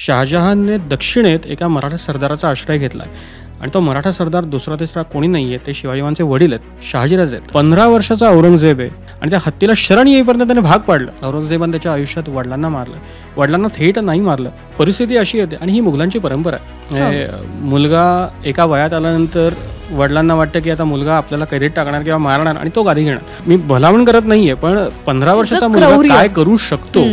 शहाजहानने दक्षिणेत एका मराठा सरदाराचा आश्रय घेतला आणि तो मराठा सरदार दुसरा तिसरा कोणी नाहीये, ते शिवाजीरावांचे वडील आहेत, शहाजीराजे आहेत. 15 वर्षाचा औरंगजेब आहे आणि त्या हत्तीला शरण येईपर्यंत त्याने भाग पाडलं. औरंगजेबाने त्याच्या आयुष्यात वडिलांना मारलं, वडिलांना थेट नाही मारलं. परिस्थिती अशी येते आणि ही मुघलांची परंपरा आहे. मुलगा एका वयात आल्यानंतर वडिलांना वाटतं की आता मुलगा आपल्याला कैदेत टाकणार किंवा मारणार आणि तो गादी घेणार. मी भलावण करत नाहीये, पण 15 वर्षाचा मुलगा काय करू शकतो.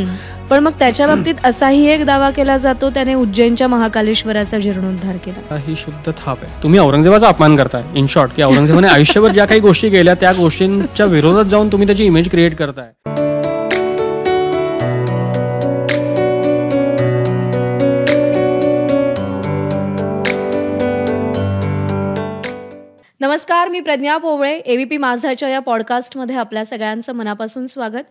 पण मग त्याच्या बाबतीत असाही एक दावा केला जातो, त्याने उज्जैनच्या महाकालेश्वराचा जीर्णोद्धार केला. ही शुद्ध थाप आहे. तुम्ही औरंगजेबाचा अपमान करताय. इन शॉर्ट, की औरंगजेबाने आयुष्यभर ज्या काही गोष्टी केल्या त्या गोष्टींच्या विरोधात जाऊन तुम्ही त्याची इमेज क्रिएट करताय. नमस्कार, मी प्रज्ञा पोवळे. एबीपी माझाच्या या पॉडकास्टमध्ये आपल्या सगळ्यांचं मनापासून स्वागत.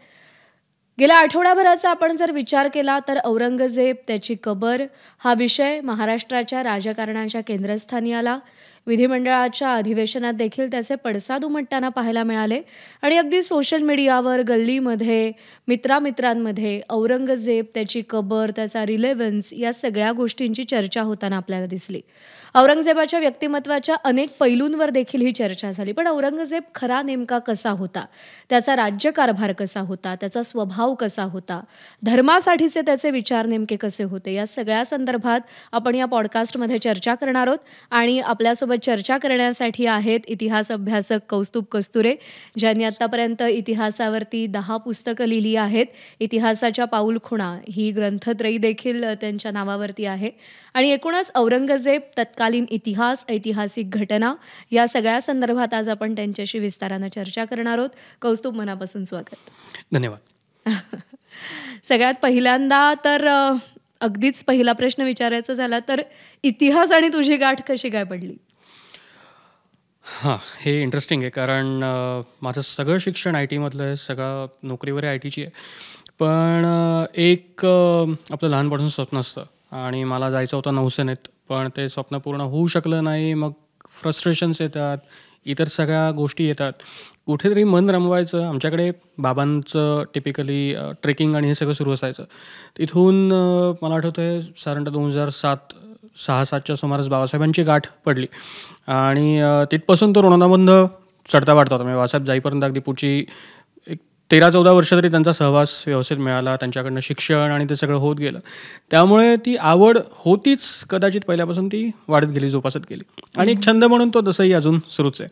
गेल्या आठवड्याभराचा आपण जर विचार केला तर औरंगजेब, त्याची कबर हा विषय महाराष्ट्राच्या राजकारणाच्या केंद्रस्थानी आला. विधिमंडळाच्या अधिवेशनात देखील त्याचे पडसाद उमटताना पाहायला मिळाले आणि अगदी सोशल मीडियावर, गल्लीमध्ये, मित्रांमध्ये औरंगजेब, त्याची कबर, त्याचा रिलेव्हन्स या सगळ्या गोष्टींची चर्चा होताना आपल्याला दिसली. औरंगजेबाच्या व्यक्तिमत्वाच्या अनेक पैलूंवर देखील ही चर्चा झाली. पण औरंगजेब खरा नेमका कसा होता, त्याचा राज्यकारभार कसा होता, त्याचा स्वभाव कसा होता, धर्मासाठीचे त्याचे विचार नेमके कसे होते, या सगळ्या संदर्भात आपण या पॉडकास्टमध्ये चर्चा करणार आहोत. आणि आपल्यासोबत चर्चा करण्यासाठी आहेत इतिहास अभ्यासक कौस्तुभ कस्तुरे, ज्यांनी आतापर्यंत इतिहासावरती 10 पुस्तकं लिहिली आहेत. इतिहासाच्या पाऊलखुणा ही ग्रंथत्रयी देखील त्यांच्या नावावरती आहे. आणि एकूणच औरंगजेब, तत्कालीन इतिहास, ऐतिहासिक घटना या सगळ्या संदर्भात आज आपण त्यांच्याशी विस्तारानं चर्चा करणार आहोत. कौस्तुभ, मनापासून स्वागत. धन्यवाद. सगळ्यात पहिल्यांदा तर अगदीच पहिला प्रश्न विचारायचा झाला तर इतिहास आणि तुझी गाठ कशी काय पडली? हे इंटरेस्टिंग आहे, कारण माझं सगळं शिक्षण IT मधलं आहे, सगळं नोकरीवर ITची आहे. पण एक आपलं लहानपणाचं स्वप्न असतं आणि मला जायचं होतं नौसेनेत, पण ते स्वप्न पूर्ण होऊ शकलं नाही. मग फ्रस्ट्रेशन्स येतात, इतर सगळ्या गोष्टी येतात. कुठेतरी मन रमवायचं. आमच्याकडे बाबांचं टिपिकली ट्रेकिंग आणि हे सगळं सुरू असायचं. तिथून मला आठवतं आहे साधारणतः 2006-7च्या सुमारास बाबासाहेबांची गाठ पडली आणि तिथपासून तो ऋणानुबंध चढता वाढता होता. म्हणजे बाबासाहेब जाईपर्यंत अगदी पुढची 13-14 वर्ष तरी त्यांचा सहवास व्यवस्थित मिळाला, त्यांच्याकडनं शिक्षण आणि ते सगळं होत गेलं. त्यामुळे ती आवड होतीच, कदाचित पहिल्यापासून ती वाढत गेली, जोपासत गेली आणि एक छंद म्हणून तो तसंही अजून सुरूच आहे.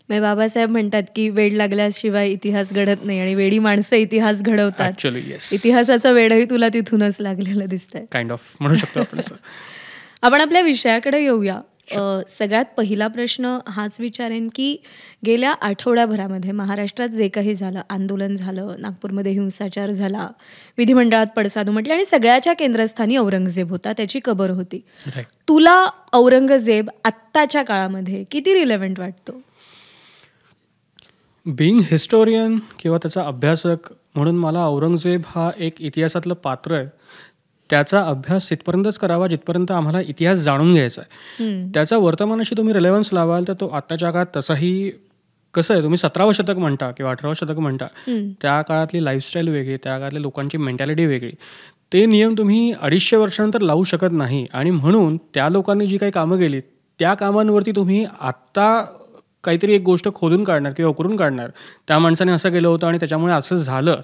म्हणजे बाबासाहेब म्हणतात की वेड लागल्याशिवाय इतिहास घडत नाही आणि वेडी माणसं इतिहास घडवतात. ॲक्च्युअली येस, इतिहासाचं वेडही तुला तिथूनच लागलेलं दिसतंय. काइंड ऑफ म्हणू शकतो आपण. आपण आपल्या विषयाकडे येऊया. सगळ्यात पहिला प्रश्न हाच विचारेन की गेल्या आठवड्याभरामध्ये महाराष्ट्रात जे काही झालं, आंदोलन झालं, नागपूरमध्ये हिंसाचार झाला, विधिमंडळात पडसाद उमटले आणि सगळ्याच्या केंद्रस्थानी औरंगजेब होता, त्याची कबर होती. तुला औरंगजेब आत्ताच्या काळामध्ये किती रिलेव्हंट वाटतो? बिईंग हिस्टोरियन किंवा त्याचा अभ्यासक म्हणून मला औरंगजेब हा एक इतिहासातलं पात्र आहे. त्याचा अभ्यास तिथपर्यंतच करावा जिथपर्यंत आम्हाला इतिहास जाणून घ्यायचा आहे. त्याचा वर्तमानाशी तुम्ही रिलेव्हन्स लावाल तर तो आत्ताच्या काळात तसाही, कसं आहे, तुम्ही 17वं शतक म्हणता किंवा 18वं शतक म्हणता, त्या काळातली लाईफस्टाईल वेगळी, त्या काळातल्या लोकांची मेंटॅलिटी वेगळी. ते नियम तुम्ही 250 वर्षानंतर लावू शकत नाही आणि म्हणून त्या लोकांनी जी काही कामं केली त्या कामांवरती तुम्ही आत्ता काहीतरी एक गोष्ट खोदून काढणार किंवा उकरून काढणार. त्या माणसाने असं केलं होतं आणि त्याच्यामुळे असं झालं.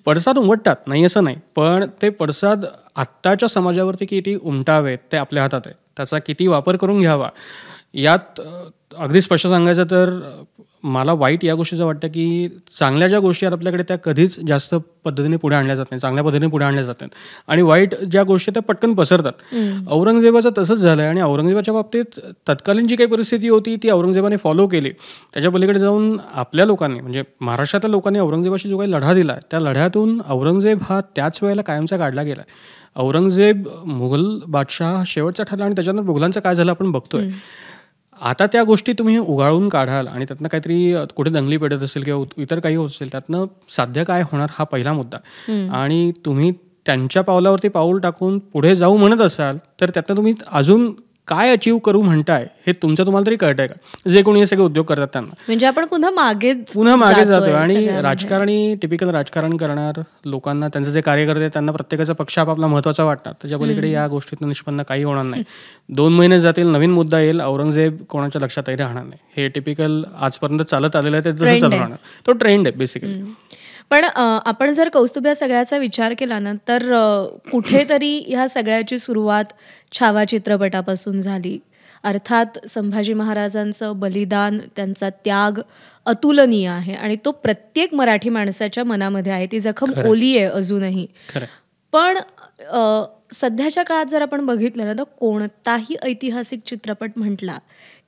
पडसाद उमटतात, नाही असं नाही, पण ते पडसाद आत्ताच्या समाजावरती किती उमटावेत ते आपल्या हातात आहे. त्याचा किती वापर करून घ्यावा यात अगदी स्पष्ट सांगायचं तर मला वाईट या गोष्टीचं वाटतं की चांगल्या ज्या गोष्टी आहेत आपल्याकडे त्या कधीच जास्त पद्धतीने पुढे आणल्या जात नाही, चांगल्या पद्धतीने पुढे आणल्या जातात आणि वाईट ज्या गोष्टी त्या पटकन पसरतात. औरंगजेबाचं तसंच झालं आहे आणि औरंगजेबाच्या बाबतीत तत्कालीन जी काही परिस्थिती होती ती औरंगजेबाने फॉलो केली. त्याच्या पलीकडे जाऊन आपल्या लोकांनी, म्हणजे महाराष्ट्रातल्या लोकांनी औरंगजेबाशी जो काही लढा दिला त्या लढ्यातून औरंगजेब हा त्याच वेळेला कायमचा काढला गेला. औरंगजेब मुघल बादशाह शेवटचा ठरला आणि त्याच्यानंतर मुघलांचं काय झालं आपण बघतोय. आता त्या गोष्टी तुम्ही उगाळून काढाल आणि त्यातनं काहीतरी कुठे दंगली पेटत असेल किंवा इतर काही होत असेल, त्यातनं साध्य काय होणार हा पहिला मुद्दा. आणि तुम्ही त्यांच्या पावलावरती पाऊल टाकून पुढे जाऊ म्हणत असाल तर त्यातनं तुम्ही अजून काय अचीव्ह करू म्हणताय हे तुम्हाला तरी कळतंय का, जे कोणी हे सगळे उद्योग करतात त्यांना. म्हणजे आपण पुन्हा मागे जातोय. आणि राजकारणी, टिपिकल राजकारण करणार लोकांना, त्यांचं जे कार्यकर्ते आहेत त्यांना प्रत्येकाचा पक्ष आपापला महत्वाचा वाटणार. त्याच्या पलीकडे या गोष्टीतून निष्पन्न काही होणार नाही. 2 महिने जातील, नवीन मुद्दा येईल, औरंगजेब कोणाच्या लक्षातही राहणार नाही. हे टिपिकल आजपर्यंत चालत आलेलं आहे, ते तसं चालू राहणार. तो ट्रेंड आहे बेसिकली. पण आपण जर कौस्तुभ या सगळ्याचा विचार केला ना, तर कुठेतरी ह्या सगळ्याची सुरुवात छावा चित्रपटापासून झाली. अर्थात संभाजी महाराजांचं बलिदान, त्यांचा त्याग अतुलनीय आहे आणि तो प्रत्येक मराठी माणसाच्या मनामध्ये आहे. ती जखम ओली आहे अजूनही. पण सध्याच्या काळात जर आपण बघितलं ना, तर कोणताही ऐतिहासिक चित्रपट म्हटला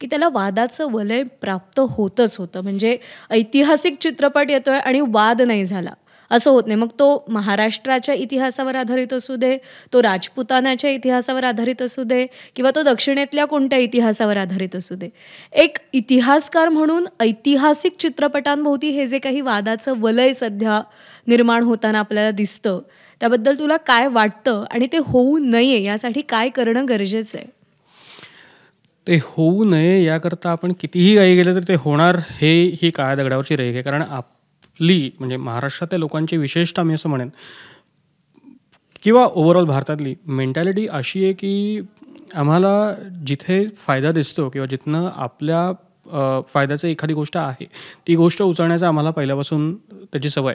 की त्याला वादाचं वलय प्राप्त होतच होतं. म्हणजे ऐतिहासिक चित्रपट येतोय आणि वाद नाही झाला असं होत नाही. मग तो महाराष्ट्राच्या इतिहासावर आधारित असू दे, तो राजपुतानाच्या इतिहासावर आधारित असू दे, किंवा तो दक्षिणेतल्या कोणत्या इतिहासावर आधारित असू दे. एक इतिहासकार म्हणून ऐतिहासिक चित्रपटांभोवती हे जे काही वादाचं वलय सध्या निर्माण होताना आपल्याला दिसतं, त्याबद्दल तुला काय वाटतं आणि ते होऊ नये यासाठी काय करणं गरजेचं आहे? ते होऊ नये याकरता आपण कितीही काही केलं तर ते होणार, हे ही काळ्या दगडावरची रेघ आहे. कारण आपली म्हणजे महाराष्ट्रातल्या लोकांची विशेषतः मी असं म्हणेन, किंवा ओव्हरऑल भारतातली मेंटॅलिटी अशी आहे की आम्हाला जिथे फायदा दिसतो किंवा जिथनं आपल्या फायद्याचं एखादी गोष्ट आहे ती गोष्ट उचलण्याचा आम्हाला पहिल्यापासून त्याची सवय.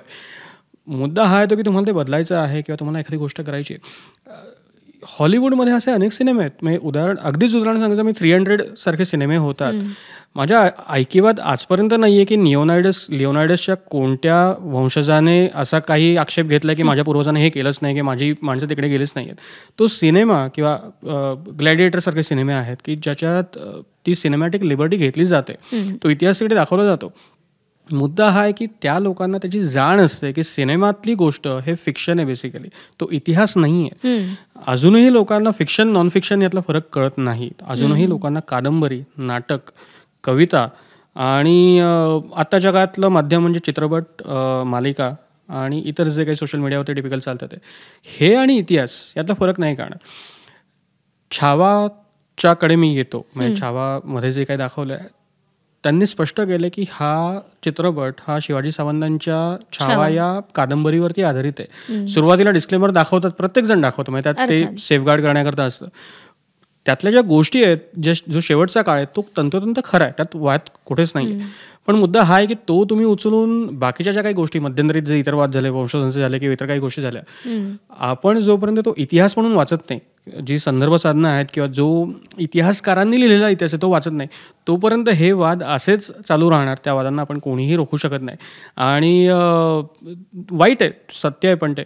मुद्दा हा येतो की तुम्हाला ते बदलायचं आहे किंवा तुम्हाला एखादी गोष्ट करायची आहे. हॉलिवूडमध्ये असे अनेक सिनेमे आहेत. म्हणजे अगदीच उदाहरण सांगायचं, मी 300 सारखे सिनेमे होतात. माझ्या ऐकिवात आजपर्यंत नाही आहे की लिओनार्डसच्या कोणत्या वंशजाने असा काही आक्षेप घेतला की माझ्या पूर्वजाने हे केलंच नाही, की माझी माणसं तिकडे गेलीच नाही आहेत. तो सिनेमा किंवा ग्लॅडिएटर सारखे सिनेमे आहेत की ज्याच्यात ती सिनेमॅटिक लिबर्टी घेतली जाते, तो इतिहास तिकडे दाखवला जातो. मुद्दा हा आहे की त्या लोकांना त्याची जाण असते की सिनेमातली गोष्ट हे फिक्शन आहे, बेसिकली तो इतिहास नाही आहे. अजूनही लोकांना फिक्शन नॉन फिक्शन यातला फरक कळत नाही. अजूनही लोकांना कादंबरी, नाटक, कविता आणि आत्ताच्या काळातलं माध्यम म्हणजे चित्रपट, मालिका आणि इतर जे काही सोशल मीडियावरती टिपिकल चालतं ते, हे आणि इतिहास यातला फरक नाही कळणार. छावाच्याकडे मी येतो. म्हणजे छावामध्ये जे काही दाखवलं आहे त्यांनी स्पष्ट केलं की हा चित्रपट हा शिवाजी सावंतांच्या छावा या कादंबरीवरती आधारित आहे. सुरुवातीला डिस्क्लेमर दाखवतात, प्रत्येक जण दाखवतो, म्हणजे त्यात ते सेफगार्ड करण्याकरता असतं. त्यातल्या ज्या गोष्टी आहेत, जो शेवटचा काळ आहे तो तंतोतंत खरा आहे, त्यात वाद कुठेच नाही. पण मुद्दा हा आहे की तो तुम्ही उचलून बाकीच्या ज्या काही गोष्टी मध्यंतरीत जे इतर वाद झाले, वंशजंचे झाले किंवा इतर काही गोष्टी झाल्या, आपण जोपर्यंत तो इतिहास म्हणून वाचत नाही, जी संदर्भ साधनं आहेत किंवा जो इतिहासकारांनी लिहिलेला इतिहास आहे तो वाचत नाही, तोपर्यंत हे वाद असेच चालू राहणार. त्या वादांना आपण कोणीही रोखू शकत नाही. आणि वाईट आहे, सत्य आहे, पण ते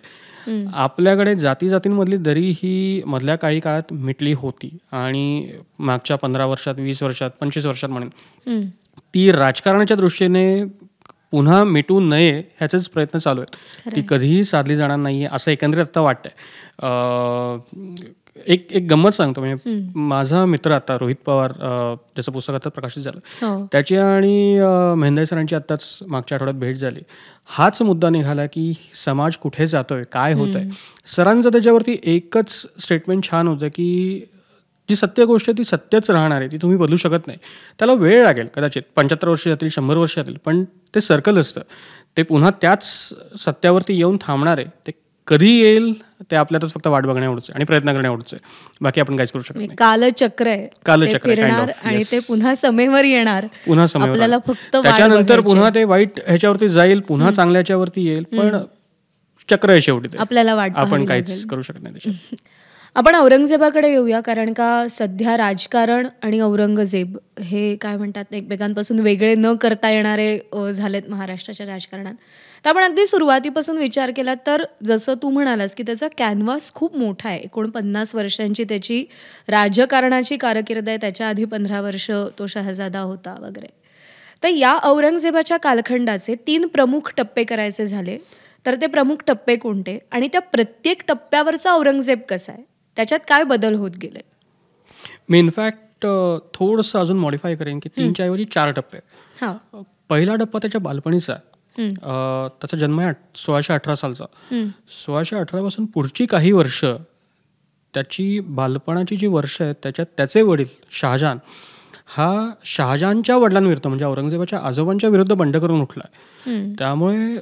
आपल्याकडे जातीजातींमधली दरी ही मधल्या काही काळात मिटली होती आणि मागच्या 15 वर्षात, 20 वर्षात, 25 वर्षात म्हणेन, ती राजकारणाच्या दृष्टीने पुन्हा मिटू नये ह्याचेच प्रयत्न चालू आहेत. ती कधीही साधली जाणार नाही आहे असं एकंदरीत आता वाटतंय. एक गंमत सांगतो. म्हणजे माझा मित्र आता रोहित पवार, ज्याचं पुस्तक आता प्रकाशित झालं, त्याची आणि मेहंदाई सरांची आत्ताच मागच्या आठवड्यात भेट झाली. हाच मुद्दा निघाला की समाज कुठे जातोय, काय होत आहे. सरांचं त्याच्यावरती एकच स्टेटमेंट छान होतं की जी सत्य गोष्ट आहे ती सत्यच राहणार आहे, ती तुम्ही बदलू शकत नाही. त्याला वेळ लागेल, कदाचित 75 वर्ष जातील, 100 वर्ष जातील, पण ते सर्कल असतं, ते पुन्हा त्याच सत्यावरती येऊन थांबणार आहे. ते कधी येईल ते आपल्यातच फक्त वाट बघण्यावरच आणि प्रयत्न करण्यावरच आहे. बाकी आपण काहीच करू शकत नाही. कालचक्र आहे, फिरणार आणि ते पुन्हा समेवर येणार, पुन्हा समेवर आपल्याला फक्त त्याच्यानंतर पुन्हा ते वाईट ह्याच्यावरती जाईल, पुन्हा चांगल्या ह्याच्यावरती येईल, पण चक्र आहे शेवटी, आपल्याला वाट आपण काहीच करू शकत नाही त्याच्यात. आपण औरंगजेबाकडे येऊया, कारण का सध्या राजकारण आणि औरंगजेब हे काय म्हणतात एकमेकांपासून वेगळे न करता येणारे झालेत महाराष्ट्राच्या राजकारणात. तर आपण अगदी सुरुवातीपासून विचार केला तर जसं तू म्हणालास की त्याचा कॅनव्हास खूप मोठा आहे. 49 वर्षांची त्याची राजकारणाची कारकीर्द आहे. त्याच्या आधी 15 वर्ष तो शहाजादा होता वगैरे. तर या औरंगजेबाच्या कालखंडाचे 3 प्रमुख टप्पे करायचे झाले तर ते प्रमुख टप्पे कोणते आणि त्या प्रत्येक टप्प्यावरचा औरंगजेब कसा आहे, त्याच्यात काय बदल होत गेले? मी इनफॅक्ट थोडंसं अजून मॉडिफाय करेन की 3च्या ऐवजी 4 टप्पे. पहिला टप्पा त्याच्या बालपणीचा, त्याचा जन्म आहे 1618 सालचा. 1618 पासून पुढची काही वर्ष त्याची बालपणाची जी वर्ष आहेत त्याच्यात त्याचे वडील शहाजहान हा शहाजहानच्या वडिलांविरुद्ध म्हणजे औरंगजेबाच्या आजोबांच्या विरुद्ध बंड करून उठला आहे. त्यामुळे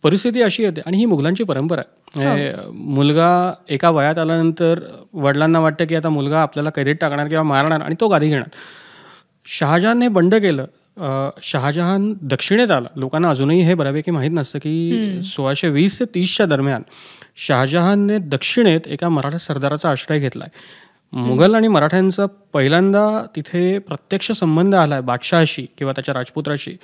परिस्थिती अशी येते आणि ही मुघलांची परंपरा आहे. मुलगा एका वयात आल्यानंतर वडिलांना वाटतं की आता मुलगा आपल्याला कैदेत टाकणार किंवा मारणार आणि तो गादी घेणार. शहाजहानने बंड केलं. शहाजहान दक्षिणेत आला. लोकांना अजूनही हे बऱ्यापैकी माहीत नसतं की 1620 ते 30च्या दरम्यान शहाजहानने दक्षिणेत एका मराठा सरदाराचा आश्रय घेतलाय. मुघल आणि मराठ्यांचा पहिल्यांदा तिथे प्रत्यक्ष संबंध आलाय बादशहाशी किंवा त्याच्या राजपुत्राशी.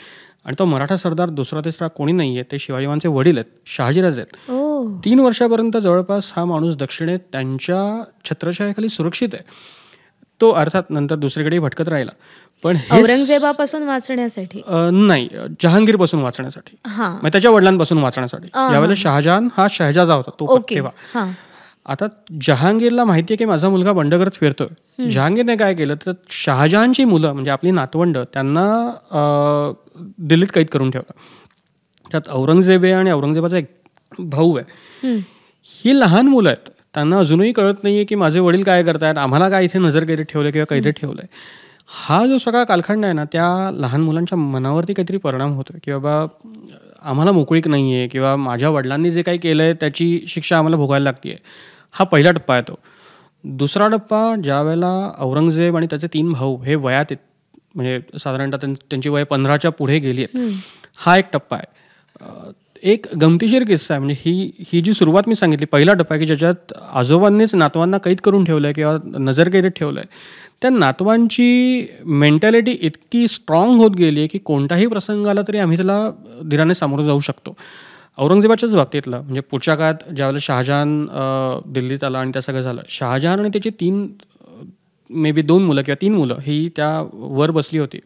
आणि तो मराठा सरदार दुसरा तिसरा कोणी नाहीये, ते शिवाजीरावांचे वडील आहेत, शहाजीराजे आहेत. 3 वर्षापर्यंत जवळपास हा माणूस दक्षिणेत त्यांच्या छत्रछायाखाली सुरक्षित आहे. तो अर्थात नंतर दुसरीकडे भटकत राहिला. पण औरंगजेबापासून वाचण्यासाठी नाही, जहांगीरपासून वाचण्यासाठी, त्याच्या वडिलांपासून वाचण्यासाठी. यावेळेला शहाजहान हा शहजादा होता तो तेव्हा. आता जहांगीरला माहितीये की माझा मुलगा बंड करत फिरतोय. जहांगीरने काय केलं तर शहाजहानची मुलं म्हणजे आपली नातवंड त्यांना दिल्लीत कैद करून ठेवलं. त्यात औरंगजेब आहे आणि औरंगजेबाचा एक भाऊ आहे. ही लहान मुलं आहेत, त्यांना अजूनही कळत नाहीये की माझे वडील काय करतायत, आम्हाला काय इथे नजरकैदेत ठेवलंय किंवा कैदेत ठेवलंय. हा जो सगळा कालखंड आहे ना, त्या लहान मुलांच्या मनावरती काहीतरी परिणाम होतोय की बाबा आम्हाला मोकळीक नाहीये किंवा माझ्या वडिलांनी जे काही केलंय त्याची शिक्षा आम्हाला भोगायला लागतेय. हा पहिला टप्पा आहे तो. दुसरा टप्पा ज्या वेळेला औरंगजेब आणि त्याचे 3 भाऊ हे वयात आहेत, म्हणजे साधारणतः त्यांची वय 15च्या पुढे गेली आहेत, हा एक टप्पा आहे. एक गमतीशीर किस्सा आहे. म्हणजे ही जी सुरुवात मी सांगितली, पहिला टप्पा आहे की ज्याच्यात आजोबांनीच नातवांना कैद करून ठेवलंय किंवा नजरकैदेत ठेवलंय. त्या नातवांची मेंटॅलिटी इतकी स्ट्रॉंग होत गेली आहे की कोणताही प्रसंग आला तरी आम्ही त्याला धीराने सामोरं जाऊ शकतो. औरंगजेबाच्याच बाबतीतलं म्हणजे पुढच्या काळात ज्यावेळेला शहाजहान दिल्लीत आला आणि त्या सगळं झालं, शहाजहान आणि त्याची 2 मुलं किंवा 3 मुलं ही त्या वर बसली होती.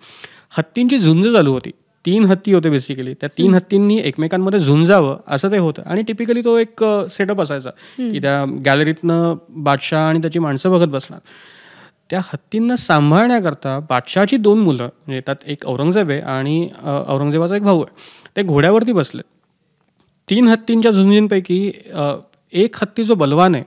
हत्तींची झुंज चालू होती. 3 हत्ती होते बेसिकली. त्या 3 हत्तींनी एकमेकांमध्ये झुंजावं असं ते होतं. आणि टिपिकली तो एक सेटअप असायचा की त्या गॅलरीतनं बादशाह आणि त्याची माणसं बघत बसणार. त्या हत्तींना सांभाळण्याकरता बादशहाची 2 मुलं म्हणजे त्यात एक औरंगजेब आहे आणि औरंगजेबाचा एक भाऊ आहे, ते घोड्यावरती बसले. 3 हत्तींच्या झुंजींपैकी एक हत्ती जो बलवान आहे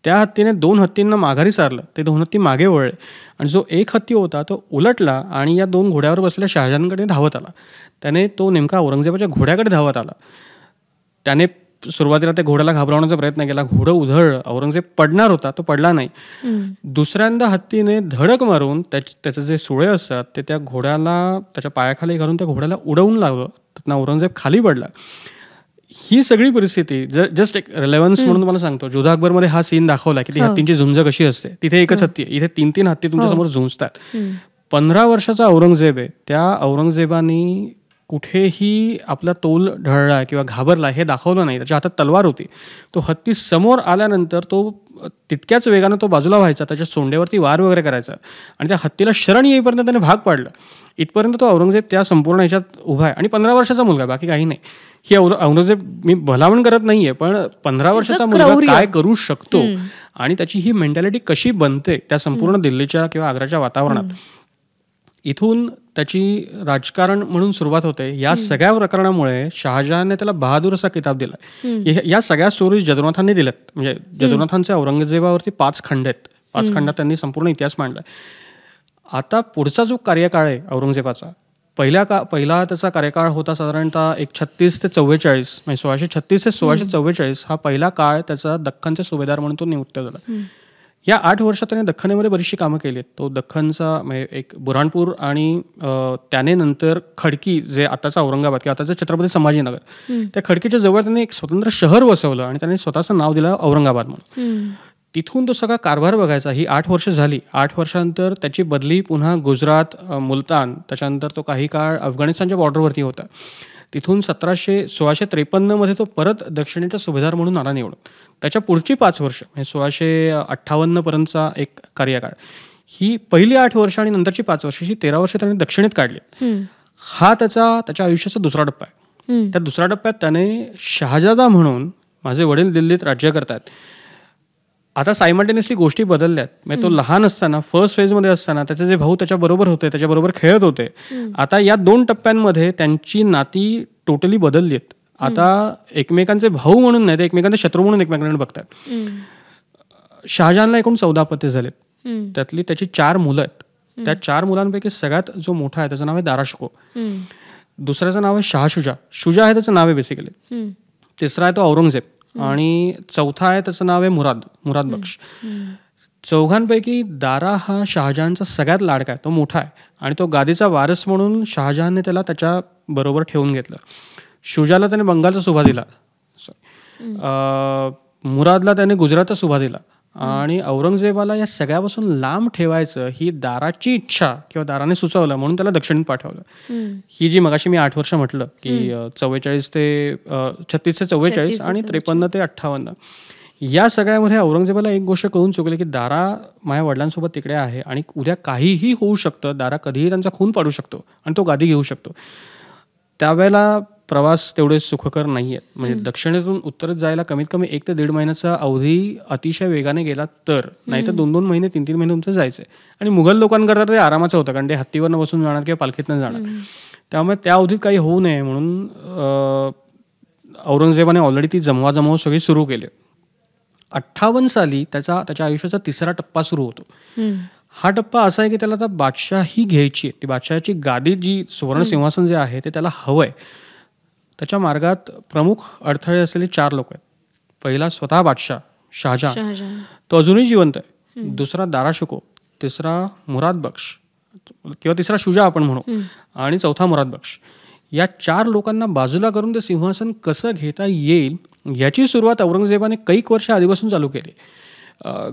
त्या हत्तीने 2 हत्तींना माघारी सारलं. ते 2 हत्ती मागे वळले आणि जो एक हत्ती होता तो उलटला आणि या 2 घोड्यावर बसलेल्या शहाजहानकडे धावत आला. त्याने तो नेमका औरंगजेबाच्या घोड्याकडे धावत आला. त्याने सुरुवातीला त्या घोड्याला घाबरवण्याचा प्रयत्न केला. घोडं उधळलं. औरंगजेब पडणार होता, तो पडला नाही. दुसऱ्यांदा हत्तीने धडक मारून त्याचे जे सुळे असतात ते त्या घोड्याला त्याच्या पायाखाली घालून त्या घोड्याला उडवून लागलं. त्यातनं औरंगजेब खाली पडला. ही सगळी परिस्थिती जस्ट एक रेलेव्हन्स म्हणून तुम्हाला सांगतो. जोधा अकबरमध्ये हा सीन दाखवला की ती हत्तींची झुंज कशी असते. तिथे एकच हत्ती आहे, इथे 3 हत्ती तुमच्यासमोर झुंजतात. 15 वर्षाचा औरंगजेब आहे. त्या औरंगजेबानी कुठेही आपला तोल ढळला किंवा घाबरला हे दाखवलं नाही. त्याच्या हातात तलवार होती. तो हत्ती समोर आल्यानंतर तो तितक्याच वेगानं तो बाजूला व्हायचा, त्याच्या सोंडेवरती वार वगैरे करायचा आणि त्या हत्तीला शरण येईपर्यंत त्याने भाग पाडलं. इथपर्यंत तो औरंगजेब त्या संपूर्ण ह्याच्यात उभा आहे आणि 15 वर्षाचा मुलगा, बाकी काही नाही. ही औरंगजेब मी भलावण करत नाहीये, पण 15 वर्षाचा मुलगा काय करू शकतो आणि त्याची ही मेंटॅलिटी कशी बनते त्या संपूर्ण दिल्लीच्या किंवा आग्राच्या वातावरणात, इथून त्याची राजकारण म्हणून सुरुवात होते. या सगळ्या प्रकरणामुळे शहाजहानने त्याला बहादूर असा किताब दिलाय. या सगळ्या स्टोरीज जदुनाथांनी दिल्यात. म्हणजे जदुनाथांचे औरंगजेबावरती 5 खंड आहेत. 5 खंडात त्यांनी संपूर्ण इतिहास मांडलाय. आता पुढचा जो कार्यकाळ आहे औरंगजेबाचा, पहिला त्याचा कार्यकाळ होता साधारणतः 36 ते 44, म्हणजे 1636 ते 1644 हा पहिला काळ. त्याचा दख्खनचे सुभेदार म्हणून तो नियुक्त झाला. या 8 वर्षात त्याने दख्खनेमध्ये बरीचशी कामं केली आहेत. तो दख्खनचा म्हणजे एक बुऱ्हाणपूर आणि त्याने नंतर खडकी, जे आताचा औरंगाबाद किंवा आताचं छत्रपती संभाजीनगर, त्या खडकीच्या जवळ त्याने एक स्वतंत्र शहर वसवलं आणि त्याने स्वतःचं नाव दिलं औरंगाबाद म्हणून. तिथून तो सगळा कारभार बघायचा. ही 8 वर्ष झाली. 8 वर्षांनंतर त्याची बदली पुन्हा गुजरात, मुलतान, त्याच्यानंतर तो काही काळ अफगाणिस्तानच्या बॉर्डरवरती होता. तिथून 1653 मध्ये तो परत दक्षिणेचा सुभेदार म्हणून आला निवडून. त्याच्या पुढची 5 वर्ष म्हणजे 1658 पर्यंतचा एक कार्यकाळ, ही पहिली 8 वर्ष आणि नंतरची 5 वर्ष, ही 13 वर्ष त्याने दक्षिणेत काढली. हा त्याच्या आयुष्याचा दुसरा टप्पा आहे. त्या दुसऱ्या टप्प्यात त्याने शहाजादा म्हणून, माझे वडील दिल्लीत राज्य करतात. आता सायमल्टेनियसली गोष्टी बदलल्यात. म्हणजे तो लहान असताना, फर्स्ट फेजमध्ये असताना त्याचे जे भाऊ त्याच्याबरोबर होते, त्याच्याबरोबर खेळत होते, आता या 2 टप्प्यांमध्ये त्यांची नाती टोटली बदलली आहेत. आता एकमेकांचे भाऊ म्हणून नाही, ते एकमेकांचे शत्रू म्हणून एकमेकांकडे बघतात. शहाजहानला एकूण 14 अपत्ये झालेत. हम्म. त्यातली त्याची 4 मुलं आहेत. त्या 4 मुलांपैकी सगळ्यात जो मोठा आहे त्याचं नाव आहे दाराशुको. हम्म. दुसऱ्याचं नाव आहे शाह शुजा. शुजा आहे त्याचं नाव आहे बेसिकली. हम्म. तिसरा आहे तो औरंगजेब आणि चौथा आहे त्याचं नाव आहे मुराद बक्ष. हम्म. चौघांपैकी दारा हा शहाजहानचा सगळ्यात लाडका आहे, तो मोठा आहे आणि तो गादीचा वारस म्हणून शहाजहानने त्याला त्याच्या बरोबर ठेवून घेतलं. शुजाला त्याने बंगालचा सुभा दिला, मुरादला त्याने गुजरातचा सुभा दिला आणि औरंगजेबाला या सगळ्यापासून लांब ठेवायचं ही दाराची इच्छा किंवा दाराने सुचवलं म्हणून त्याला दक्षिणेत पाठवलं. ही जी मगाशी मी 8 वर्ष म्हटलं की 36 ते 44 आणि 53 ते 58, या सगळ्यामध्ये औरंगजेबाला एक गोष्ट कळून चुकली की दारा माझ्या वडिलांसोबत तिकडे आहे आणि उद्या काहीही होऊ शकतं, दारा कधीही त्यांचा खून पाडू शकतो आणि तो गादी घेऊ शकतो. त्यावेळेला प्रवास तेवढे सुखकर नाही आहेत. म्हणजे दक्षिणेतून उत्तरेत जायला कमीत कमी 1 ते 1.5 महिन्याचा अवधी अतिशय वेगाने गेला तर, नाही तर 2-2 महिने 3-3 महिने तुमचं जायचं आहे. आणि मुघल लोकांकरता ते आरामाचं होतं कारण ते हत्तीवरनं बसून जाणार किंवा पालखीतनं जाणार. त्यामुळे त्या अवधीत काही होऊ नये म्हणून औरंगजेबाने ऑलरेडी ती जमवाजमव सगळी सुरू केली. 58 साली त्याच्या आयुष्याचा 3रा टप्पा सुरू होतो. हा टप्पा असा आहे की त्याला आता बादशाही घ्यायची आहे. ती बादशाहाची गादी जी सुवर्ण सिंहासन जे आहे ते त्याला हवंय. त्याच्या मार्गात प्रमुख अडथळे असलेले 4 लोक आहेत. पहिला स्वतः बादशाह शहाजहान, तो अजूनही जिवंत आहे. दुसरा दाराशुको, तिसरा मुराद बक्ष किंवा तिसरा शुजा आपण म्हणू, आणि चौथा मुराद बक्ष. या 4 लोकांना बाजूला करून ते सिंहासन कसं घेता येईल याची सुरुवात औरंगजेबाने कैक वर्ष आधीपासून चालू केली.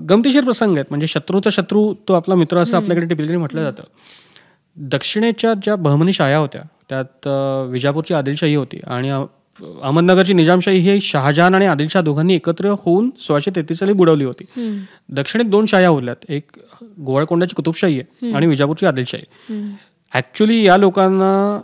गमतीशीर प्रसंग आहेत. म्हणजे शत्रूचा शत्रू तो आपला मित्र असं आपल्याकडे टिपिकली म्हटलं जातं. दक्षिणेच्या ज्या बहमनी शाह्या होत्या त्यात विजापूरची आदिलशाही होती आणि अहमदनगरची निजामशाही ही शहाजहान आणि आदिलशाह दोघांनी एकत्र होऊन 1633 साली बुडवली होती. दक्षिणेत 2 शाह्या उरल्यात, एक गोवळकोंडाची कुतुबशाही आहे आणि विजापूरची आदिलशाही. ऍक्च्युली या लोकांना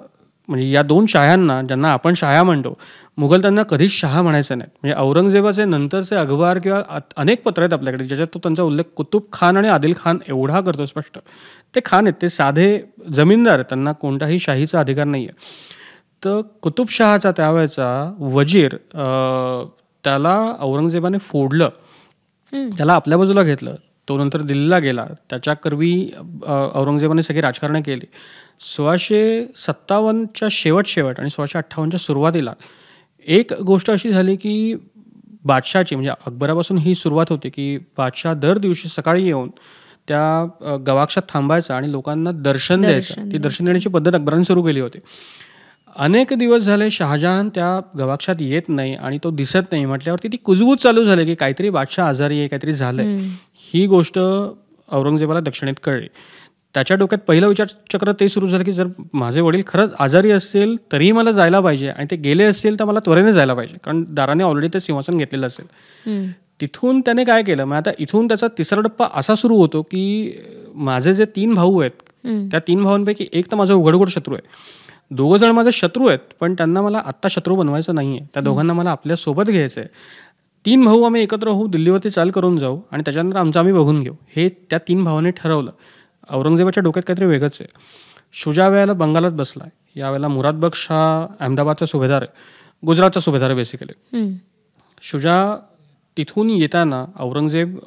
म्हणजे या 2 शाह्यांना ज्यांना आपण शाह्या म्हणतो, मुघल त्यांना कधीच शहा म्हणायचं नाही. म्हणजे औरंगजेबाचे नंतरचे अखबार किंवा अनेक पत्र आहेत आपल्याकडे ज्याच्यात तो त्यांचा उल्लेख कुतुब खान आणि आदिल खान एवढा करतो स्पष्ट. ते खान आहेत, ते साधे जमीनदार, त्यांना कोणताही शाहीचा अधिकार नाही आहे. तर कुतुबशहाचा त्यावेळेचा वजीर त्याला औरंगजेबाने फोडलं, त्याला आपल्या बाजूला घेतलं. तो नंतर दिल्लीला गेला. त्याच्याकरवी औरंगजेबाने सगळी राजकारणं केली. 1657च्या शेवट आणि 1658च्या सुरुवातीला एक गोष्ट अशी झाली की बादशाहची म्हणजे अकबरापासून ही सुरुवात होती की बादशाह दर दिवशी सकाळी येऊन त्या गवाक्षात थांबायचा आणि लोकांना दर्शन द्यायचं. ती दर्शन देण्याची पद्धत अकबराने सुरू केली होती. अनेक दिवस झाले शहाजहान त्या गवाक्षात येत नाही आणि तो दिसत नाही म्हटल्यावरती ती कुजबूज चालू झाली की काहीतरी बादशाह आजारी आहे, काहीतरी झालंय. ही गोष्ट औरंगजेबाला दक्षिणेत कळली. त्याच्या डोक्यात पहिलं विचारचक्र ते सुरू झालं की जर माझे वडील खरंच आजारी असतील तरीही मला जायला पाहिजे आणि ते गेले असतील तर मला त्वरेने जायला पाहिजे कारण दाराने ऑलरेडी ते सिंहासन घेतलेलं असेल. तिथून त्याने काय केलं, मग आता इथून त्याचा 3रा टप्पा असा सुरू होतो की माझे जे 3 भाऊ आहेत त्या 3 भावांपैकी एक तर माझा उघडघोड शत्रू आहे. 2 जण माझे शत्रू आहेत पण त्यांना मला आत्ता शत्रू बनवायचं नाहीये. त्या दोघांना मला आपल्या सोबत घ्यायचं आहे. 3 भाऊ आम्ही एकत्र होऊ, दिल्लीवरती चाल करून जाऊ आणि त्याच्यानंतर आमचं आम्ही बघून घेऊ, हे त्या 3 भावांनी ठरवलं. औरंगजेबाच्या डोक्यात काहीतरी वेगळंच आहे. शुजा वेळेला बंगालात बसलाय. यावेळेला मुराद बक्ष हा अहमदाबादचा सुभेदार आहे, गुजरातचा सुभेदार आहे बेसिकली. शुजा तिथून येताना औरंगजेब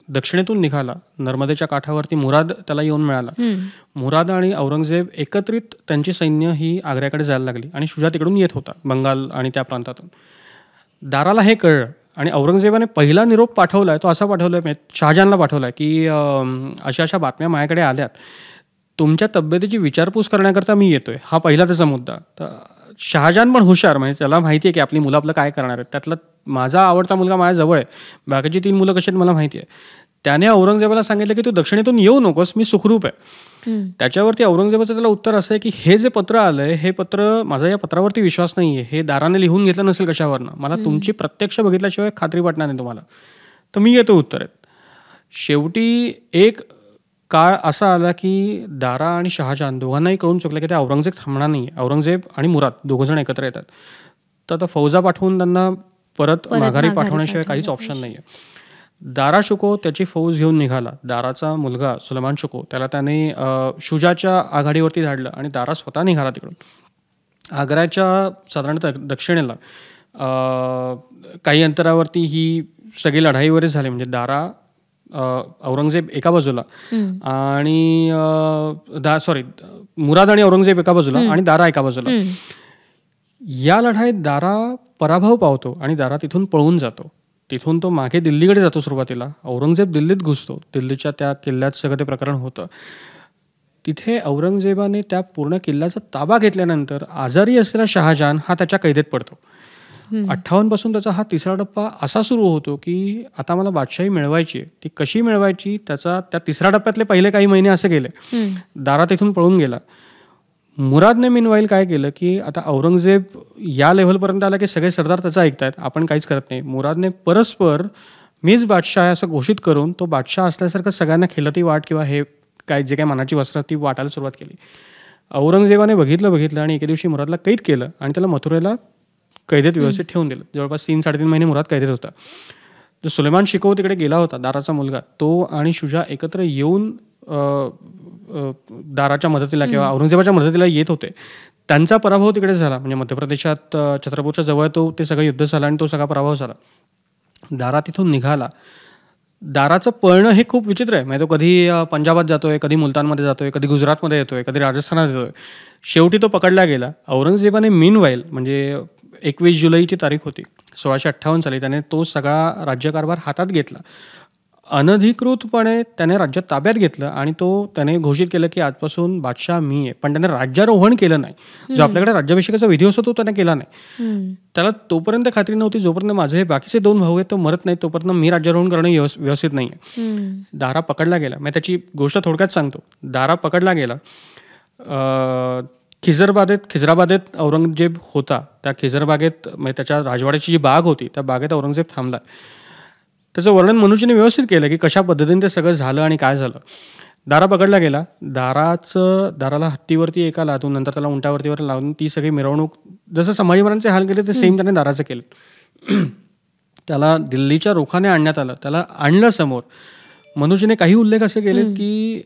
दक्षिणेतून निघाला. नर्मदेच्या काठावरती मुराद त्याला येऊन मिळाला. मुराद आणि औरंगजेब एकत्रित त्यांची सैन्य ही आग्र्याकडे जायला लागली आणि शुजा तिकडून येत होता बंगाल आणि त्या प्रांतातून. दाराला हे कळलं आणि औरंगजेबाने पहिला निरोप पाठवलाय तो असा पाठवलाय, शहाजहानला पाठवलाय की अशा अशा बातम्या माझ्याकडे आल्यात, तुमच्या तब्येतीची विचारपूस करण्याकरता मी येतोय. हा पहिला त्याचा मुद्दा. तर शहाजहान पण हुशार, म्हणजे त्याला माहिती आहे की आपली मुलं आपलं काय करणार आहेत. त्यातला माझा आवडता मुलगा माझ्या जवळ आहे, बाकीची 3 मुलं कशी आहेत मला माहिती आहे. त्याने औरंगजेबाला सांगितलं की तू दक्षिणेतून येऊ नकोस, मी सुखरूप आहे. त्याच्यावरती औरंगजेबाचं त्याला उत्तर असं आहे की हे जे पत्र आलंय हे पत्र, माझा या पत्रावरती विश्वास नाहीये, हे दाराने लिहून घेतलं नसेल कशावरनं, मला तुमची प्रत्यक्ष बघितल्याशिवाय खात्री वाटणार नाही तुम्हाला, तर मी येतो उत्तर आहेत. शेवटी एक काळ असा आला की दारा आणि शहाजहान दोघांनाही कळून चुकलं की ते औरंगजेब थांबणार नाही. औरंगजेब आणि मुराद 2 जण एकत्र येतात. तर आता फौजा पाठवून त्यांना परत माघारी पाठवण्याशिवाय काहीच ऑप्शन नाहीये. दाराशुको त्याची फौज घेऊन निघाला. दाराचा मुलगा सुलेमान शुको त्याला त्याने शुजाच्या आघाडीवरती धाडलं आणि दारा स्वतः निघाला तिकडून. आग्र्याच्या साधारणतः दक्षिणेला काही अंतरावरती ही सगळी लढाई वगैरे झाली. म्हणजे दारा औरंगजेब एका बाजूला आणि मुराद आणि औरंगजेब एका बाजूला आणि दारा एका बाजूला. या लढाईत दारा पराभव पावतो आणि दारा तिथून पळून जातो. तिथून तो मागे दिल्लीकडे जातो. सुरुवातीला औरंगजेब दिल्लीत घुसतो. दिल्लीच्या त्या किल्ल्यात सगळं ते प्रकरण होतं. तिथे औरंगजेबाने त्या पूर्ण किल्ल्याचा ताबा घेतल्यानंतर आजारी असलेला शहाजहान हा त्याच्या कैदेत पडतो. 58 पासून त्याचा हा तिसरा टप्पा असा सुरू होतो की आता मला बादशाही मिळवायची आहे. ती कशी मिळवायची त्या तिसऱ्या टप्प्यातले पहिले काही महिने असे गेले. दारा तिथून पळून गेला. मुरादने मीनवाईल काय केलं की आता औरंगजेब या लेव्हलपर्यंत आला की सगळे सरदार त्याचं ऐकतायत, आपण काहीच करत नाही. मुरादने परस्पर मीच बादशाह आहे असं घोषित करून तो बादशाह असल्यासारखं सगळ्यांना खिलती वाट किंवा हे काय जे काय मनाची वस्त्र ती वाटायला सुरुवात केली. औरंगजेबाने बघितलं आणि एके दिवशी मुरादला कैद केलं आणि त्याला मथुरेला कैदेत व्यवस्थित ठेवून दिलं. जवळपास 3-3.5 महिने मुराद कैदेत होता. जो सुलेमान शिकोह तिकडे गेला होता, दाराचा मुलगा, तो आणि शुजा एकत्र येऊन दाराच्या मदतीला किंवा औरंगजेबाच्या मदतीला येत होते. त्यांचा पराभव तिकडे झाला. म्हणजे मध्य प्रदेशात छत्रपूरच्या जवळ ते सगळं युद्ध झालं आणि तो सगळा पराभव झाला. दारा तिथून निघाला. दाराचं पळणं हे खूप विचित्र आहे. म्हणजे तो कधी पंजाबात जातोय, कधी मुलतानमध्ये जातोय, कधी गुजरातमध्ये येतोय, कधी राजस्थानात येतोय. शेवटी तो पकडला गेला. औरंगजेबाने मीनवाईल म्हणजे 21 जुलैची तारीख होती 1658 साली, त्याने तो सगळा राज्यकारभार हातात घेतला. अनधिकृतपणे त्याने राज्य ताब्यात घेतलं आणि त्याने घोषित केलं की आजपासून बादशाह मी आहे. पण त्याने राज्यारोहण केलं नाही. जो आपल्याकडे राज्याभिषेकाचा विधी असतो तो त्याने केला नाही. त्याला तोपर्यंत खात्री नव्हती जोपर्यंत माझे हे बाकीचे 2 भाऊ आहेत तो मरत नाही तोपर्यंत मी राज्यारोहण करणं व्यवस्थित नाही आहे. दारा पकडला गेला. मी त्याची गोष्ट थोडक्यात सांगतो. दारा पकडला गेला. खिजराबादेत औरंगजेब होता. त्या खिजरबागेत म्हणजे त्याच्या राजवाड्याची जी बाग होती त्या बागेत औरंगजेब थांबला. त्याचं वर्णन मनुष्यने व्यवस्थित केलं की कशा पद्धतीने ते सगळं झालं आणि काय झालं. दारा पकडला गेला. दाराला हत्तीवरती एका लादून नंतर त्याला उंटावरती लावून ती सगळी मिरवणूक जसं संभाजी महाराजांचे हाल केले ते सेम त्याने दाराचं केलं. त्याला दिल्लीच्या रोखाने आणण्यात आलं. त्याला आणलं समोर. मनुष्यने काही उल्लेख असे केलेत की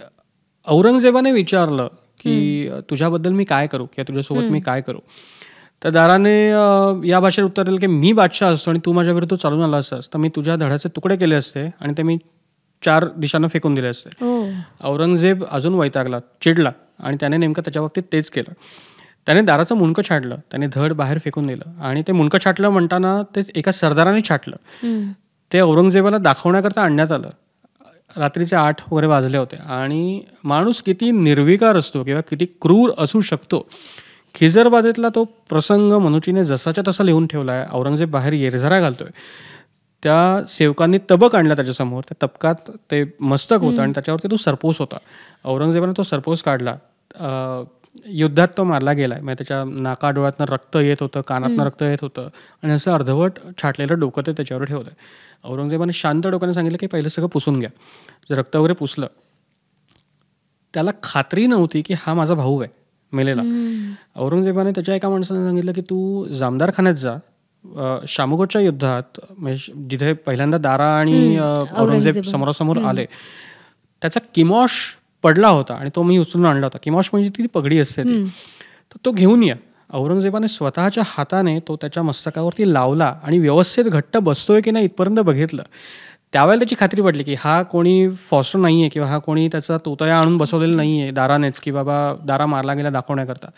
औरंगजेबाने विचारलं की तुझ्याबद्दल मी काय करू किंवा तुझ्यासोबत मी काय करू. तर दाराने या भाषेत उत्तर दिलं की मी बादशाह असतो आणि तू माझ्या विरुद्ध चालून आला असतास तर मी तुझ्या धडाचे तुकडे केले असते आणि ते मी 4 दिशांना फेकून दिले असते. औरंगजेब अजून वैतागला, चिडला आणि त्याने नेमकं त्याच्या बाबतीत तेच केलं. त्याने दाराचं मुंडकं छाटलं. त्याने धड बाहेर फेकून दिलं आणि ते मुंडकं छाटलं म्हणताना ते एका सरदाराने छाटलं. ते औरंगजेबाला दाखवण्याकरता आणण्यात आलं. रात्रीचे 8 वगैरे वाजले होते आणि माणूस किती निर्विकार असतो किंवा किती क्रूर असू शकतो. खिजरबादेतला तो प्रसंग मनुचीने जसाच्या तसा लिहून ठेवला आहे. औरंगजेब बाहेर येरझारा घालतोय. त्या सेवकांनी तबक आणला त्याच्यासमोर. त्या तबकात ते मस्तक होतं आणि त्याच्यावरती तो सरपोस होता. औरंगजेबाने तो सरपोस काढला. युद्धात तो मारला गेलाय. म्हणजे त्याच्या नाकाडोळ्यातनं रक्त येत होतं, कानातनं रक्त येत होतं आणि असं अर्धवट छाटलेलं डोकं ते त्याच्यावर ठेवलंय. औरंगजेबाने शांत डोक्याने सांगितलं की पहिलं सगळं पुसून घ्या. जर रक्त वगैरे पुसलं. त्याला खात्री नव्हती की हा माझा भाऊ आहे मेलेला. औरंगजेबाने त्याच्या एका माणसाने सांगितलं की तू जामदार खान्यात जा. शामुगोटच्या युद्धात म्हणजे जिथे पहिल्यांदा दारा आणि औरंगजेब समोरासमोर आले त्याचा किमॉश पडला होता आणि तो मी उचलून आणला होता. किमॉश म्हणजे ती पगडी असते ती. तर तो घेऊन या. औरंगजेबाने स्वतःच्या हाताने तो त्याच्या मस्तकावरती लावला आणि व्यवस्थित घट्ट बसतोय की नाही इथपर्यंत बघितलं. त्यावेळेला त्याची खात्री पडली की हा कोणी फॉस्टर नाही आहे किंवा हा कोणी त्याचा तोतया आणून बसवलेला नाही आहे दारानेच की बाबा दारा मारला गेला दाखवण्याकरता.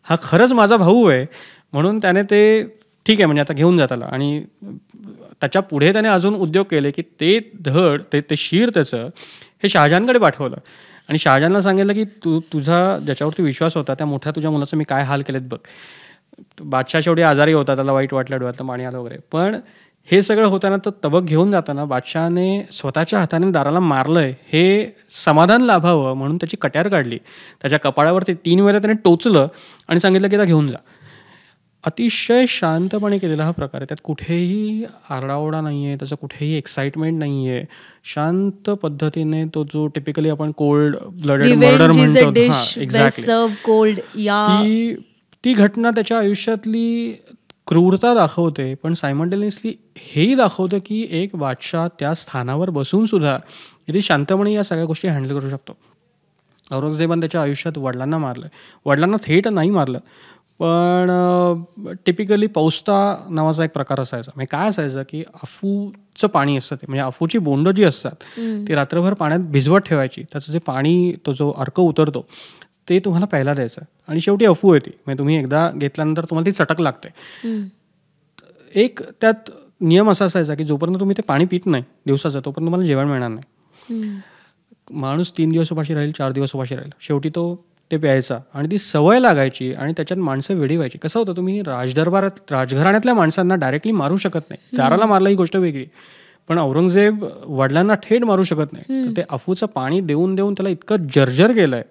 हा खरंच माझा भाऊ आहे. म्हणून त्याने ते ठीक आहे म्हणजे आता घेऊन जात आला आणि त्याच्या पुढे त्याने अजून उद्योग केले की ते धड ते शीर त्याचं हे शहाजहानकडे पाठवलं आणि शहाजहानला सांगितलं की तुझा ज्याच्यावरती विश्वास होता त्या मोठ्या तुझ्या मुलाचं मी काय हाल केलेत बघ. बादशाह शेवटी आजारी होता, त्याला वाईट वाटलं, डोळ्यातलं पाणी आलं वगैरे. पण हे सगळं होताना तर तबक घेऊन जाताना बादशहाने स्वतःच्या हाताने दाराला मारलंय हे समाधान लाभावं म्हणून त्याची कट्यार काढली. त्याच्या कपाळावरती 3 वेळा त्याने टोचलं आणि सांगितलं की आता घेऊन जा. अतिशय शांतपणे केलेला हा प्रकार आहे. त्यात कुठेही आरडाओरडा नाही आहे, त्याचं कुठेही एक्साइटमेंट नाही आहे. शांत पद्धतीने तो जो टिपिकली आपण कोल्ड ब्लडेड मर्डर म्हणतो एक्झॅक्टली ती घटना त्याच्या आयुष्यातली क्रूरता दाखवते. पण सायमल्टेनियसली हेही दाखवतं की एक बादशाह त्या स्थानावर बसून सुद्धा किती शांतपणे या सगळ्या गोष्टी हँडल करू शकतो. औरंगजेबाने त्याच्या आयुष्यात वडिलांना मारलं. वडिलांना थेट नाही मारलं पण टिपिकली पौस्ता नावाचा एक प्रकार असायचा. म्हणजे काय असायचं की अफूचं पाणी असतं ते, म्हणजे अफूची बोंड जी असतात ती रात्रभर पाण्यात भिजवत ठेवायची. त्याचं जे पाणी, तो जो अर्क उतरतो ते तुम्हाला प्यायला द्यायचं आणि शेवटी अफू येते. म्हणजे तुम्ही एकदा घेतल्यानंतर तुम्हाला ती चटक लागते. एक त्यात नियम असा असायचा की जोपर्यंत तुम्ही ते पाणी पित नाही दिवसाचं, तोपर्यंत तुम्हाला जेवण मिळणार नाही. माणूस 3 दिवस उपाशी राहील, 4 दिवस उपाशी राहील, शेवटी तो ते प्यायचा आणि ती सवय लागायची आणि त्याच्यात माणसं वेडी व्हायची. कसं होतं, तुम्ही राजघराण्यातल्या माणसांना डायरेक्टली मारू शकत नाही. दाराला मारला ही गोष्ट वेगळी, पण औरंगजेब वडिलांना थेट मारू शकत नाही. तर ते अफूचं पाणी देऊन देऊन त्याला इतकं जर्जर केलंय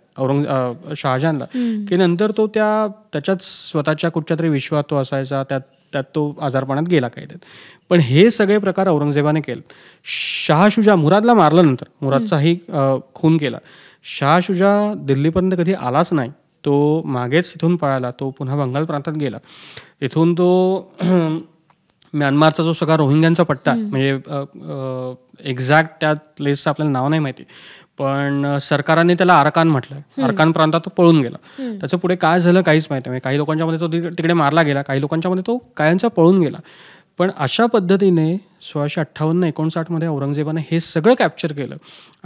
शहाजहानला की नंतर तो त्याच्यात स्वतःच्या कुठच्या तरी विश्वात तो असायचा, त्यात तो आजारपणात गेला काही. पण हे सगळे प्रकार औरंगजेबाने केले. शाह शुजा, मुरादला मारल्यानंतर मुरादचाही खून केला. शाह शुजा दिल्लीपर्यंत कधी आलाच नाही. तो मागेच इथून पळाला. तो पुन्हा बंगाल प्रांतात गेला. इथून तो म्यानमारचा जो सगळा रोहिंग्यांचा पट्टा, म्हणजे एक्झॅक्ट त्या प्लेसचं आपल्याला नाव नाही माहिती, पण सरकाराने त्याला अरकान म्हटलं. अरकान प्रांतात तो पळून गेला. त्याचं पुढे काय झालं काहीच माहिती नाही. काही लोकांच्या मध्ये तो तिकडे मारला गेला, काही लोकांच्या मध्ये तो कायमचा पळून गेला. पण अशा पद्धतीने 1658-59 मध्ये औरंगजेबाने हे सगळं कॅप्चर केलं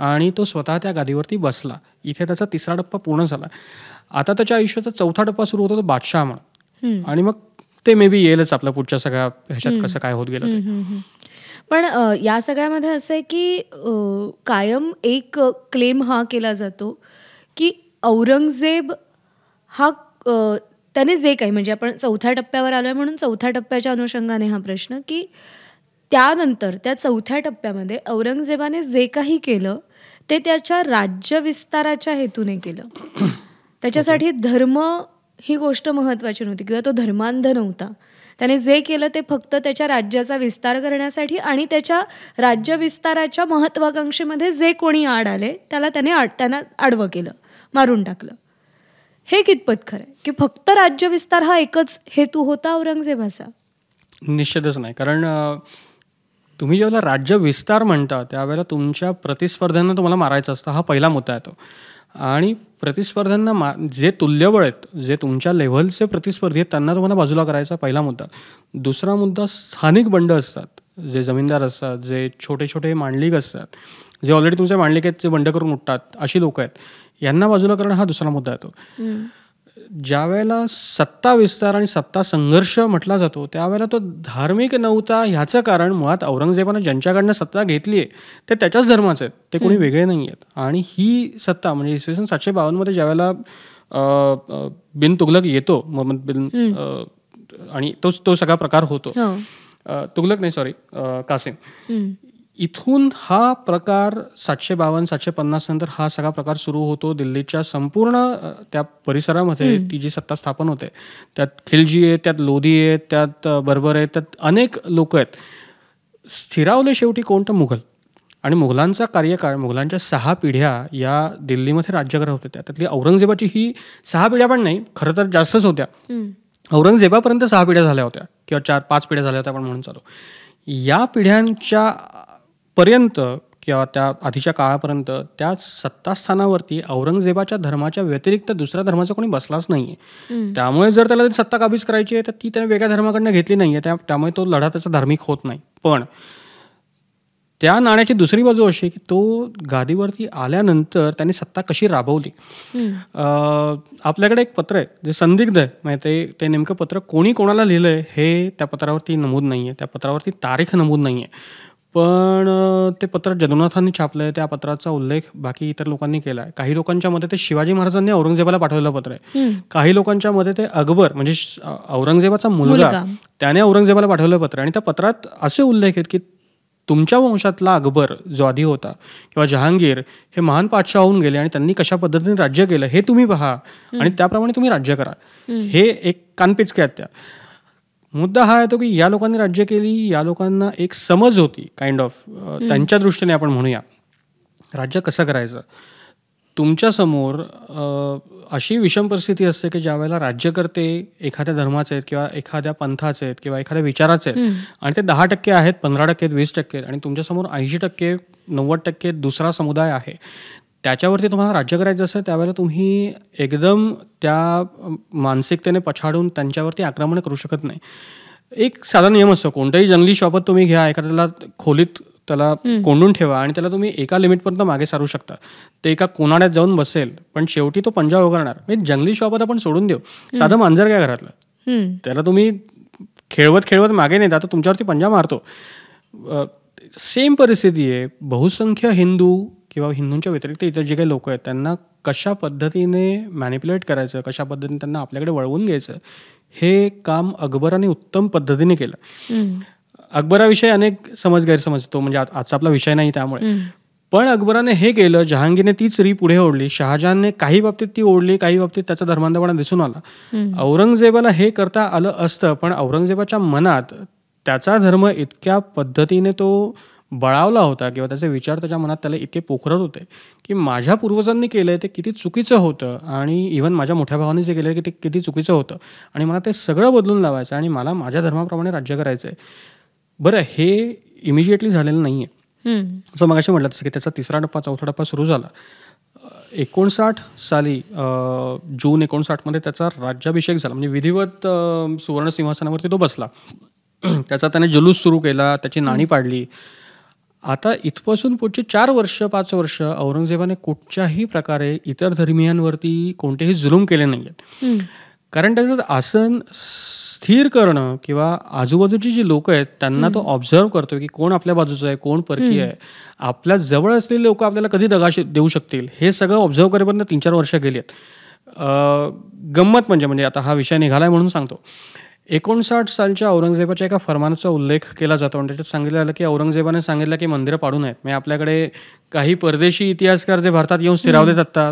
आणि तो स्वतः त्या गादीवरती बसला. इथे त्याचा 3रा टप्पा पूर्ण झाला. आता त्याच्या आयुष्याचा 4था टप्पा सुरू होतो, तो बादशाह म्हणून. आणि मग ते मे बी येईलच आपल्या पुढच्या सगळ्या ह्याच्यात कसं काय होत गेलं ते. पण या सगळ्यामध्ये असं आहे की कायम एक क्लेम हा केला जातो की औरंगजेब हा त्याने जे काही, म्हणजे आपण 4थ्या टप्प्यावर आलोय म्हणून 4थ्या टप्प्याच्या अनुषंगाने हा प्रश्न, की त्यानंतर त्या 4थ्या टप्प्यामध्ये औरंगजेबाने जे काही केलं ते त्याच्या राज्य विस्ताराच्या हेतूने केलं. त्याच्यासाठी धर्म ही गोष्ट महत्त्वाची नव्हती किंवा तो धर्मांध नव्हता. त्याने जे केलं ते फक्त त्याच्या राज्याचा विस्तार करण्यासाठी आणि त्याच्या राज्य विस्ताराच्या महत्त्वाकांक्षेमध्ये जे कोणी आड आले त्यांना आडवं केलं, मारून टाकलं. हे कितपत खरं आहे की फक्त राज्य विस्तार हा एकच हेतू होता औरंगजेबाचा? निश्चितच नाही. कारण तुम्ही जेव्हा राज्य विस्तार म्हणता त्यावेळेला तुमच्या प्रतिस्पर्ध्यांना तुम्हाला मारायचं असतं, हा पहिला मुद्दा येतो. आणि प्रतिस्पर्ध्यांना जे तुल्यबळ आहेत, जे तुमच्या लेव्हलचे प्रतिस्पर्धी आहेत, त्यांना तुम्हाला बाजूला करायचा पहिला मुद्दा. दुसरा मुद्दा, स्थानिक बंड असतात, जे जमीनदार असतात, जे छोटे छोटे मांडलिक असतात, जे ऑलरेडी तुमच्या मांडलिकेत जे बंड करून उठतात, अशी लोक आहेत, यांना बाजूला करणं हा दुसरा मुद्दा येतो. ज्या वेळेला सत्ता विस्तार आणि सत्ता संघर्ष म्हटला जातो त्यावेळेला तो धार्मिक नव्हता. ह्याचं कारण मुळात औरंगजेबाने ज्यांच्याकडनं सत्ता घेतली आहे ते त्याच्याच धर्माचे आहेत, ते कोणी वेगळे नाही आहेत. आणि ही सत्ता म्हणजे इसवी सन 752 मध्ये ज्यावेळेला बिन तुगलक येतो, मोहम्मद बिन, आणि तो सगळा प्रकार होतो, तुगलक नाही सॉरी कासिम, इथून हा प्रकार 752-750 नंतर हा सगळा प्रकार सुरू होतो. दिल्लीच्या संपूर्ण त्या परिसरामध्ये ती जी सत्ता स्थापन होते त्यात खिलजी आहेत, त्यात लोधी आहेत, त्यात बर्बर आहेत, त्यात अनेक लोक आहेत. स्थिरावले शेवटी कोणतं? मुघल. आणि मुघलांचा कार्यकाळ, मुघलांच्या 6 पिढ्या या दिल्लीमध्ये राज्य करत होत्या. त्यातली औरंगजेबाची ही 6 पिढ्या पण नाही, खरं तर जास्तच होत्या. औरंगजेबापर्यंत 6 पिढ्या झाल्या होत्या किंवा 4-5 पिढ्या झाल्या होत्या आपण म्हणून चालू. या पिढ्यांच्या पर्यंत किंवा त्या आधीच्या काळापर्यंत त्या सत्तास्थानावरती औरंगजेबाच्या धर्माच्या व्यतिरिक्त दुसऱ्या धर्माचा कोणी बसलाच नाहीये. त्यामुळे जर त्याला सत्ता काबीज करायची आहे तर ती त्याने वेगळ्या धर्माकडनं घेतली नाहीये, त्यामुळे तो लढा त्याचा धार्मिक होत नाही. पण त्या नाण्याची दुसरी बाजू अशी की तो गादीवरती आल्यानंतर त्यांनी सत्ता कशी राबवली. आपल्याकडे एक पत्र आहे जे संदिग्ध आहे, म्हणजे ते नेमकं पत्र कोणी कोणाला लिहिलंय हे त्या पत्रावरती नमूद नाहीये, त्या पत्रावरती तारीख नमूद नाहीये. पण ते पत्र जदुनाथांनी छापलंय, त्या पत्राचा उल्लेख बाकी इतर लोकांनी केलाय. काही लोकांच्या मध्ये ते शिवाजी महाराजांनी औरंगजेबाला पाठवलेलं पत्र आहे, काही लोकांच्या मध्ये ते अकबर म्हणजे औरंगजेबाचा मुलगा त्याने औरंगजेबाला पाठवलेलं पत्र. आणि त्या पत्रात असे उल्लेख आहेत की तुमच्या वंशातला अकबर जो आधी होता किंवा जहांगीर हे महान पातशाह होऊन गेले आणि त्यांनी कशा पद्धतीने राज्य केलं हे तुम्ही पहा आणि त्याप्रमाणे तुम्ही राज्य करा. हे एक कानपिचके आहेत. त्या मुद्दा हा येतो की या लोकांनी राज्य केली, या लोकांना एक समज होती काइंड ऑफ, त्यांच्या दृष्टीने आपण म्हणूया राज्य कसं करायचं. तुमच्यासमोर अशी विषम परिस्थिती असते की ज्या वेळेला राज्यकर्ते एखाद्या धर्माचे आहेत किंवा एखाद्या पंथाचे आहेत किंवा एखाद्या विचाराचे आहेत आणि ते 10% आहेत, 15% आहेत, 20% आहेत आणि तुमच्यासमोर 80%, 90% दुसरा समुदाय आहे. त्याच्यावरती तुम्हाला राज्य करायचं असेल त्यावेळेला तुम्ही एकदम त्या मानसिकतेने पछाडून त्यांच्यावरती आक्रमण करू शकत नाही. एक साधा नियम असतो, कोणत्याही जंगली शॉपत तुम्ही घ्या, एखाद्याला खोलीत त्याला कोंडून ठेवा आणि त्याला तुम्ही एका लिमिटपर्यंत मागे सारू शकता. ते एका कोनाड्यात जाऊन बसेल, पण शेवटी तो पंजा वगळणार. म्हणजे जंगली शॉपत आपण सोडून देऊ, साधं मांजर काय घरातलं, त्याला तुम्ही खेळवत मागे नेता तर तुमच्यावरती पंजा मारतो. सेम परिस्थिती आहे. बहुसंख्य हिंदू किंवा हिंदूंच्या व्यतिरिक्त इतर जे काही लोक आहेत त्यांना कशा पद्धतीने मॅनिप्युलेट करायचं, कशा पद्धतीने त्यांना आपल्याकडे वळवून घ्यायचं, हे काम अकबराने उत्तम पद्धतीने केलं. अकबराविषयी अनेक गैरसमज तो म्हणजे आजचा आपला विषय नाही त्यामुळे, पण अकबराने हे केलं. जहांगीरने तीच री पुढे ओढली. शहाजहानने काही बाबतीत ती ओढली, काही बाबतीत त्याचा धर्मांधपणा दिसून आला. औरंगजेबाला हे करता आलं असतं, पण औरंगजेबाच्या मनात त्याचा धर्म इतक्या पद्धतीने तो बळावला होता किंवा त्याचे विचार त्याच्या मनात त्याला इतके पोखरत होते की माझ्या पूर्वजांनी केलंय ते किती चुकीचं होतं आणि इव्हन माझ्या मोठ्या भावाने जे केलंय की ते किती चुकीचं होतं आणि मला ते सगळं बदलून लावायचं आणि मला माझ्या धर्माप्रमाणे राज्य करायचंय. बरं, हे इमिजिएटली झालेलं नाही आहे. असं मगाशी म्हटलं तसं की त्याचा तिसरा टप्पा चौथा टप्पा सुरू झाला. 59 साली जून 59 त्याचा राज्याभिषेक झाला. म्हणजे विधिवत सुवर्ण सिंहासनावरती तो बसला. त्याचा त्याने जुलूस सुरू केला, त्याची नाणी पाडली. आता इथपासून पुढची 4 वर्ष 5 वर्ष औरंगजेबाने कुठच्याही प्रकारे इतर धर्मियांवरती कोणतेही जुलूम केले नाही आहेत. कारण त्याचं आसन स्थिर करणं किंवा आजूबाजूची जी लोक आहेत त्यांना तो ऑब्झर्व करतो की कोण आपल्या बाजूचं आहे, कोण परकीय आहे, आपल्या जवळ असलेले लोक आपल्याला कधी दगा देऊ शकतील, हे सगळं ऑब्झर्व करेपर्यंत 3-4 वर्ष गेली आहेत. गंमत म्हणजे आता हा विषय निघालाय म्हणून सांगतो. 59 सालच्या औरंगजेबाच्या एका फरमानाचा उल्लेख केला जातो आणि त्याच्यात सांगितलं झालं की औरंगजेबाने सांगितलं की मंदिरं पाडू नयेत. म्हणजे आपल्याकडे काही परदेशी इतिहासकार जे भारतात येऊन स्थिरावलेत आता,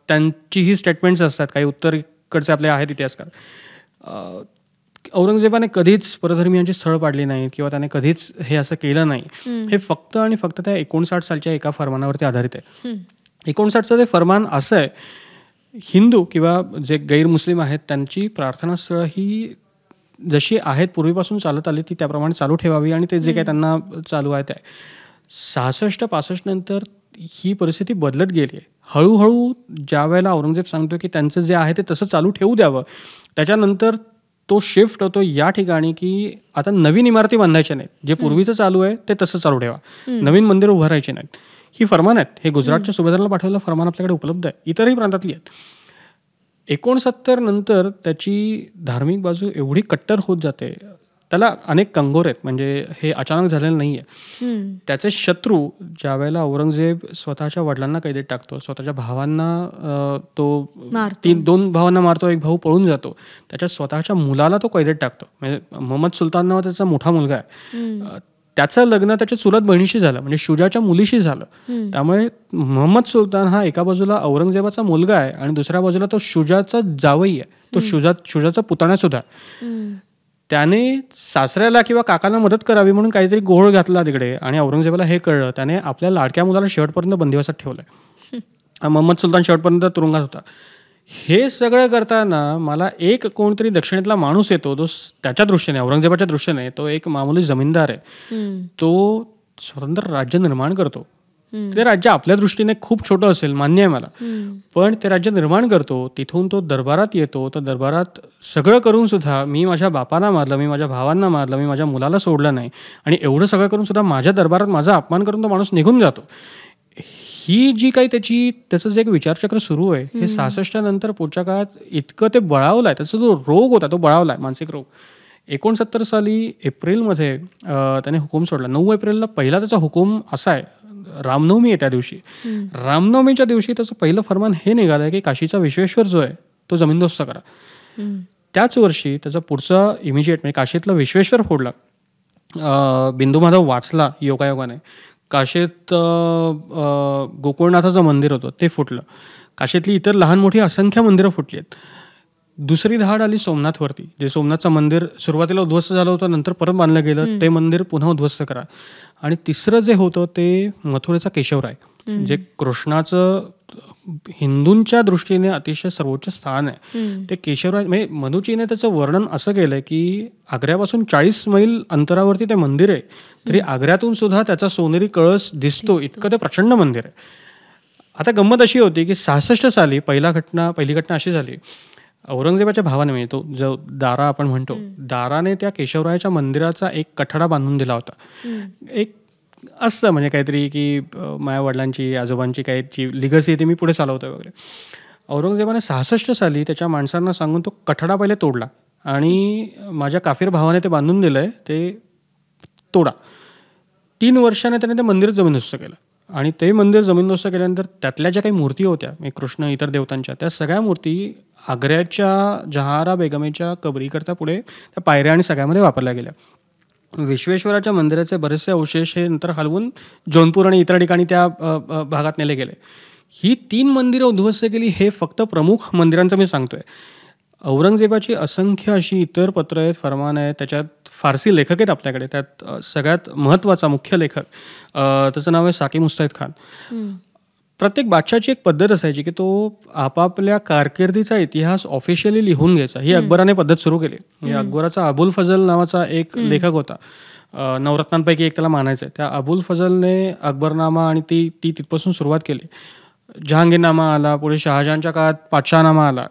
त्यांचीही स्टेटमेंट्स असतात. काही उत्तरेकडचे आपले आहेत इतिहासकार. औरंगजेबाने कधीच परधर्मियांची स्थळ पाडली नाही किंवा त्याने कधीच हे असं केलं नाही. हे फक्त आणि फक्त त्या 59 सालच्या एका फरमानावरती आधारित आहे. 59चं ते फरमान असं आहे, हिंदू किंवा जे गैरमुस्लिम आहेत त्यांची प्रार्थनास्थळं ही जशी आहेत पूर्वीपासून चालत आली ती त्याप्रमाणे चालू ठेवावी आणि ते जे काही त्यांना चालू आहे ते 66-65 नंतर ही परिस्थिती बदलत गेली आहे. हळूहळू ज्या वेळेला औरंगजेब सांगतो की त्यांचं जे आहे ते तसं चालू ठेवू द्यावं, त्याच्यानंतर तो शिफ्ट होतो या ठिकाणी की आता नवीन इमारती बांधायच्या नाहीत, जे पूर्वीचं चालू आहे ते तसं चालू ठेवा, नवीन मंदिरं उभारायची नाहीत. ही फरमान आहेत. हे गुजरातच्या सुभेदाराला पाठवलेलं फरमान आपल्याकडे उपलब्ध आहे, इतरही प्रांतातली आहेत. 69 नंतर त्याची धार्मिक बाजू एवढी कट्टर होत जाते, त्याला अनेक कंगोर आहेत. म्हणजे हे अचानक झालेलं नाही आहे. त्याचे शत्रू ज्या वेळेला औरंगजेब स्वतःच्या वडिलांना कैदेत टाकतो, स्वतःच्या भावांना तो 2 भावांना मारतो, एक भाऊ पळून जातो, त्याच्या स्वतःच्या मुलाला तो कैदेत टाकतो. म्हणजे मोहम्मद सुलतान नावा त्याचा मोठा मुलगा आहे. त्याचं लग्न त्याच्या चुलत बहिणीशी झालं, म्हणजे शुजाच्या मुलीशी झालं. त्यामुळे मोहम्मद सुलतान हा एका बाजूला औरंगजेबाचा मुलगा आहे आणि दुसऱ्या बाजूला तो शुजाचा जावई आहे, तो शुजाचा पुतण्या सुद्धा. त्याने सासऱ्याला किंवा काकांना मदत करावी म्हणून काहीतरी गोळ घातला तिकडे आणि औरंगजेबाला हे कळलं. त्याने आपल्या लाडक्या मुलाला शेवटपर्यंत बंदिवासात ठेवलंय. मोहम्मद सुलतान शेवटपर्यंत तुरुंगात होता. हे सगळं करताना मला एक कोणतरी दक्षिणेतला माणूस येतो, तो त्याच्या दृष्टीने औरंगजेबाच्या दृष्टीने तो एक मामूली जमीनदार आहे, तो स्वतंत्र राज्य निर्माण करतो. ते राज्य आपल्या दृष्टीने खूप छोटं असेल, मान्य आहे मला, पण ते राज्य निर्माण करतो. तिथून तो दरबारात येतो, तर दरबारात सगळं करून सुद्धा मी माझ्या बापाला मारलं, मी माझ्या भावांना मारलं, मी माझ्या मुलाला सोडलं नाही आणि एवढं सगळं करून सुद्धा माझ्या दरबारात माझा अपमान करून तो माणूस निघून जातो. ही जी काही त्याचं जे एक विचारचक्र सुरू आहे, हे 66 नंतर पुढच्या काळात इतकं ते बळावलाय, त्याचा जो रोग होता तो बळावलाय, मानसिक रोग. 69 साली एप्रिलमध्ये त्याने हुकूम सोडला. 9 एप्रिलला पहिला त्याचा हुकूम असा आहे, रामनवमी आहे त्या दिवशी. रामनवमीच्या दिवशी त्याचं पहिलं फरमान हे निघालंय की काशीचा विश्वेश्वर जो आहे तो जमीनदोस्त करा. त्याच वर्षी त्याचा पुढचा इमिजिएट म्हणजे काशीतला विश्वेश्वर फोडला. बिंदू माधव वाचला योगायोगाने. काशीत गोकुळनाथाचं मंदिर होतं ते फुटलं. काशीतली इतर लहान मोठी असंख्य मंदिरं फुटली आहेत. दुसरी धाड आली सोमनाथवरती, जे सोमनाथचं मंदिर सुरुवातीला उद्ध्वस्त झालं होतं, नंतर परत बांधलं गेलं, ते मंदिर पुन्हा उद्ध्वस्त करा. आणि तिसरं जे होतं ते मथुरेचा केशवराय, जे कृष्णाचं हिंदूंच्या दृष्टीने अतिशय सर्वोच्च स्थान आहे. ते केशवराय म्हणजे मनुचीने त्याचं वर्णन असं केलंय की आग्र्यापासून 40 मैल अंतरावरती ते मंदिर आहे, तरी आग्र्यातून सुद्धा त्याचा सोनेरी कळस दिसतो, इतकं ते प्रचंड मंदिर आहे. आता गंमत अशी होती की 66 साली पहिली घटना अशी झाली. औरंगजेबाच्या भावाने, म्हणजे तो जो दारा आपण म्हणतो, दाराने त्या केशवरायाच्या मंदिराचा एक कठडा बांधून दिला होता. एक असतं म्हणजे काहीतरी की माझ्या वडिलांची आजोबांची काही लिगसी आहे ती मी पुढे चालवतोय वगैरे. औरंगजेबाने 66 साली त्याच्या माणसांना सांगून तो कठडा पहिले तोडला आणि माझ्या काफीर भावाने ते बांधून दिलंय ते तोडा. 3 वर्षाने त्याने ते मंदिर जमीनदोस्त केलं आणि ते मंदिर जमीनदोस्त केल्यानंतर त्यातल्या ज्या काही मूर्ती होत्या, कृष्ण इतर देवतांच्या, त्या सगळ्या मूर्ती आग्र्याच्या जहारा बेगमेच्या कबरीकरता पुढे त्या पायऱ्या आणि सगळ्यामध्ये वापरल्या गेल्या. विश्वेश्वराच्या मंदिराचे बरेचसे अवशेष हे नंतर हलवून जौनपूर आणि इतर ठिकाणी त्या भागात नेले गेले. ही 3 मंदिरं उद्ध्वस्त केली. हे फक्त प्रमुख मंदिरांचं मी सांगतोय. औरंगजेबाची असंख्य अशी इतर पत्र आहेत, फरमान आहेत, त्याच्यात फारसी लेखक आहेत आपल्याकडे. त्यात सगळ्यात महत्त्वाचा मुख्य लेखक त्याचं नाव आहे साकी मुस्तैद खान. प्रत्येक बादशाची एक पद्धत असायची की तो आपापल्या कारकिर्दीचा इतिहास ऑफिशियली लिहून घ्यायचा. ही अकबराने पद्धत सुरू केली. म्हणजे अकबराचा अबुल फजल नावाचा एक लेखक होता, नवरत्नांपैकी एक त्याला मानायचं. त्या अबुल फजलने अकबरनामा आणि ती तिथपासून सुरुवात केली. जहांगीरनामा आला, पुढे शहाजहानच्या काळात पातशाहनामा आला.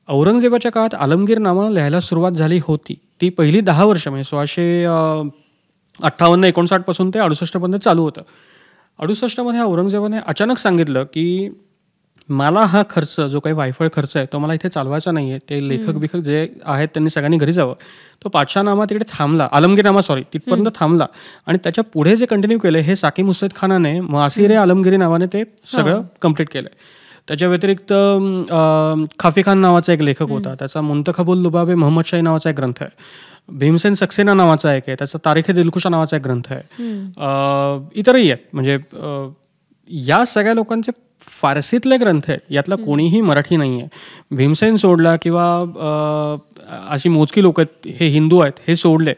औरंगजेबाच्या काळात आलमगीरनामा लिहायला सुरुवात झाली होती. ती पहिली 10 वर्ष म्हणजे 1658-59 पासून ते 68 पर्यंत चालू होतं. 68 मध्ये औरंगजेबाने अचानक सांगितलं की मला हा खर्च जो काही वायफळ खर्च आहे तो मला इथे चालवायचा नाहीये. ते लेखक बिखक जे आहेत त्यांनी सगळ्यांनी घरी जावं. तो पातशाहनामा तिकडे थांबला, आलमगीरनामा तिथपर्यंत थांबला आणि त्याच्या पुढे जे कंटिन्यू केलं हे साकी मुस्तैद खानाने मासिरे आलमगिरी नावाने ते सगळं कम्प्लीट केलं. त्याच्या व्यतिरिक्त खाफी खान नावाचा एक लेखक होता, त्याचा मुंतखबुल लुबाबे मोहम्मद शाही नावाचा एक ग्रंथ आहे. भीमसेन सक्सेना नावाचा एक आहे, त्याचा तारीखे दिलखुशा नावाचा एक ग्रंथ आहे. इतरही आहेत. म्हणजे या सगळ्या लोकांचे फारसीतले ग्रंथ आहेत, यातला कोणीही मराठी नाही आहे. भीमसेन सोडला किंवा अशी मोजकी लोक आहेत हे हिंदू आहेत हे सोडले,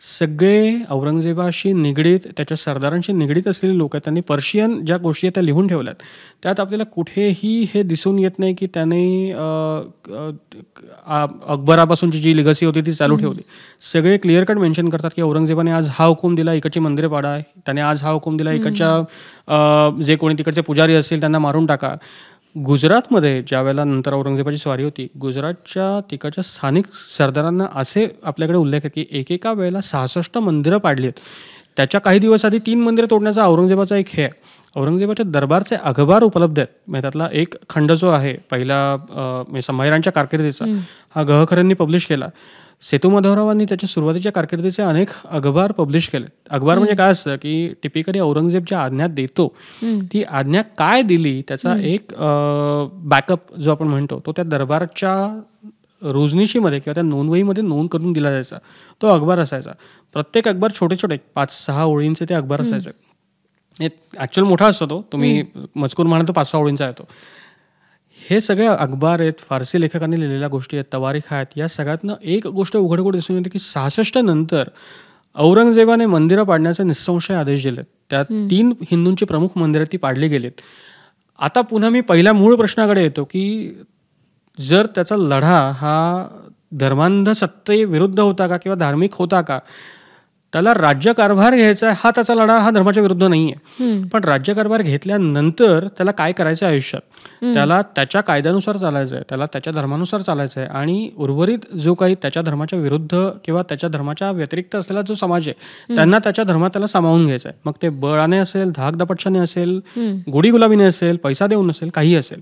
सगळे औरंगजेबाशी निगडीत, त्याच्या सरदारांशी निगडीत असलेले लोक आहेत. त्यांनी पर्शियन ज्या गोष्टी आहेत त्या लिहून ठेवल्यात. त्यात आपल्याला कुठेही हे दिसून येत नाही की त्याने अकबरापासूनची जी लिगसी होती ती चालू ठेवली. सगळे क्लिअर कट मेन्शन करतात की औरंगजेबाने आज हा हुकूम दिला इकडची मंदिरे पाडा, त्याने आज हा हुकूम दिला इकडच्या जे कोणी तिकडचे पुजारी असतील त्यांना मारून टाका. गुजरातमध्ये ज्या वेळेला नंतर औरंगजेबाची स्वारी होती, गुजरातच्या तिकडच्या स्थानिक सरदारांना असे आपल्याकडे उल्लेख आहेत की एकेका वेळेला 66 मंदिरं पाडली आहेत. त्याच्या काही दिवस आधी 3 मंदिरं तोडण्याचा औरंगजेबाचा एक हे आहे. औरंगजेबाच्या दरबारचे अखबार उपलब्ध आहेत. म्हणजे त्यातला एक खंड जो आहे पहिला संभाजीरावांच्या कारकिर्दीचा, हा गहखरेंनी पब्लिश केला. सेतू माधवरावांनी त्याच्या सुरुवातीच्या कारकिर्दीचे अनेक अखबार पब्लिश केले. अखबार म्हणजे काय असतं की टिपिकली औरंगजेब ज्या आज्ञा देतो ती आज्ञा काय दिली त्याचा एक बॅकअप जो आपण म्हणतो तो त्या दरबारच्या रोजनिशीमध्ये किंवा त्या नोंदवहीमध्ये नोंद करून दिला जायचा. तो अखबार असायचा. प्रत्येक अखबार छोटे छोटे 5-6 ओळींचे ते अखबार असायचे. ॲक्च्युअल मोठा असतो तो, तुम्ही मजकूर म्हणाल तो 5-6 ओळींचा आहे तो. हे सगळे अखबार आहेत, फारसी लेखकांनी लिहिलेल्या गोष्टी आहेत, तवारीख आहेत. या सगळ्यातनं एक गोष्ट उघड दिसून येते की 66 नंतर औरंगजेबाने मंदिरं पाडण्याचे निःसंशय आदेश दिलेत. त्यात 3 हिंदूंची प्रमुख मंदिरं ती पाडली गेलीत. आता पुन्हा मी पहिल्या मूळ प्रश्नाकडे येतो की जर त्याचा लढा हा धर्मांध सत्तेविरुद्ध होता का किंवा धार्मिक होता का, त्याला राज्यकारभार घ्यायचा आहे हा त्याचा लढा हा धर्माच्या विरुद्ध नाही आहे. पण राज्यकारभार घेतल्यानंतर त्याला काय करायचं आहे आयुष्यात, त्याला त्याच्या कायद्यानुसार चालायचं आहे, त्याला त्याच्या धर्मानुसार चालायचं आहे आणि उर्वरित जो काही त्याच्या धर्माच्या विरुद्ध किंवा त्याच्या धर्माच्या व्यतिरिक्त असलेला जो समाज आहे त्यांना त्याच्या धर्मात त्याला सामावून घ्यायचं आहे. मग ते बळाने असेल, धाकदपटशाने असेल, गोडी गुलाबीने असेल, पैसा देऊन असेल, काही असेल.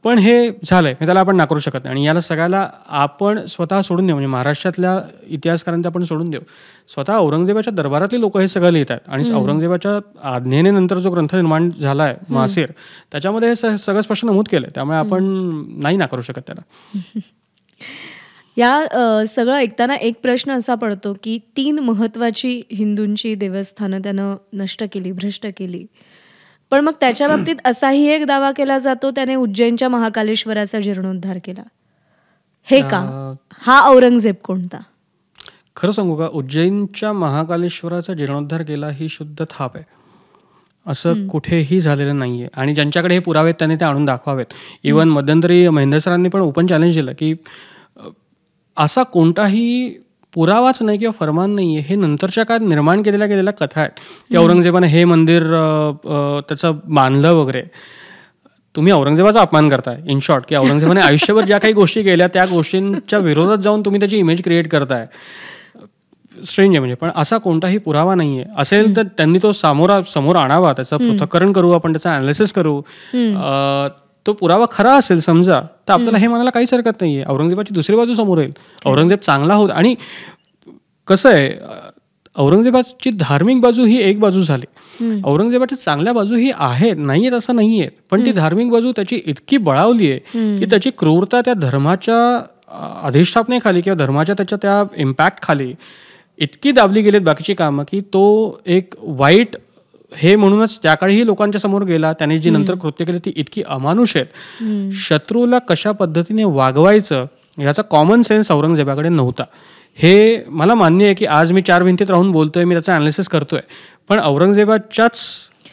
पण हे झालंय, त्याला आपण नाकारू शकत नाही. आणि याला सगळ्याला आपण स्वतः सोडून देऊ, म्हणजे महाराष्ट्रातल्या इतिहासकारांना आपण सोडून देऊ. स्वतः औरंगजेबाच्या दरबारातली लोक हे सगळं लिहित आहेत आणि औरंगजेबाच्या आज्ञेने नंतर जो ग्रंथ निर्माण झालाय मासिर, त्याच्यामध्ये हे सगळं स्पष्ट नमूद केलंय. त्यामुळे आपण नाही नाकारू शकत त्याला. या सगळं ऐकताना एक प्रश्न असा पडतो की 3 महत्वाची हिंदूंची देवस्थानं त्यानं नष्ट केली, भ्रष्ट केली. पण मग त्याच्या बाबतीत असाही एक दावा केला जातो त्याने उज्जैनच्या महाकालेश्वराचा जीर्णोद्धार केला. हे का? हा औरंगजेब कोणता? खरं सांगू का, उज्जैनच्या महाकालेश्वराचा जीर्णोद्धार केला ही शुद्ध थाप आहे. असं कुठेही झालेलं नाहीये. आणि ज्यांच्याकडे हे पुरावे आहेत त्यांनी ते आणून दाखवावेत. इव्हन मध्यंतरी महेंद्र सरांनी पण ओपन चॅलेंज दिलं की असा कोणताही पुरावाच नाही किंवा फरमान नाहीये, हे नंतरच्या काळात निर्माण गेलेल्या कथा आहेत की औरंगजेबाने हे मंदिर त्याचं बांधलं वगैरे. तुम्ही औरंगजेबाचा अपमान करताय. इन शॉर्ट, की औरंगजेबाने आयुष्यभर ज्या काही गोष्टी केल्या त्या गोष्टींच्या विरोधात जाऊन तुम्ही त्याची इमेज क्रिएट करताय. स्ट्रेंज आहे म्हणजे. पण असा कोणताही पुरावा नाहीये. असेल तर त्यांनी तो समोर आणावा, त्याचं पृथक्करण करू, आपण त्याचं अनालिसिस करू. तो पुरावा खरा असेल समजा, तर आपल्याला हे म्हणायला काहीच हरकत नाहीये. औरंगजेबाची दुसरी बाजू समोर येईल. औरंगजेब चांगला होता. आणि कसं आहे, औरंगजेबाची धार्मिक बाजू ही एक बाजू झाली. औरंगजेबाच्या चांगल्या बाजू ही आहेत, नाहीयेत असं नाहीये. पण ती धार्मिक बाजू त्याची इतकी बळावली आहे की त्याची क्रूरता त्या धर्माच्या अधिष्ठापनेखाली किंवा धर्माच्या त्याच्या त्या इम्पॅक्ट खाली इतकी दाबली गेलीत बाकीची कामं, की तो एक वाईट हे म्हणूनच त्या काळीही लोकांच्या समोर गेला. त्याने जी नंतर कृत्य केली ती इतकी अमानुष आहेत. शत्रूला कशा पद्धतीने वागवायचं याचा कॉमन सेन्स औरंगजेबाकडे नव्हता. हे मला मान्य आहे की आज मी 4 भिंतीत राहून बोलतोय, मी त्याचं अनालिसिस करतोय. पण औरंगजेबाच्याच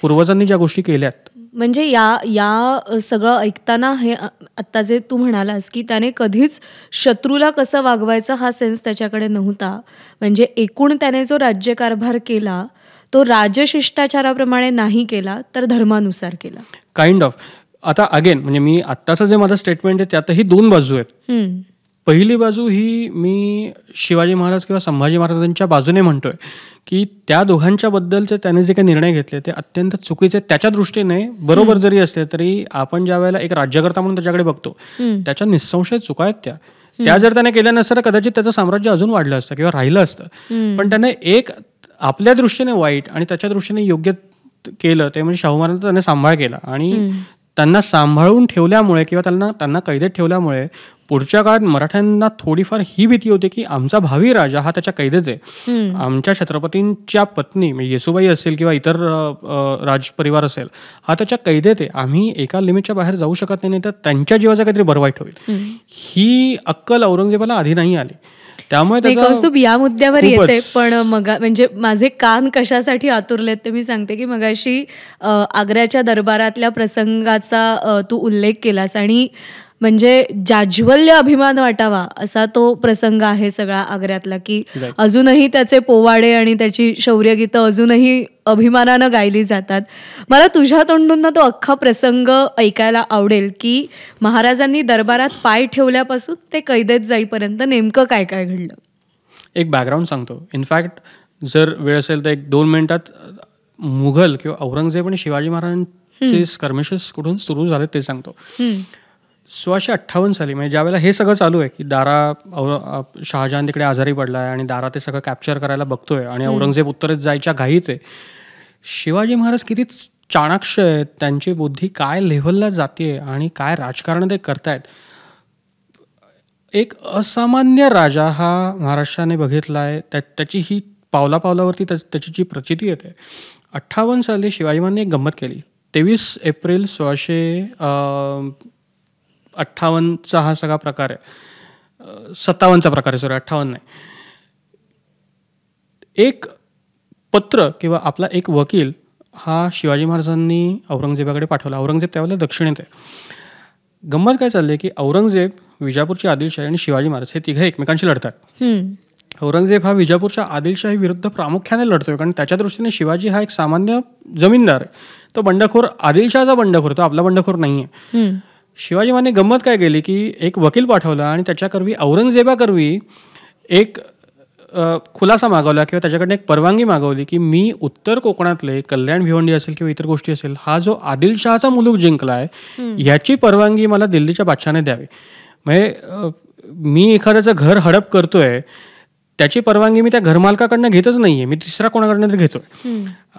पूर्वजांनी ज्या गोष्टी केल्यात, म्हणजे या सगळं ऐकताना हे आत्ता जे तू म्हणालास की त्याने कधीच शत्रूला कसं वागवायचं हा सेन्स त्याच्याकडे नव्हता. म्हणजे एकूण त्याने जो राज्यकारभार केला तो राजशिष्टाचाराप्रमाणे नाही केला, तर धर्मानुसार केला. Kind of. आता अगेन म्हणजे मी आत्ताचं जे माझं स्टेटमेंट आहे त्यातही 2 बाजू आहेत. पहिली बाजू ही मी शिवाजी महाराज किंवा संभाजी महाराजांच्या बाजूने म्हणतोय की त्या दोघांच्या बद्दलचे त्याने जे काही निर्णय घेतले ते अत्यंत चुकीचे. त्याच्या दृष्टीने बरोबर जरी असले तरी आपण ज्या वेळेला एक राज्यकर्ता म्हणून त्याच्याकडे बघतो, त्याच्या निःसंशय चुका आहेत त्या जर त्याने केल्या नसतं तर कदाचित त्याचं साम्राज्य अजून वाढलं असतं किंवा राहिलं असतं. पण त्याने एक आपल्या दृष्टीने वाईट आणि त्याच्या दृष्टीने योग्य केलं ते म्हणजे शाहू महाराजांचा त्याने सांभाळ केला. आणि त्यांना सांभाळून ठेवल्यामुळे किंवा त्यांना कैदेत ठेवल्यामुळे पुढच्या काळात मराठ्यांना थोडीफार ही भीती होती की आमचा भावी राजा हा त्याच्या कैदेत आहे. आमच्या छत्रपतींच्या पत्नी म्हणजे येसुबाई असेल किंवा इतर राजपरिवार असेल हा त्याच्या कैदेत आहे. आम्ही एका लिमिटच्या बाहेर जाऊ शकत नाही, तर त्यांच्या जीवाचा काहीतरी बरवाईट होईल. ही अक्कल औरंगजेबाला आधी नाही आली. त्यामुळे या मुद्द्यावर येते. पण मग म्हणजे माझे कान कशासाठी आतुरलेत ते मी सांगते की मगाशी आग्र्याच्या दरबारातल्या प्रसंगाचा तू उल्लेख केलास आणि म्हणजे जाज्वल्य अभिमान वाटावा असा तो प्रसंग आहे सगळा आग्र्यातला, की अजूनही त्याचे पोवाडे आणि त्याची शौर्यगीतं अजूनही अभिमानानं गायली जातात. मला तुझ्या तोंडून तो अख्खा प्रसंग ऐकायला आवडेल की महाराजांनी दरबारात पाय ठेवल्यापासून ते कैदेत जाईपर्यंत नेमकं काय काय घडलं. एक बॅकग्राऊंड सांगतो. इनफॅक्ट जर वेळ असेल तर 1-2 मिनिटात मुघल किंवा औरंगजेब आणि शिवाजी महाराजांचे स्कर्मिशेस कुठून सुरू झाले ते सांगतो. 1658 साली म्हणजे ज्यावेळेला हे सगळं चालू आहे की शहाजहान तिकडे आजारी पडलाय आणि दारा ते सगळं कॅप्चर करायला बघतोय आणि औरंगजेब उत्तरेत जायच्या घाईत आहे. शिवाजी महाराज किती चाणाक्ष आहेत, त्यांची बुद्धी काय लेव्हलला जाते आणि काय राजकारण ते करतायत. एक असामान्य राजा हा महाराष्ट्राने बघितलाय. त्याची ही पावलापावलावरती त्याची जी प्रचिती येते. 58 साली शिवाजी महाराजांनी एक गंमत केली. 23 एप्रिल 1658चा हा सगळा प्रकार आहे. 57चा प्रकार आहे, सॉरी 58 नाही. एक पत्र किंवा आपला एक वकील हा शिवाजी महाराजांनी औरंगजेबाकडे पाठवला. औरंगजेब त्यावेळेला दक्षिणेत आहे. गंमत काय चालली की औरंगजेब, विजापूरची आदिलशाही आणि शिवाजी महाराज हे तिघे एकमेकांशी लढतात. औरंगजेब हा विजापूरच्या आदिलशाही विरुद्ध प्रामुख्याने लढतोय, कारण त्याच्या दृष्टीने शिवाजी हा एक सामान्य जमीनदार आहे. तो बंडखोर, आदिलशहाचा बंडखोर, तो आपला बंडखोर नाहीये. शिवाजी महाराजांनी गंमत काय केली की एक वकील पाठवला आणि त्याच्याकरवी औरंगजेबाकरवी एक खुलासा मागवला किंवा त्याच्याकडनं एक परवानगी मागवली की मी उत्तर कोकणातले कल्याण भिवंडी असेल किंवा इतर गोष्टी असेल, हा जो आदिलशहाचा मुलूक जिंकला आहे ह्याची परवानगी मला दिल्लीच्या बादशाहाने द्यावी. म्हणजे मी एखाद्याचं घर हडप करतोय त्याची परवानगी मी त्या घरमालकाकडनं घेतच नाहीये, मी तिसरा कोणाकडनं तरी घेतोय.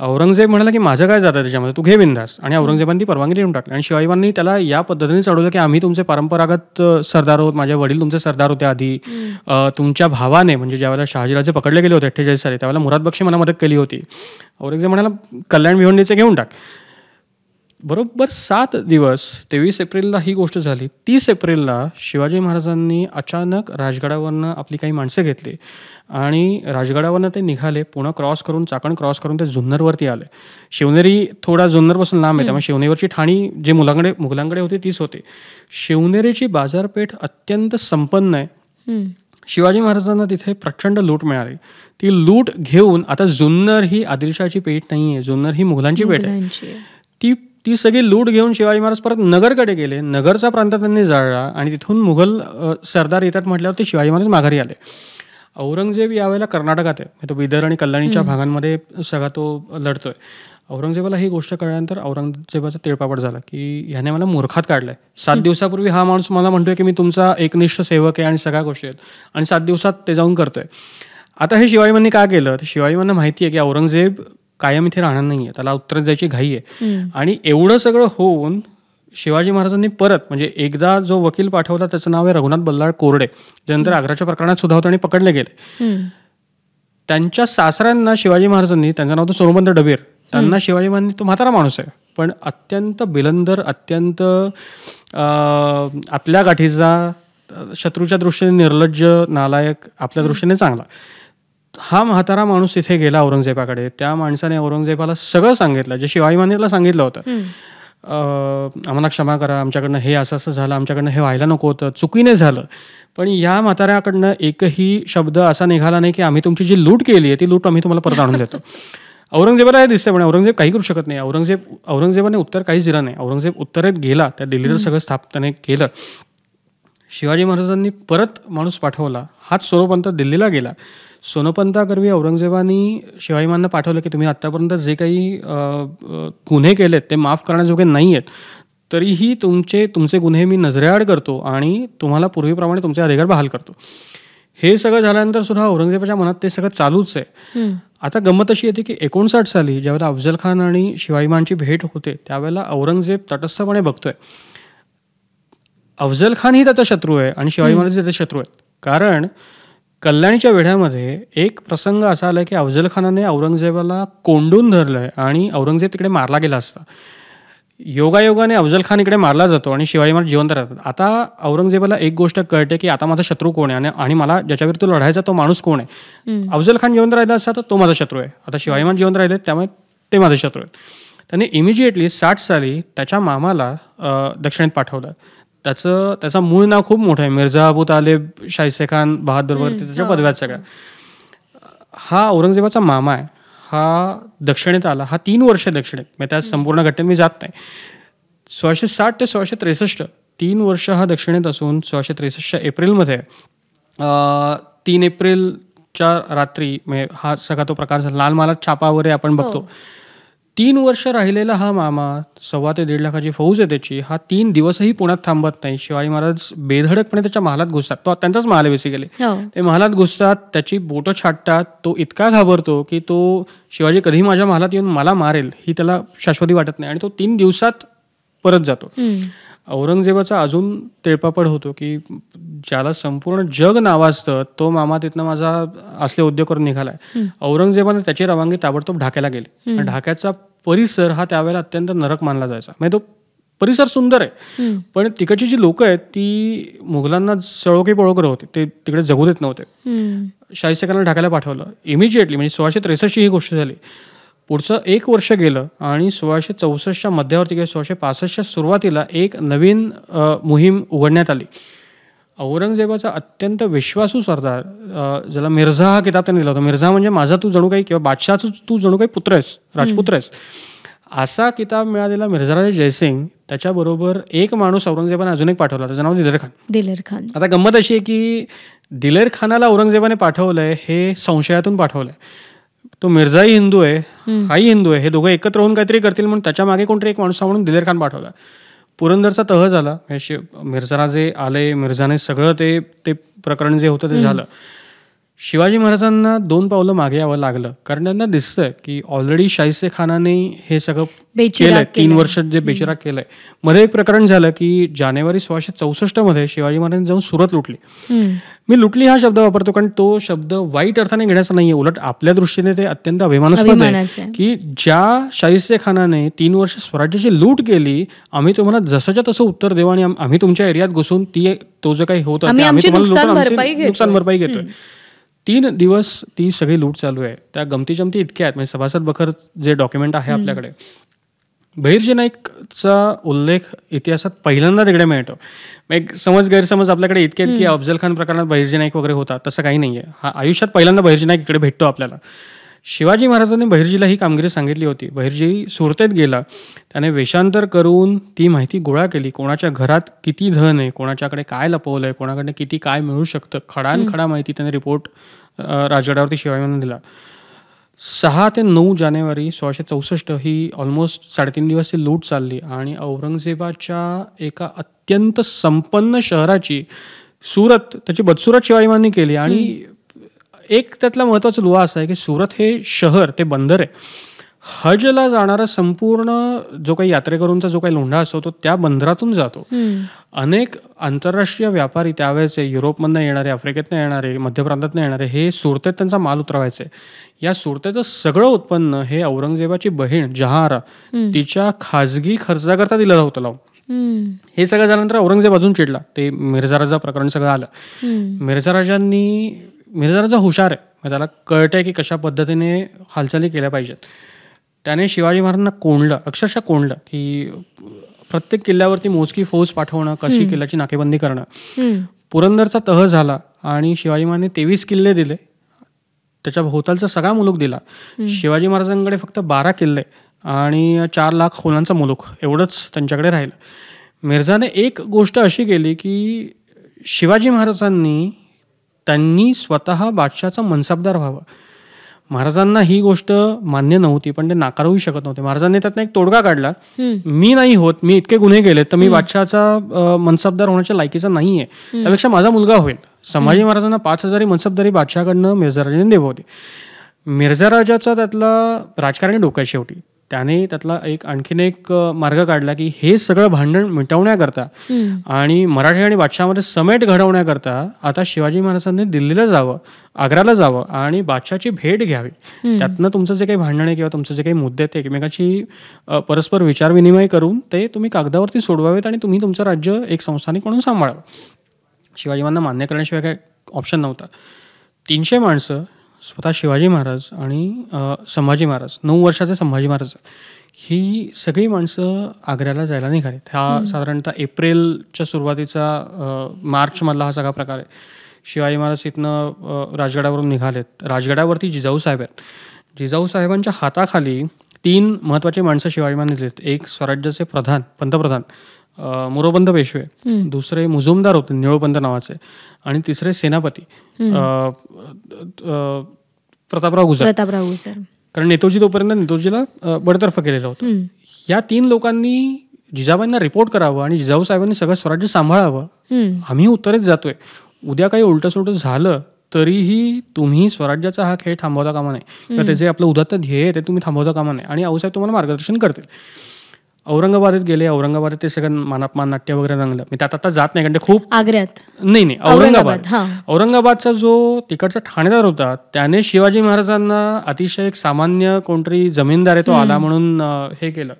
औरंगजेब म्हणाला की माझं काय जातं त्याच्यामध्ये, तू घे बिंदास. आणि औरंगजेबांनी ती परवानगी देऊन टाकली. आणि शिवाजीबांनी त्याला या पद्धतीने चढवलं की आम्ही तुमचे परंपरागत सरदार आहोत, माझे वडील तुमचे सरदार होते आधी. तुमच्या भावाने म्हणजे ज्यावेळेला शहाजीराजे पकडले गेले होते 48 साली त्यावेळेला मुराद बक्षी मला मदत केली होती. औरंगजेब म्हणाला कल्याण भिवंडीचे घेऊन टाक. बरोबर 7 दिवस 23 एप्रिलला ही गोष्ट झाली. 30 एप्रिलला शिवाजी महाराजांनी अचानक राजगडावरनं आपली काही माणसं घेतली आणि राजगडावरनं ते निघाले. पुणे क्रॉस करून, चाकण क्रॉस करून ते जुन्नरवरती आले. शिवनेरी थोडा जुन्नरपासून लांब आहे, त्यामुळे शिवनेरीवरची ठाणी जे मुघलांकडे होती तीच होती. शिवनेरीची बाजारपेठ अत्यंत संपन्न आहे. शिवाजी महाराजांना तिथे प्रचंड लूट मिळाली. ती लूट घेऊन आता जुन्नर ही आदिलशहाची पेठ नाही आहे, जुन्नर ही मुघलांची पेठ आहे. ती ती सगळी लूट घेऊन शिवाजी महाराज परत नगरकडे गेले. नगरचा प्रांत त्यांनी जाळला आणि तिथून मुघल सरदार येतात म्हटल्यावर ते शिवाजी महाराज माघारी आले. औरंगजेब यावेळेला कर्नाटकात आहे, तो बिदर आणि कल्याणीच्या भागांमध्ये सगळा तो लढतोय. औरंगजेबाला ही गोष्ट कळल्यानंतर औरंगजेबाचा तिळपापड झाला की ह्याने मला मूर्खात काढलंय. 7 दिवसापूर्वी हा माणूस मला म्हणतोय की मी तुमचा एकनिष्ठ सेवक आहे आणि सगळ्या गोष्टी आहेत, आणि 7 दिवसात ते जाऊन करतोय. आता हे शिवाजीबाईंनी काय केलं, शिवाजीबाईंना माहिती आहे की औरंगजेब कायम इथे राहणार नाहीये, त्याला उत्तर जायची घाई आहे. आणि एवढं सगळं होऊन शिवाजी महाराजांनी परत म्हणजे एकदा जो वकील पाठवला त्याचं नाव आहे रघुनाथ बल्लाळ कोरडे, ज्यानंतर आग्राच्या प्रकरणात सुद्धा होतं आणि पकडले गेले. त्यांच्या सासऱ्यांना शिवाजी महाराजांनी, त्यांचं नाव होतं सोनोपंत डबीर, त्यांना शिवाजी महाराजांनी, तो म्हातारा माणूस आहे पण अत्यंत बिलंदर, अत्यंत आतल्या गाठीचा, शत्रूच्या दृष्टीने निर्लज्ज, नालायक, आपल्या दृष्टीने चांगला, हा म्हातारा माणूस तिथे गेला औरंगजेबाकडे. त्या माणसाने औरंगजेबाला सगळं सांगितलं जे शिवाजी महाराजांना सांगितलं होतं. आम्हाला क्षमा करा, आमच्याकडनं हे असं असं झालं, आमच्याकडनं हे व्हायला नको होतं, चुकीने झालं. पण या म्हाताऱ्याकडनं एकही शब्द असा निघाला नाही की आम्ही तुमची जी लूट केली आहे ती लूट आम्ही तुम्हाला परत आणून देतो. औरंगजेबाला हे दिसतंय पण औरंगजेब काही करू शकत नाही. औरंगजेबाने उत्तर काहीच दिलं नाही. औरंगजेब उत्तरेत गेला, त्या दिल्लीचं सगळं स्थापने केलं. शिवाजी महाराजांनी परत माणूस पाठवला, हाच सोनोपंत दिल्लीला गेला. सोनोपंताकरवी औरंगजेबानी शिवाजी महाराजांना पाठवलं की तुम्ही आत्तापर्यंत जे काही गुन्हे केलेत ते माफ करण्याजोगे नाही आहेत, तरीही तुमचे गुन्हे मी नजरेआड करतो आणि तुम्हाला पूर्वीप्रमाणे तुमचे अधिकार बहाल करतो. हे सगळं झाल्यानंतर सुद्धा औरंगजेबाच्या मनात ते सगळं चालूच आहे. आता गंमत अशी येते की 59 साली ज्यावेळेला अफजल खान आणि शिवाजी महाराजांची भेट होते त्यावेळेला औरंगजेब तटस्थपणे बघतोय अफजल खान ही त्याचा शत्रू आहे आणि शिवाजी महाराज त्याचे शत्रू आहेत. कारण कल्याणीच्या वेढ्यामध्ये एक प्रसंग असा आला की अफजल खानाने औरंगजेबाला कोंडून धरलंय आणि औरंगजेब तिकडे मारला गेला असता. योगायोगाने अफजल खान इकडे मारला जातो आणि शिवाजी महाराज जिवंत राहतात. आता औरंगजेबाला एक गोष्ट कळते की आता माझा शत्रू कोण आहे आणि मला ज्याच्याविरुद्ध लढायचा तो माणूस कोण आहे. अफजल खान जिवंत राहिला असता तर तो माझा शत्रू आहे. आता शिवाजी महाराज जिवंत राहिले त्यामुळे ते माझे शत्रू आहेत. त्याने इमिजिएटली 60 साली त्याच्या मामाला दक्षिणेत पाठवलं. त्याचं मूळ नाव खूप मोठं आहे, मिर्झा अबू तालेब शाहिस्ते खान बहादूर वगैरे त्याच्या पदव्यात सगळ्या. हा औरंगजेबाचा मामा आहे, हा दक्षिणेत आला. हा 3 वर्ष दक्षिणेत, म्हणजे त्या संपूर्ण घटनेत मी जात नाही. 1660 ते 1663 3 वर्ष हा दक्षिणेत असून 1663 एप्रिलमध्ये 3 एप्रिलच्या रात्री हा सगळा तो प्रकार झाला. लाल महालात छापा वगैरे आपण बघतो. 3 वर्ष राहिलेला हा मामा, 1.25 ते 1.5 लाखाची फौज आहे त्याची, हा 3 दिवसही पुण्यात थांबत नाही. शिवाजी महाराज बेधडकपणे त्याच्या महालात घुसतात. तो त्यांचाच महाल बेसिकली. ते महालात घुसतात, त्याची बोटं छाटतात. तो इतका घाबरतो की तो शिवाजी कधी माझ्या महालात येऊन मला मारेल ही त्याला शाश्वती वाटत नाही आणि तो 3 दिवसात परत जातो. औरंगजेबाचा अजून तिळपापड होतो की ज्याला संपूर्ण जग नावाजतं तो मामा तिथनं माझा असले उद्योग करून निघालाय. औरंगजेबाने त्याची रवानगी ताबडतोब ढाक्याला गेली. ढाक्याचा परिसर हा त्यावेळेला अत्यंत नरक मानला जायचा. म्हणजे तो परिसर सुंदर आहे पण तिकडची जी लोक आहेत ती मुघलांना सळोकी पळोकर होते, ते तिकडे जगू देत नव्हते. शाहिस्ते खानाला ढाक्याला पाठवलं इमिजिएटली. म्हणजे 1663 ही गोष्ट झाली. पुढचं 1 वर्ष गेलं आणि 1664च्या मध्यावरती किंवा 1665च्या सुरुवातीला एक नवीन मोहीम उघडण्यात आली. औरंगजेबाचा अत्यंत विश्वासू सरदार, ज्याला मिर्झा हा किताब त्यांनी दिला होता. मिर्झा म्हणजे माझा तू जणू काही किंवा बादशाहचा तू जणू काही पुत्र आहेस, राजपुत्र आहेस, असा किताब मिळालेला मिर्झाराजे जयसिंग, त्याच्याबरोबर एक माणूस औरंगजेबाने अजून एक पाठवला, त्याचं नाव दिलेर खान. आता गंमत अशी आहे की दिलेर खानाला औरंगजेबाने पाठवलंय हे संशयातून पाठवलंय. तो मिर्झाही हिंदू आहे, हाही हिंदू आहे, हे दोघं एकत्र होऊन काहीतरी करतील म्हणून त्याच्या मागे कोणतरी एक माणूस म्हणून दिलेर खान पाठवला. पुरंदरचा तह झाला, मिर्झाराजे आले, मिर्झाने सगळं ते प्रकरण जे होतं ते झालं. शिवाजी महाराजांना 2 पावलं मागे यावं लागलं कारण त्यांना दिसतंय की ऑलरेडी शाहिस्ते खानाने हे सगळं केलंय, 3 वर्षात जे बेचिराग केलंय. मध्ये एक प्रकरण झालं की जानेवारी 1664 मध्ये शिवाजी महाराजांनी जाऊन सुरत लुटली. मी लुटली हा शब्द वापरतो कारण तो शब्द वाईट अर्थाने घेण्याचा नाहीये, उलट आपल्या दृष्टीने ते अत्यंत अभिमानास्पद आहे की ज्या शाहिस्ते खानाने 3 वर्ष स्वराज्याची लूट केली, आम्ही तुम्हाला जसंच्या तसं उत्तर देऊ आणि आम्ही तुमच्या एरियात घुसून तो जो काही होतं आम्ही तुम्हाला नुकसान भरपाई घेतोय. 3 दिवस ती सगळी लूट चालू आहे. त्या गमती जमती इतक्या आहेत. म्हणजे सभासद बखर जे डॉक्युमेंट आहे आपल्याकडे, बहिर्जी नाईकचा उल्लेख इतिहासात पहिल्यांदा तिकडे मिळतो. एक गैरसमज आपल्याकडे इतके की अफजल खान प्रकरणात बहिर्जी नाईक वगैरे होता, तसं काही नाहीये. हा आयुष्यात पहिल्यांदा बहिर्जी नाईक इकडे भेटतो आपल्याला. शिवाजी महाराजांनी बहिर्जीला ही कामगिरी सांगितली होती. बहिर्जी सुरतेत गेला, त्याने वेषांतर करून ती माहिती गोळा केली. कोणाच्या घरात किती धन आहे, कोणाच्याकडे काय लपवलं आहे, कोणाकडे किती काय मिळू शकतं, खडानखडा माहिती त्याने रिपोर्ट राजगडावरती शिवाजी महाराजांनी दिला. 6 ते 9 जानेवारी 1664 ही ऑलमोस्ट 3.5 दिवस ही लूट चालली आणि औरंगजेबाच्या एका अत्यंत संपन्न शहराची सुरत, त्याची बदसुरत शिवाजी महाराजांनी केली. आणि एक त्यातला महत्त्वाचा दुवा असा आहे की सुरत हे शहर, ते बंदर आहे. हजला जाणारा संपूर्ण जो काही यात्रेकरूंचा जो काही लोंढा असतो तो त्या बंदरातून जातो. अनेक आंतरराष्ट्रीय व्यापारी त्यावेळेचे युरोपमधनं येणारे, आफ्रिकेतनं येणारे, मध्य प्रांतातनं येणारे हे सुरतेत त्यांचा माल उतरवायचे. या सुरतेचं सगळं उत्पन्न हे औरंगजेबाची बहीण जहाआरा तिच्या खाजगी खर्चाकरता दिलं होतं लावून. हे सगळं झाल्यानंतर औरंगजेब अजून चिडला. ते मिर्झा राजा प्रकरण सगळं आलं. मिर्झा राजा हुशार आहे, त्याला कळतंय की कशा पद्धतीने हालचाली केल्या पाहिजेत. त्याने शिवाजी महाराजांना कोंडलं, अक्षरशः कोंडलं, की प्रत्येक किल्ल्यावरती मोजकी फौज पाठवणं, कशी किल्ल्याची नाकेबंदी करणं. पुरंदरचा तह झाला आणि शिवाजी महाराजांनी 23 किल्ले दिले, त्याच्या भोवतालचा सगळा मुलूक दिला. शिवाजी महाराजांकडे फक्त 12 किल्ले आणि 4 लाख खोलांचा मुलूक एवढंच त्यांच्याकडे राहिलं. मिर्झाने एक गोष्ट अशी केली की शिवाजी महाराजांनी त्यांनी स्वतः बादशाचा मनसबदार व्हावं. महाराजांना ही गोष्ट मान्य नव्हती, पण ते नाकारूही शकत नव्हते. महाराजांनी त्यातनं एक तोडगा काढला, मी नाही होत, मी इतके गुन्हे केले तर मी बादशाचा मनसबदार होण्याच्या लायकीचा नाही आहे, त्यापेक्षा माझा मुलगा होईल. संभाजी महाराजांना 5,000 मनसबदारी बादशाकडनं मिर्झा राजाने देववली. मिर्झा राजाचा त्यातला राजकारणी डोका आहे शेवटी. त्याने त्यातला आणखीन एक मार्ग काढला की हे सगळं भांडण मिटवण्याकरता आणि मराठी आणि बादशाहमध्ये समेट घडवण्याकरता आता शिवाजी महाराजांनी दिल्लीला जावं, आग्र्याला जावं आणि बादशाची भेट घ्यावी. त्यातनं तुमचं जे काही भांडण आहे किंवा तुमचं जे काही मुद्दे आहेत ते एकमेकाची परस्पर विचारविनिमय करून ते तुम्ही कागदावरती सोडवावेत आणि तुम्ही तुमचं राज्य एक संस्थानिक म्हणून सांभाळावं. शिवाजी महाराजांना मान्य करण्याशिवाय काही ऑप्शन नव्हता. 300 माणसं, स्वतः शिवाजी महाराज आणि संभाजी महाराज, 9 वर्षाचे संभाजी महाराज, ही सगळी माणसं आग्र्याला जायला निघाली. हा साधारणतः एप्रिलच्या सुरुवातीचा मार्चमधला हा सगळा प्रकार आहे. शिवाजी महाराज इथनं राजगडावरून निघालेत. राजगडावरती जिजाऊ साहेब आहेत. जिजाऊ साहेबांच्या हाताखाली 3 महत्त्वाचे माणसं शिवाजी महाराजांनी दिलेत. एक स्वराज्याचे पंतप्रधान मोरोपंत पेशवे, दुसरे मुजुमदार होते निळोपंत नावाचे, आणि तिसरे सेनापती प्रतापराव गुजर. कारण नेताजी तोपर्यंत नेताजीला बडतर्फ केलेलं होतं. या 3 लोकांनी जिजाबाईंना रिपोर्ट करावं आणि जिजाऊ साहेबांनी सगळं स्वराज्य सांभाळावं. आम्ही उत्तरेत जातोय, उद्या काही उलटं झालं तरीही तुम्ही स्वराज्याचा हा खेळ थांबवता कामा नाही, किंवा त्याचे आपलं उदात्त ध्येय ते तुम्ही थांबवता कामा नाही, आणि आऊसाहेब तुम्हाला मार्गदर्शन करतील. औरंगाबादेत गेले. औरंगाबादेत ते सगळं मानापमान नाट्य वगैरे रंगलं. मी त्यात आता जात नाही कारण ते खूप आग्र्यात नाही औरंगाबादचा जो तिकडचा ठाणेदार होता त्याने शिवाजी महाराजांना अतिशय एक सामान्य कोणतरी जमीनदार आहे तो आला म्हणून हे केलं.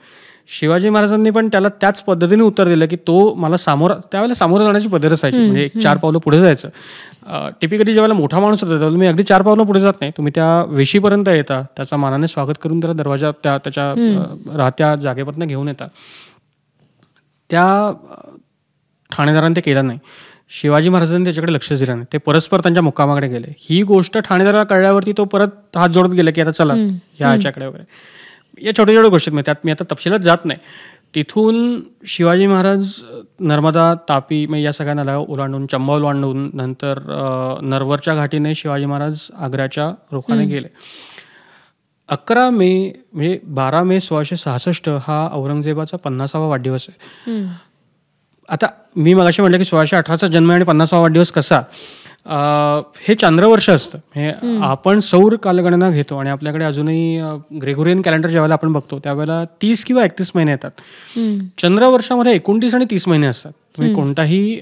शिवाजी महाराजांनी पण त्याला त्याच पद्धतीने उत्तर दिलं की तो मला त्यावेळेला सामोरं जाण्याची पद्धत असायची, म्हणजे 4 पावलं पुढे जायचं. टिपिकली ज्यावेळेला मोठा माणूस होता त्यावेळेला मी अगदी 4 पावलं पुढे जात नाही, तुम्ही त्या वेशीपर्यंत येता, त्याचा मानाने स्वागत करून त्याला दरवाजा त्याच्या राहत्या जागेपर्यंत घेऊन येतात. त्या ठाणेदारांनी ते केलं नाही. शिवाजी महाराजांनी त्याच्याकडे लक्ष दिलं नाही. ते परस्पर त्यांच्या मुक्कामाकडे गेले. ही गोष्ट ठाणेदाराला कळल्यावरती तो परत हात जोडत गेला की आता चला याच्याकडे वगैरे. या छोट्या छोट्या गोष्टीत त्यात मी आता तपशिलात जात नाही. तिथून शिवाजी महाराज नर्मदा, तापी या सगळ्या नद्या ओलांडून, चंबळ ओलांडून नंतर नरवरच्या घाटीने शिवाजी महाराज आग्र्याच्या रोखाने गेले. 11 मे म्हणजे 12 मे 1666 हा औरंगजेबाचा 50वा वाढदिवस आहे. आता मी मगाशी म्हटलं की 1618चा जन्म आणि 50वा वाढदिवस कसा, हे चांद्रवर्ष असतं. हे आपण सौर कालगणना घेतो आणि आपल्याकडे अजूनही ग्रेगोरियन कॅलेंडर ज्यावेळेला आपण बघतो त्यावेळेला 30 किंवा 31 महिने येतात. चंद्रवर्षामध्ये 29 आणि 30 महिने असतात. तुम्ही कोणताही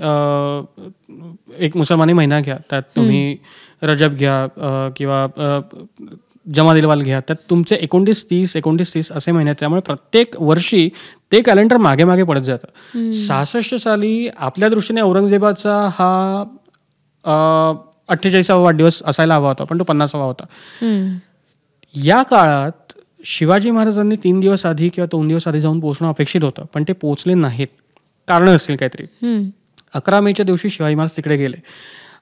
एक मुसलमानी महिना घ्या, त्यात तुम्ही रजब घ्या किंवा जमादिलवाल घ्या, त्यात तुमचे 29-30 असे महिने आहेत. त्यामुळे प्रत्येक वर्षी ते कॅलेंडर मागे मागे पडत जातं. 66 साली आपल्या दृष्टीने औरंगजेबाचा हा 48वा वाढदिवस असायला हवा होता, पण तो 50वा होता. या काळात शिवाजी महाराजांनी 3 दिवस आधी किंवा 2 दिवस आधी जाऊन पोहोचणं अपेक्षित होतं, पण ते पोहोचले नाहीत. कारण असतील काहीतरी. 11 मेच्या दिवशी शिवाजी महाराज तिकडे गेले.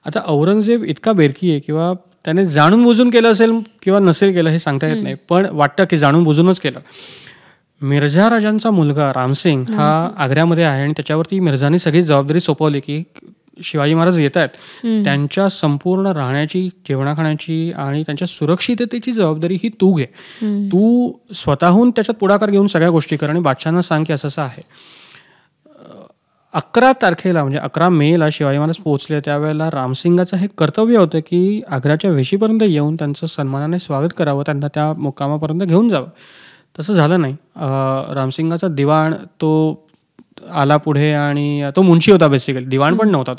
आता औरंगजेब इतका बेरकी आहे किंवा त्याने जाणून बुजून केलं असेल किंवा नसेल केलं हे सांगता येत नाही, पण वाटतं की जाणून बुजूनच केलं. मिर्झा राजांचा मुलगा रामसिंग हा आग्र्यामध्ये आहे आणि त्याच्यावरती मिर्झाने सगळी जबाबदारी सोपवली की शिवाजी महाराज येत आहेत, त्यांच्या संपूर्ण राहण्याची, जेवणाखाण्याची आणि त्यांच्या सुरक्षिततेची जबाबदारी ही तू घे. तू स्वतःहून त्याच्यात पुढाकार घेऊन सगळ्या गोष्टी कर आणि बादशाहांना सांग की असं असं आहे. 11 तारखेला म्हणजे 11 मेला शिवाजी महाराज पोहोचले. त्यावेळेला रामसिंगाचं हे कर्तव्य होतं की आग्र्याच्या वेशीपर्यंत येऊन त्यांचं सन्मानाने स्वागत करावं, त्यांना त्या मुक्कामापर्यंत घेऊन जावं. तसं झालं नाही. रामसिंगाचा दिवाण तो आला पुढे आणि तो मुंशी होता बेसिकली, दिवाण पण नव्हता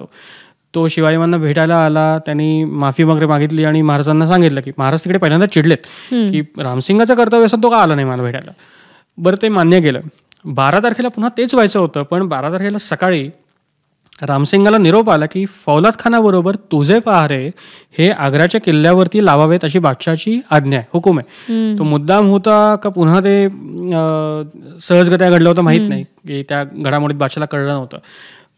तो शिवाजी महाराजांना भेटायला आला. त्यांनी माफी वगैरे मागितली आणि महाराजांना सांगितलं की महाराज तिकडे पहिल्यांदा चिडलेत की रामसिंगाचं कर्तव्य असं तो का आला नाही मला भेटायला. बरं, ते मान्य केलं. 12 तारखेला पुन्हा तेच व्हायचं होतं, पण 12 तारखेला सकाळी रामसिंगाला निरोप आला की फौलाद खानाबरोबर तुझे पहारे हे आग्र्याच्या किल्ल्यावरती लावावेत अशी बादशाहाची आज्ञा आहे, हुकूम आहे. तो मुद्दाम होता का पुन्हा ते सहजगत्या घडलं होतं माहीत नाही, की त्या घडामोडीत बादशाला कळलं नव्हतं.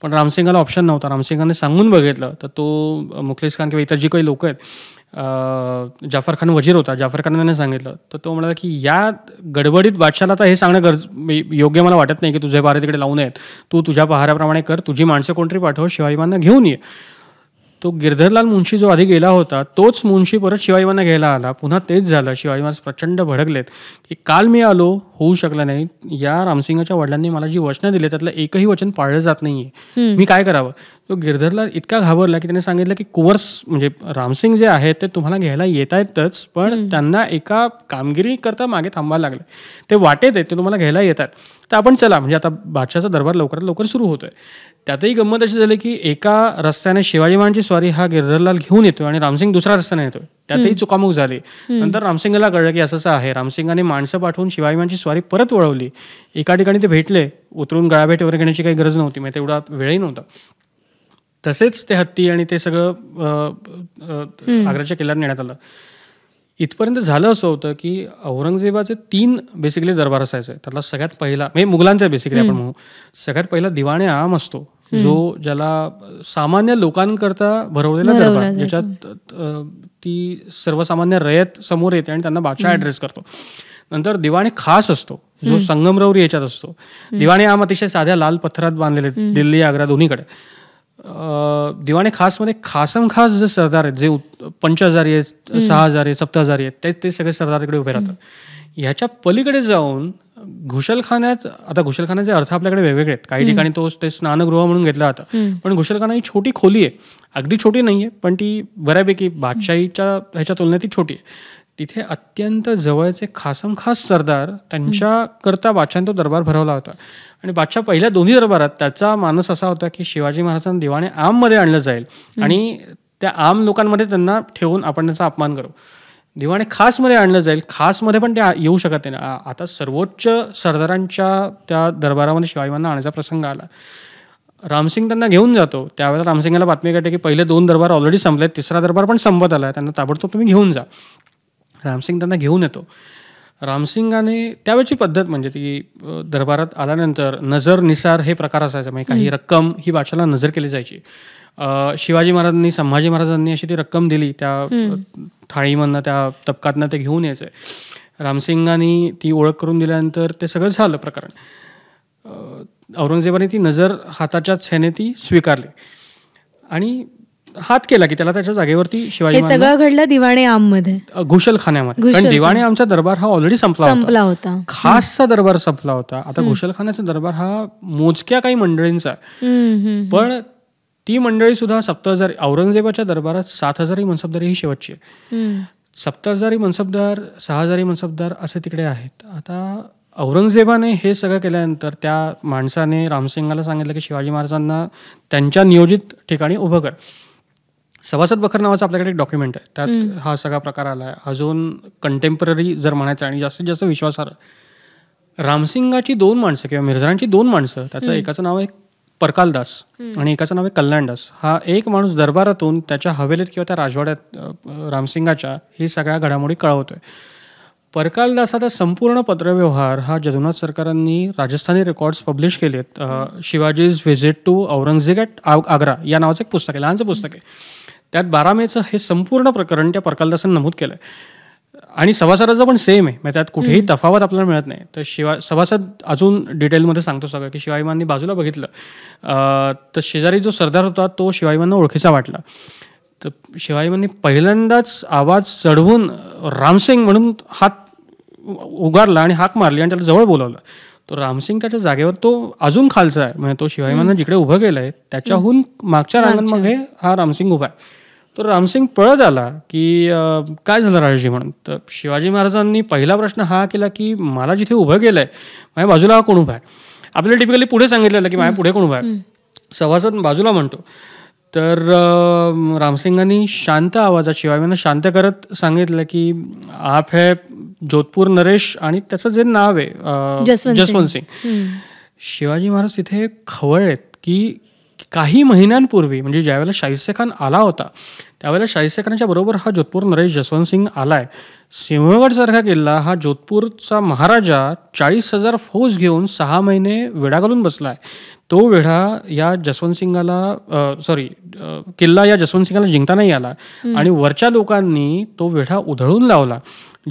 पण रामसिंगाला ऑप्शन नव्हता. रामसिंगाने सांगून बघितलं तर तो मुखलिस खान किंवा इतर जी काही लोक आहेत, जाफर खान वजीर होता, जाफर खानाने सांगितलं तर तो म्हणाला की या गडबडीत बादशाला तर हे सांगणं योग्य मला वाटत नाही की तुझे पहारे तिकडे लावू नयेत, तू तुझ्या पहाऱ्याप्रमाणे कर, तुझी माणसं कोणतरी पाठव, शिवाजी महाराजांना घेऊन ये. तो गिरधरलाल मुंशी जो आधी गेला होता तोच मुंशी परत शिवाजी महाराजांना घ्यायला आला. पुन्हा तेच झालं. शिवाजी महाराज प्रचंड भडकलेत की काल मी आलो, होऊ शकलं नाही, या रामसिंगाच्या वडिलांनी मला जी वचनं दिली त्यातलं एकही वचन पाळलं जात नाहीये, मी काय करावं. तो गिरधरलाल इतका घाबरला की त्याने सांगितलं की कुंवर्स म्हणजे रामसिंग जे आहेत ते तुम्हाला घ्यायला येत आहेतच, पण त्यांना एका कामगिरी करता मागे थांबायला लागलं, ते वाटेत आहेत, ते तुम्हाला घ्यायला येतात, तर आपण चला. म्हणजे आता बादशाचा दरबार लवकरात लवकर सुरू होतोय. त्यातही गंमत अशी झाली की एका रस्त्याने शिवाजी महाराजांची स्वारी हा गिरधरलाल घेऊन येतोय आणि रामसिंग दुसऱ्या रस्त्याने येतोय. त्यातही चुकामुक झाली. नंतर रामसिंगाला कळलं की असं आहे. रामसिंगाने माणसं पाठवून शिवाजी महाराजांची स्वारी परत वळवली. एका ठिकाणी ते भेटले, उतरून गळाभेट वगैरे घेण्याची काही गरज नव्हती, म्हणजे तेवढा वेळही नव्हता. तसेच ते हत्ती आणि ते सगळं आग्र्याच्या किल्ल्यावर नेण्यात आलं. इथपर्यंत झालं असं होतं की औरंगजेबाचे 3 बेसिकली दरबार असायचे. त्यातला सगळ्यात पहिला म्हणजे मुघलांचा बेसिकली आपण म्हणू, सगळ्यात पहिला दिवाणे आम असतो, जो ज्याला सामान्य लोकांकरता भरवलेला दरबार, ज्याच्यात ती सर्वसामान्य रयत समोर येते आणि त्यांना बादशाह ॲड्रेस करतो. नंतर दिवाणे खास असतो, जो संगमरवरी याच्यात असतो. दिवाणे आम अतिशय साध्या लाल पत्थरात बांधलेले, दिल्ली आग्रा दोन्हीकडे. दिवाणे खासमध्ये खासम खास जे सरदार आहेत, जे 5000 आहेत, 6000 आहेत, 7000 आहेत, ते सगळे सरदार इकडे उभे राहतात. ह्याच्या पलीकडे जाऊन घुशलखान्यात, आता घुशलखान्याचे अर्थ आपल्याकडे वेगवेगळे आहेत. काही ठिकाणी ते स्नानगृह म्हणून घेतलं जातं, पण घुशलखाना ही छोटी खोली आहे, अगदी छोटी नाहीये, पण ती बऱ्यापैकी बादशाहीच्या ह्याच्या तुलनेत ती छोटी आहे. तिथे अत्यंत जवळचे खासम खास सरदार, त्यांच्याकरता बादशाहाने तो दरबार भरवला होता. आणि बादशाह पहिल्या दोन्ही दरबारात त्याचा मानस असा होता की शिवाजी महाराजांना दिवाणे आममध्ये आणलं जाईल आणि त्या आम लोकांमध्ये त्यांना ठेवून आपण त्यांचा अपमान करू. दिवाणे खासमध्ये आणलं जाईल, खासमध्ये पण ते येऊ शकत नाही. आता सर्वोच्च सरदारांच्या त्या दरबारामध्ये शिवाजी महाराजांना आणायचा प्रसंग आला. रामसिंग त्यांना घेऊन जातो. त्यावेळेला रामसिंगाला बातमी कळते की पहिले 2 दरबार ऑलरेडी संपलेत, तिसरा दरबार पण संपत आला, त्यांना ताबडतोब तुम्ही घेऊन जा. रामसिंग त्यांना घेऊन येतो. रामसिंगाने त्यावेळची पद्धत म्हणजे ती दरबारात आल्यानंतर नजर निसार हे प्रकार असायचा. म्हणजे काही रक्कम ही बादशाला नजर केली जायची. शिवाजी महाराजांनी, संभाजी महाराजांनी अशी ती रक्कम दिली, त्या थाळीमधनं, त्या तबकातनं ते घेऊन यायचं. रामसिंगाने ती ओळख करून दिल्यानंतर ते सगळं झालं प्रकरण. औरंगजेबाने ती नजर हाताच्याच ह्याने ती स्वीकारली आणि हात केला की त्याला त्याच्या जागेवरती शिवाजी सगळं घडलं दिवाणे आम मध्ये, घुशलखान्यामध्ये. कारण दिवाणे आमचा दरबार हा ऑलरेडी संपला होता, खासचा दरबार संपला होता. आता घुशलखान्याचा दरबार हा मोजक्या काही मंडळींचा आहे, पण ती मंडळी सुद्धा 7000, औरंगजेबाच्या दरबारात 7000 मनसबदारी ही शेवटची आहे. 7000 मनसबदार, 6000 मनसबदार असे तिकडे आहेत. आता औरंगजेबाने हे सगळं केल्यानंतर त्या माणसाने रामसिंगाला सांगितलं की शिवाजी महाराजांना त्यांच्या नियोजित ठिकाणी उभं कर. सभासद बखर नावाचं आपल्याकडे एक डॉक्युमेंट आहे, त्यात हा सगळा प्रकार आला आहे. अजून कंटेम्पररी जर म्हणायचं आणि जास्तीत जास्त विश्वासार्ह, रामसिंगाची 2 माणसं किंवा मिर्झांची 2 माणसं, त्याचं एकाचं नाव आहे परकालदास आणि एकाचं नाव आहे कल्याणदास. हा एक माणूस दरबारातून त्याच्या हवेलीत किंवा त्या राजवाड्यात रामसिंगाच्या ही सगळ्या घडामोडी कळवतोय. परकालदासाचा संपूर्ण पत्रव्यवहार हा जगन्नाथ सरकारांनी राजस्थानी रेकॉर्ड्स पब्लिश केलेत. Shivaji's visit to Aurangzeb at Agra या नावाचं एक पुस्तक आहे, लहानचं पुस्तक आहे. त्यात 12 मेचं हे संपूर्ण प्रकरण त्या परकालदासांनी नमूद केलं आहे. आणि सभासदाचं पण सेम आहे, म्हणजे त्यात कुठेही तफावत आपल्याला मिळत नाही. तर सभासद अजून डिटेलमध्ये सांगतो सगळं, की शिवाजीमांनी बाजूला बघितलं तर शेजारी जो सरदार होता तो शिवाजीमांना ओळखीचा वाटला. तर शिवाजीमांनी पहिल्यांदाच आवाज चढवून रामसिंग म्हणून हात उगारला आणि हाक मारली आणि त्याला जवळ बोलावलं. तो रामसिंग त्याच्या जागेवर, तो अजून खालचा आहे, म्हणजे तो शिवाजीमांना जिकडे उभं केलंय त्याच्याहून मागच्या रांगांमध्ये हा रामसिंग उभा आहे. तो रामसिंग पळत आला की काय झालं राजाजी म्हणून. तर शिवाजी महाराजांनी पहिला प्रश्न हा केला की मला जिथे उभं केलंय माझ्या बाजूला कोण उभा आहे. आपल्याला टिपिकली पुढे सांगितलेलं की माझ्या पुढे कोण उभा आहे, सभासद बाजूला म्हणतो. तर रामसिंगांनी शांत आवाजात शिवाजींना शांत करत सांगितलं की आप है जोधपूर नरेश, आणि त्याचं जे नाव आहे जसवंत सिंग. शिवाजी महाराज तिथे खवळलेत की काही महिन्यांपूर्वी, म्हणजे ज्यावेळेला शाहिस्ते खान आला होता त्यावेळेला शाहिस्ते खानाच्या बरोबर हा जोधपूर नरेश जसवंत सिंग आलाय. सिंहगड सारखा किल्ला हा जोधपूरचा महाराजा 40,000 फौज घेऊन 6 महिने वेढा घालून बसलाय. तो वेढा या जसवंत सिंगाला किल्ला या जसवंत सिंगाला जिंकता नाही आला आणि वरच्या लोकांनी तो वेढा उधळून लावला.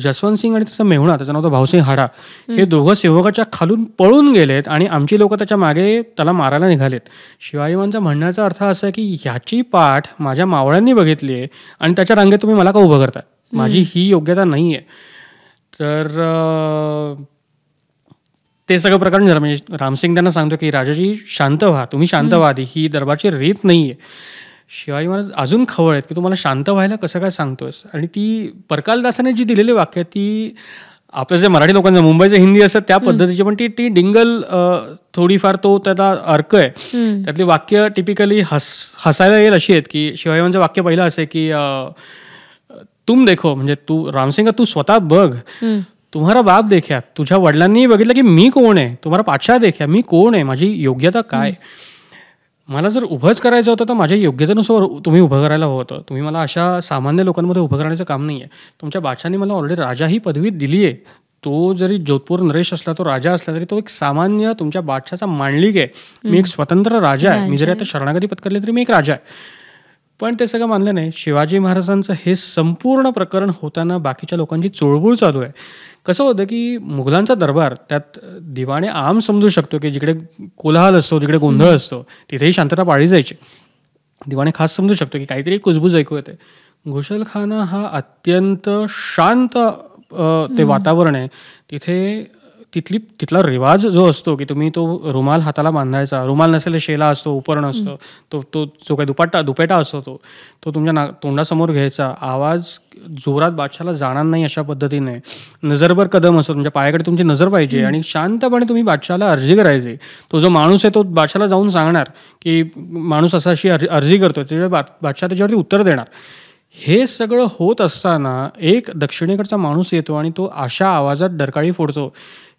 जसवंत सिंग आणि त्याचा मेहुणा, त्याचं नाव होतं भाऊसिंग हाडा, हे दोघं सिंहगडच्या खालून पळून गेलेत आणि आमची लोक त्याच्या मागे त्याला मारायला निघालेत. शिवाजीमांचा म्हणण्याचा अर्थ असा आहे की ह्याची पाठ माझ्या मावळ्यांनी बघितली आहे आणि त्याच्या रांगेत तुम्ही मला का उभं करताय, माझी ही योग्यता नाही आहे. तर ते सगळं प्रकरण झालं. म्हणजे रामसिंग त्यांना सांगतो की राजाजी शांत व्हा, तुम्ही शांत व्हा आधी, ही दरबारची रीत नाही आहे. शिवाजी महाराज अजून खवळ आहेत की तू मला शांत व्हायला कसं काय सांगतोयस. आणि ती परकालदासाने जी दिलेली वाक्य ती आपलं जे मराठी लोकांचं मुंबईचं हिंदी असतं त्या पद्धतीची, पण ती डिंगल थोडीफार तो त्याचा अर्क आहे. त्यातली वाक्य टिपिकली हसायला येईल अशी आहेत की शिवाजीमांचं वाक्य पहिलं असं आहे की तुम देखो, म्हणजे तू रामसिंग तू स्वतः बघ, तुम्हारा बाप देखा, तुझ्या वडिलांनी बघितलं की मी कोण आहे, तुम्हारा पातशाह देखा, मी कोण आहे, माझी योग्यता काय. मला जर उभंच करायचं होतं तर माझ्या योग्यतेनुसार तुम्ही उभं करायला हवं होतं. तुम्ही मला अशा सामान्य लोकांमध्ये उभं करण्याचं काम नाही आहे. तुमच्या बादशाहांनी मला ऑलरेडी राजा ही पदवी दिली आहे. तो जरी जोधपूर नरेश असला, तो राजा असला तरी तो एक सामान्य तुमच्या बादशाचा मांडलिक आहे. मी एक स्वतंत्र राजा आहे. मी जरी आता शरणागती पत्करली तरी मी एक राजा आहे. पण ते सगळं मानलं नाही. शिवाजी महाराजांचं हे संपूर्ण प्रकरण होताना बाकीच्या लोकांची चुळबुळ चालू आहे. कसं होतं की मुघलांचा दरबार, त्यात दिवाणे आम समजू शकतो की जिकडे कोलाहल असतो, जिकडे गोंधळ असतो, तिथेही शांतता पाळली जायची. दिवाणे खास समजू शकतो की काहीतरी कुजबूज ऐकू येते. घोषलखाना हा अत्यंत शांत ते वातावरण आहे. तिथला रिवाज जो असतो की तुम्ही तो रुमाल हाताला बांधायचा, रुमाल नसेल शेला असतो, उपरण असतो, तो जो काही दुपेटा असतो तो तुमच्या तोंडासमोर घ्यायचा, आवाज जोरात बादशाला जाणार नाही अशा पद्धतीने, नजरभर कदम असतो, तुमच्या पायाकडे तुमची नजर पाहिजे आणि शांतपणे तुम्ही बादशाला अर्जी करायची. तो जो माणूस आहे तो बादशाला जाऊन सांगणार की माणूस अशी अर्जी करतो, त्याच्यावर बादशाह त्याच्यावरती उत्तर देणार. हे सगळं होत असताना एक दक्षिणेकडचा माणूस येतो आणि तो अशा आवाजात डरकाळी फोडतो.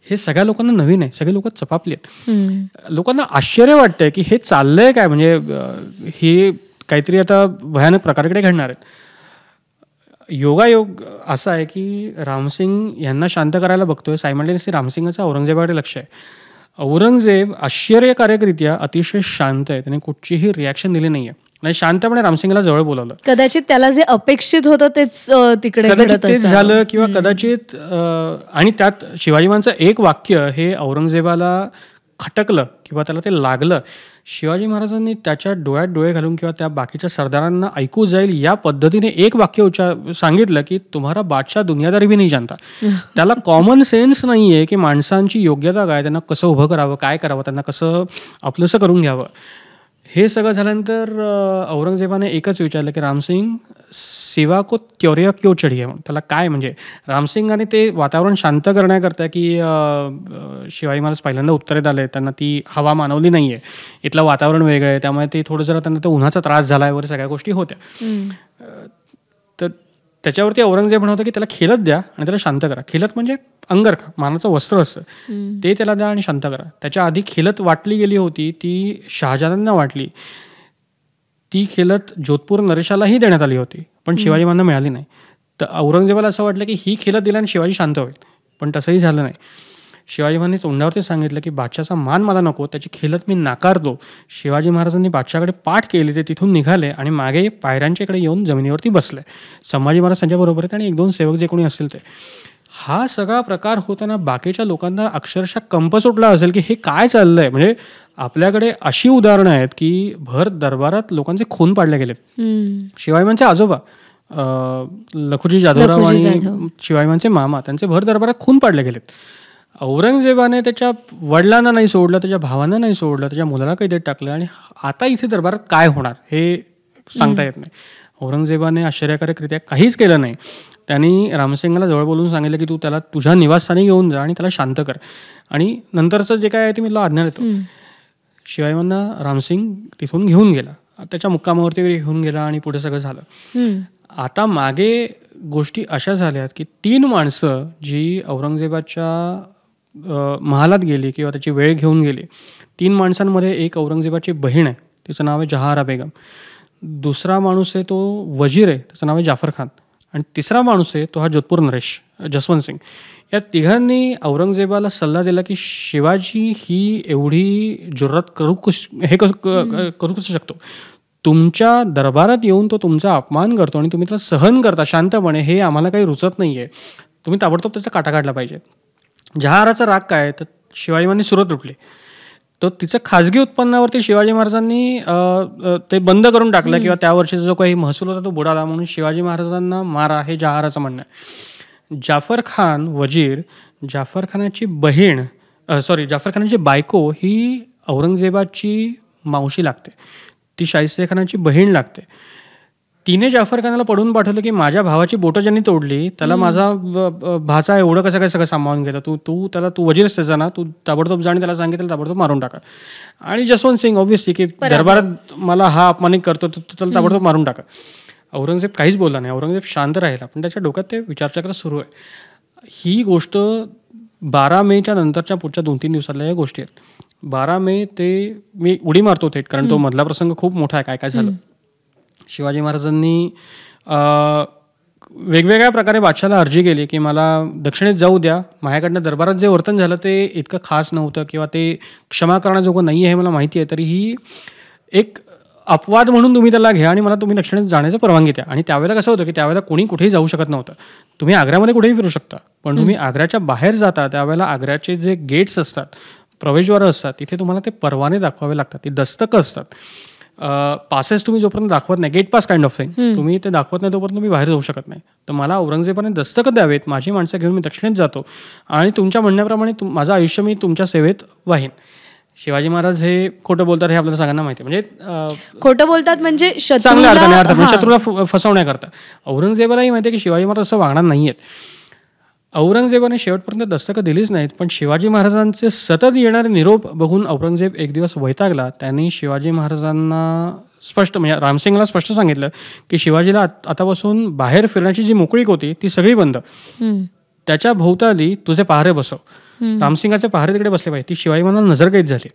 हे सगळ्या लोकांना नवीन आहे. सगळे लोक चपापले आहेत. लोकांना आश्चर्य वाटतंय की हे चाललंय काय, म्हणजे हे काहीतरी आता भयानक प्रकाराकडे घडणार आहेत. योगायोग असा आहे की रामसिंग यांना शांत करायला बघतोय, सायमल्टेनियसली रामसिंगाचं औरंगजेबाकडे लक्ष आहे. औरंगजेब आश्चर्यकारकरित्या अतिशय शांत आहे. त्याने कुठचीही रिॲक्शन दिली नाहीये. नाही, शांतपणे रामसिंगला जवळ बोलावलं. कदाचित त्याला जे अपेक्षित होतं तेच तिकडे तेच झालं, किंवा कदाचित आणि त्यात शिवाजीमांचं एक वाक्य हे औरंगजेबाला खटकलं किंवा त्याला ते लागलं. शिवाजी महाराजांनी त्याच्या डोळ्यात डोळे घालून किंवा त्या बाकीच्या सरदारांना ऐकू जाईल या पद्धतीने एक वाक्य सांगितलं की तुम्हारा बादशाह दुनियादारी भी नाही जानता. त्याला कॉमन सेन्स नाही आहे की माणसांची योग्यता काय, त्यांना कसं उभं करावं, काय करावं, त्यांना कसं आपलंसं करून घ्यावं. हे सगळं झाल्यानंतर औरंगजेबाने एकच विचारलं की रामसिंग सेवा को त्योर्या क्यों चढी आहे. त्याला काय, म्हणजे रामसिंगाने ते वातावरण शांत करण्याकरता की शिवाजी महाराज पहिल्यांदा उत्तरेत आले, त्यांना ती हवा मानवली नाही आहे, इथलं वातावरण वेगळं आहे, त्यामुळे ते थोडं जरा त्यांना तो उन्हाचा त्रास झाला आहे वगैरे सगळ्या गोष्टी होत्या. तर त्याच्यावरती औरंगजेब म्हणत होता की त्याला खेलत द्या आणि त्याला शांत करा. खेलत म्हणजे अंगरखा, मानाचं वस्त्र असतं ते त्याला द्या आणि शांत करा. त्याच्या आधी खेलत वाटली गेली होती, ती शहाजहानांना वाटली. ती खेलत जोधपूर नरेशालाही देण्यात आली होती, पण शिवाजीमांना मिळाली नाही. तर औरंगजेबाला असं वाटलं की ही खेलत दिल्याने शिवाजी शांत होईल, पण तसंही झालं नाही. शिवाजी महाराजांनी तोंडावरती सांगितलं की बादशाचा मान मला नको, त्याची खिलत मी नाकारतो. शिवाजी महाराजांनी बादशाकडे पाठ केली, ते तिथून निघाले आणि मागे पायऱ्यांच्या इकडे येऊन जमिनीवरती बसले. संभाजी महाराज त्यांच्याबरोबर आहेत आणि 1-2 सेवक जे कोणी असतील ते. हा सगळा प्रकार होताना बाकीच्या लोकांना अक्षरशः कंप सुटला असेल की हे काय चाललंय. म्हणजे आपल्याकडे अशी उदाहरणं आहेत की भर दरबारात लोकांचे खून पाडले गेलेत. शिवाजीमांचे आजोबा लखुजी जाधवराव आणि शिवाजीमांचे मामा, त्यांचे भर दरबारात खून पाडले गेलेत. औरंगजेबाने त्याच्या वडिलांना नाही सोडलं, त्याच्या भावांना नाही सोडलं, त्याच्या मुलाला कैदेत टाकलं आणि आता इथे दरबारात काय होणार हे सांगता येत नाही. औरंगजेबाने आश्चर्यकारकरित्या काहीच केलं नाही. त्यांनी रामसिंगला जवळ बोलून सांगितलं की तू त्याला तुझ्या निवासस्थानी घेऊन जा आणि त्याला शांत कर आणि नंतरचं जे काय आहे ते मी तुला आज्ञा देतो. शिवाजींना रामसिंग तिथून घेऊन गेला, त्याच्या मुक्कामावरती वगैरे घेऊन गेला आणि पुढे सगळं झालं. आता मागे गोष्टी अशा झाल्यात की 3 माणसं जी औरंगजेबाच्या महालात गेली किंवा त्याची वेळ घेऊन गेली. 3 माणसांमध्ये एक औरंगजेबाची बहीण आहे, तिचं नाव आहे जहारा बेगम. दुसरा माणूस आहे तो वजीर आहे, त्याचं नाव आहे जाफर खान. आणि तिसरा माणूस आहे तो हा जोधपूर नरेश जसवंत सिंग. या तिघांनी औरंगजेबाला सल्ला दिला की शिवाजी ही एवढी जुर्रत करू कसं शकतो. तुमच्या दरबारात येऊन तो तुमचा अपमान करतो आणि तुम्ही त्याला सहन करता शांतपणे, हे आम्हाला काही रुचत नाही आहे. तुम्ही ताबडतोब त्याचा काटा काढला पाहिजे. जहाराचा राग काय तर शिवाजीमांनी सुरत उठली. तो तिचं खाजगी उत्पन्नावरती शिवाजी महाराजांनी ते बंद करून टाकलं किंवा त्या वर्षीचा जो काही महसूल होता तो बुडाला, म्हणून शिवाजी महाराजांना मारा हे जहाराचं म्हणणं आहे. जाफर खान वजीर, जाफर खानाची बायको ही औरंगजेबाची मावशी लागते, ती शाहिस्ते खानाची बहीण लागते. तिने जाफर खानाला पडून पाठवलं की माझ्या भावाची बोटं ज्यांनी तोडली त्याला माझा भाचा एवढं कसं काय सगळं सामावून घेता, तू वजीरच त्याचा ना, तू ताबडतोब जा आणि त्याला सांगितलं ताबडतोब मारून टाका. आणि जसवंत सिंग ऑब्व्हियसली की दरबारात मला हा अपमानित करतो, त्याला ताबडतोब मारून टाका. औरंगजेब काहीच बोलला नाही, औरंगजेब शांत राहिला. पण त्याच्या डोक्यात ते विचारचक्र सुरू आहे. ही गोष्ट 12 मेच्या नंतरच्या पुढच्या 2-3 दिवसातल्या या गोष्टी आहेत. 12 मे ते मी उडी मारतो थेट, कारण तो मधला प्रसंग खूप मोठा आहे. काय झालं, शिवाजी महाराजांनी वेगवेगळ्या प्रकारे बादशाला अर्जी केली की मला दक्षिणेत जाऊ द्या, माझ्याकडनं दरबारात जे वर्तन झालं ते इतकं खास नव्हतं किंवा ते क्षमा करण्याजोगं नाही आहे हे मला माहिती आहे, तरीही एक अपवाद म्हणून तुम्ही त्याला घ्या आणि मला तुम्ही दक्षिणेत जाण्याची परवानगी द्या. आणि त्यावेळेला कसं होतं की त्यावेळेला कोणी कुठेही जाऊ शकत नव्हतं. तुम्ही आग्र्यामध्ये कुठेही फिरू शकता, पण तुम्ही आग्र्याच्या बाहेर जाता त्यावेळेला आग्र्याचे जे गेट्स असतात, प्रवेशद्वार असतात, तिथे तुम्हाला ते परवाने दाखवावे लागतात, ती दस्तकं असतात. पासेस तुम्ही जोपर्यंत दाखवत नाही, get pass kind of thing, तुम्ही ते दाखवत नाही तोपर्यंत तुम्ही बाहेर जाऊ शकत नाही. तर मला औरंगजेबाने दस्तकं द्यावेत, माझी माणसं घेऊन मी दक्षिणेत जातो आणि तुमच्या म्हणण्याप्रमाणे माझं आयुष्य मी तुमच्या सेवेत वाहीन. शिवाजी महाराज हे खोटं बोलतात हे आपल्याला सगळ्यांना माहिती आहे. म्हणजे खोटं बोलतात म्हणजे चांगल्या अर्थाने, अर्थात शत्रूला फसवण्याकरता. औरंगजेबालाही माहिती आहे की शिवाजी महाराज असं वागणार नाही आहेत. औरंगजेबाने शेवटपर्यंत दस्तकं दिलीच नाहीत, पण शिवाजी महाराजांचे सतत येणारे निरोप बघून औरंगजेब एक दिवस वैतागला. त्यांनी शिवाजी महाराजांना स्पष्ट, म्हणजे रामसिंगला स्पष्ट सांगितलं की शिवाजीला आतापासून बाहेर फिरण्याची जी मोकळीक होती ती सगळी बंद, त्याच्या भोवताली तुझे पहारे बसव. रामसिंगाचे पहारे तिकडे बसले पाहिजे. ती शिवाजी महाराजांना नजरकैद झाली.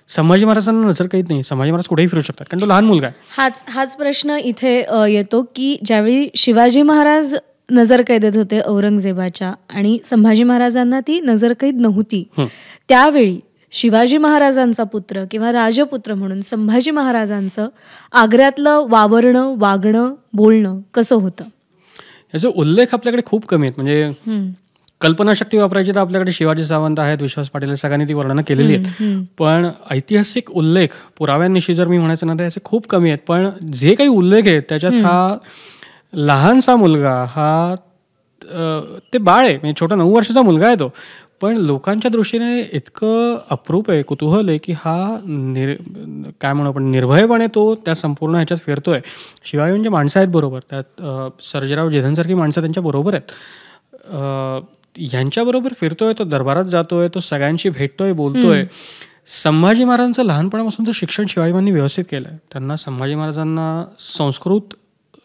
संभाजी महाराजांना नजरकैद नाही, संभाजी महाराज कुठेही फिरू शकतात कारण तो लहान मुलगा आहे. हाच प्रश्न इथे येतो की ज्यावेळी शिवाजी महाराज नजरकैदेत होते औरंगजेबाच्या आणि संभाजी महाराजांना ती नजरकैद नव्हती, त्यावेळी शिवाजी महाराजांचा पुत्र किंवा राजपुत्र म्हणून संभाजी महाराजांचं आग्र्यातलं वावरणं, वागणं, बोलणं कसं होतं याचे उल्लेख आपल्याकडे खूप कमी आहेत. म्हणजे कल्पनाशक्ती वापरायची तर आपल्याकडे शिवाजी सावंत आहेत, विश्वास पाटील, सगळ्यांनी ती वर्णनं केलेली आहेत. पण ऐतिहासिक उल्लेख पुराव्यांनिशी जर मी म्हणायचं ना तर याचे खूप कमी आहेत. पण जे काही उल्लेख आहेत त्याच्यात हा लहानसा मुलगा, हा ते बाळ आहे, म्हणजे छोटा 9 वर्षाचा मुलगा आहे तो, पण लोकांच्या दृष्टीने इतकं अप्रूप आहे, कुतूहल आहे की हा काय म्हणू आपण निर्भयपणे तो त्या संपूर्ण ह्याच्यात फिरतोय. शिवाय म्हणजे माणसं आहेत बरोबर, त्यात सर्जेराव जेधनसारखी माणसं त्यांच्या बरोबर आहेत, ह्यांच्याबरोबर फिरतोय, तो दरबारात जातोय, तो सगळ्यांशी भेटतोय, बोलतोय. संभाजी महाराजांचं लहानपणापासूनचं शिक्षण शिवाजीबाईंनी व्यवस्थित केलं आहे. त्यांना संभाजी महाराजांना संस्कृत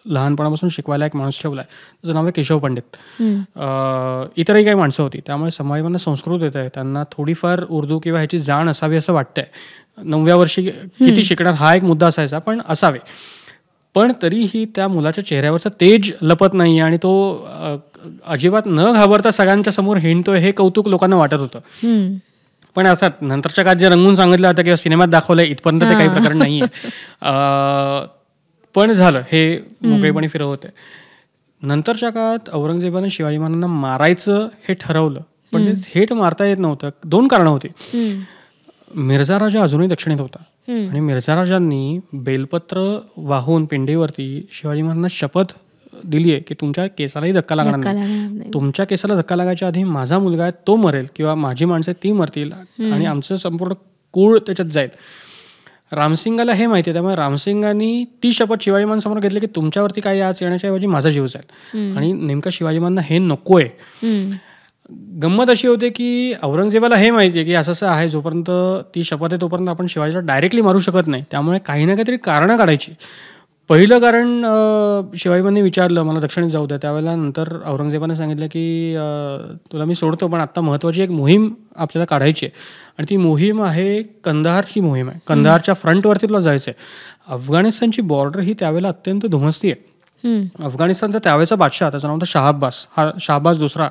लहानपणापासून शिकवायला एक माणूस ठेवला आहे, त्याचं नाव आहे केशव पंडित. इतरही काही माणसं होती, त्यामुळे संभाजीबाईंना संस्कृत येत आहे, त्यांना थोडीफार उर्दू किंवा ह्याची जाण असावी असं वाटतंय. 9व्या वर्षी किती शिकणार हा एक मुद्दा असायचा, पण असावे. पण तरीही त्या मुलाच्या चेहऱ्यावरचं तेज लपत नाही आणि तो अजिबात न घाबरता सगळ्यांच्या समोर हिंडतोय हे कौतुक लोकांना वाटत होतं. पण अर्थात नंतरच्या काळात जे रंगून सांगितलं होतं किंवा सिनेमात दाखवलंय इथपर्यंत ते काही प्रकरण नाहीये. पण झालं हे मोकळेपणे फिरव होते. नंतरच्या काळात औरंगजेबाने शिवाजी महाराजांना मारायचं हे ठरवलं, पण ते थेट मारता येत नव्हतं. 2 कारणं होती. मिर्झा राजा अजूनही दक्षिणेत होता आणि मिर्झा राजांनी बेलपत्र वाहून पिंडीवरती शिवाजी महाराजांना शपथ दिली आहे की तुमच्या केसालाही धक्का लागणार नाही, तुमच्या केसाला धक्का लागायच्या आधी माझा मुलगा आहे तो मरेल किंवा माझी माणसं ती मरतील आणि आमचं संपूर्ण कुळ त्याच्यात जाईल. रामसिंगाला हे माहिती आहे, त्यामुळे रामसिंगांनी ती शपथ शिवाजी महाराजांसमोर घेतली की तुमच्यावरती काही आज येण्याच्या ऐवजी माझा जीव जाईल. आणि नेमकं शिवाजी महाराजांना हे नकोय. गंमत अशी होते की औरंगजेबाला हे माहिती आहे की असं आहे, जोपर्यंत ती शपथ आहे तोपर्यंत आपण शिवाजीला डायरेक्टली मारू शकत नाही, त्यामुळे काही ना काहीतरी कारणं काढायची. पहिलं कारण शिवाजीबांनी विचारलं मला दक्षिणेत जाऊ द्या, त्यावेळेला नंतर औरंगजेबाने सांगितलं की तुला मी सोडतो, पण आता महत्त्वाची एक मोहीम आपल्याला काढायची आहे आणि ती मोहीम आहे कंदाहारची मोहीम आहे. कंदाहारच्या फ्रंटवरती तुला जायचं आहे. अफगाणिस्तानची बॉर्डर ही त्यावेळेला अत्यंत धुमसती आहे. अफगाणिस्तानचा त्यावेळेचा बादशाह, त्याचं नाव होतं शहाबाज, हा शहाबाज दुसरा,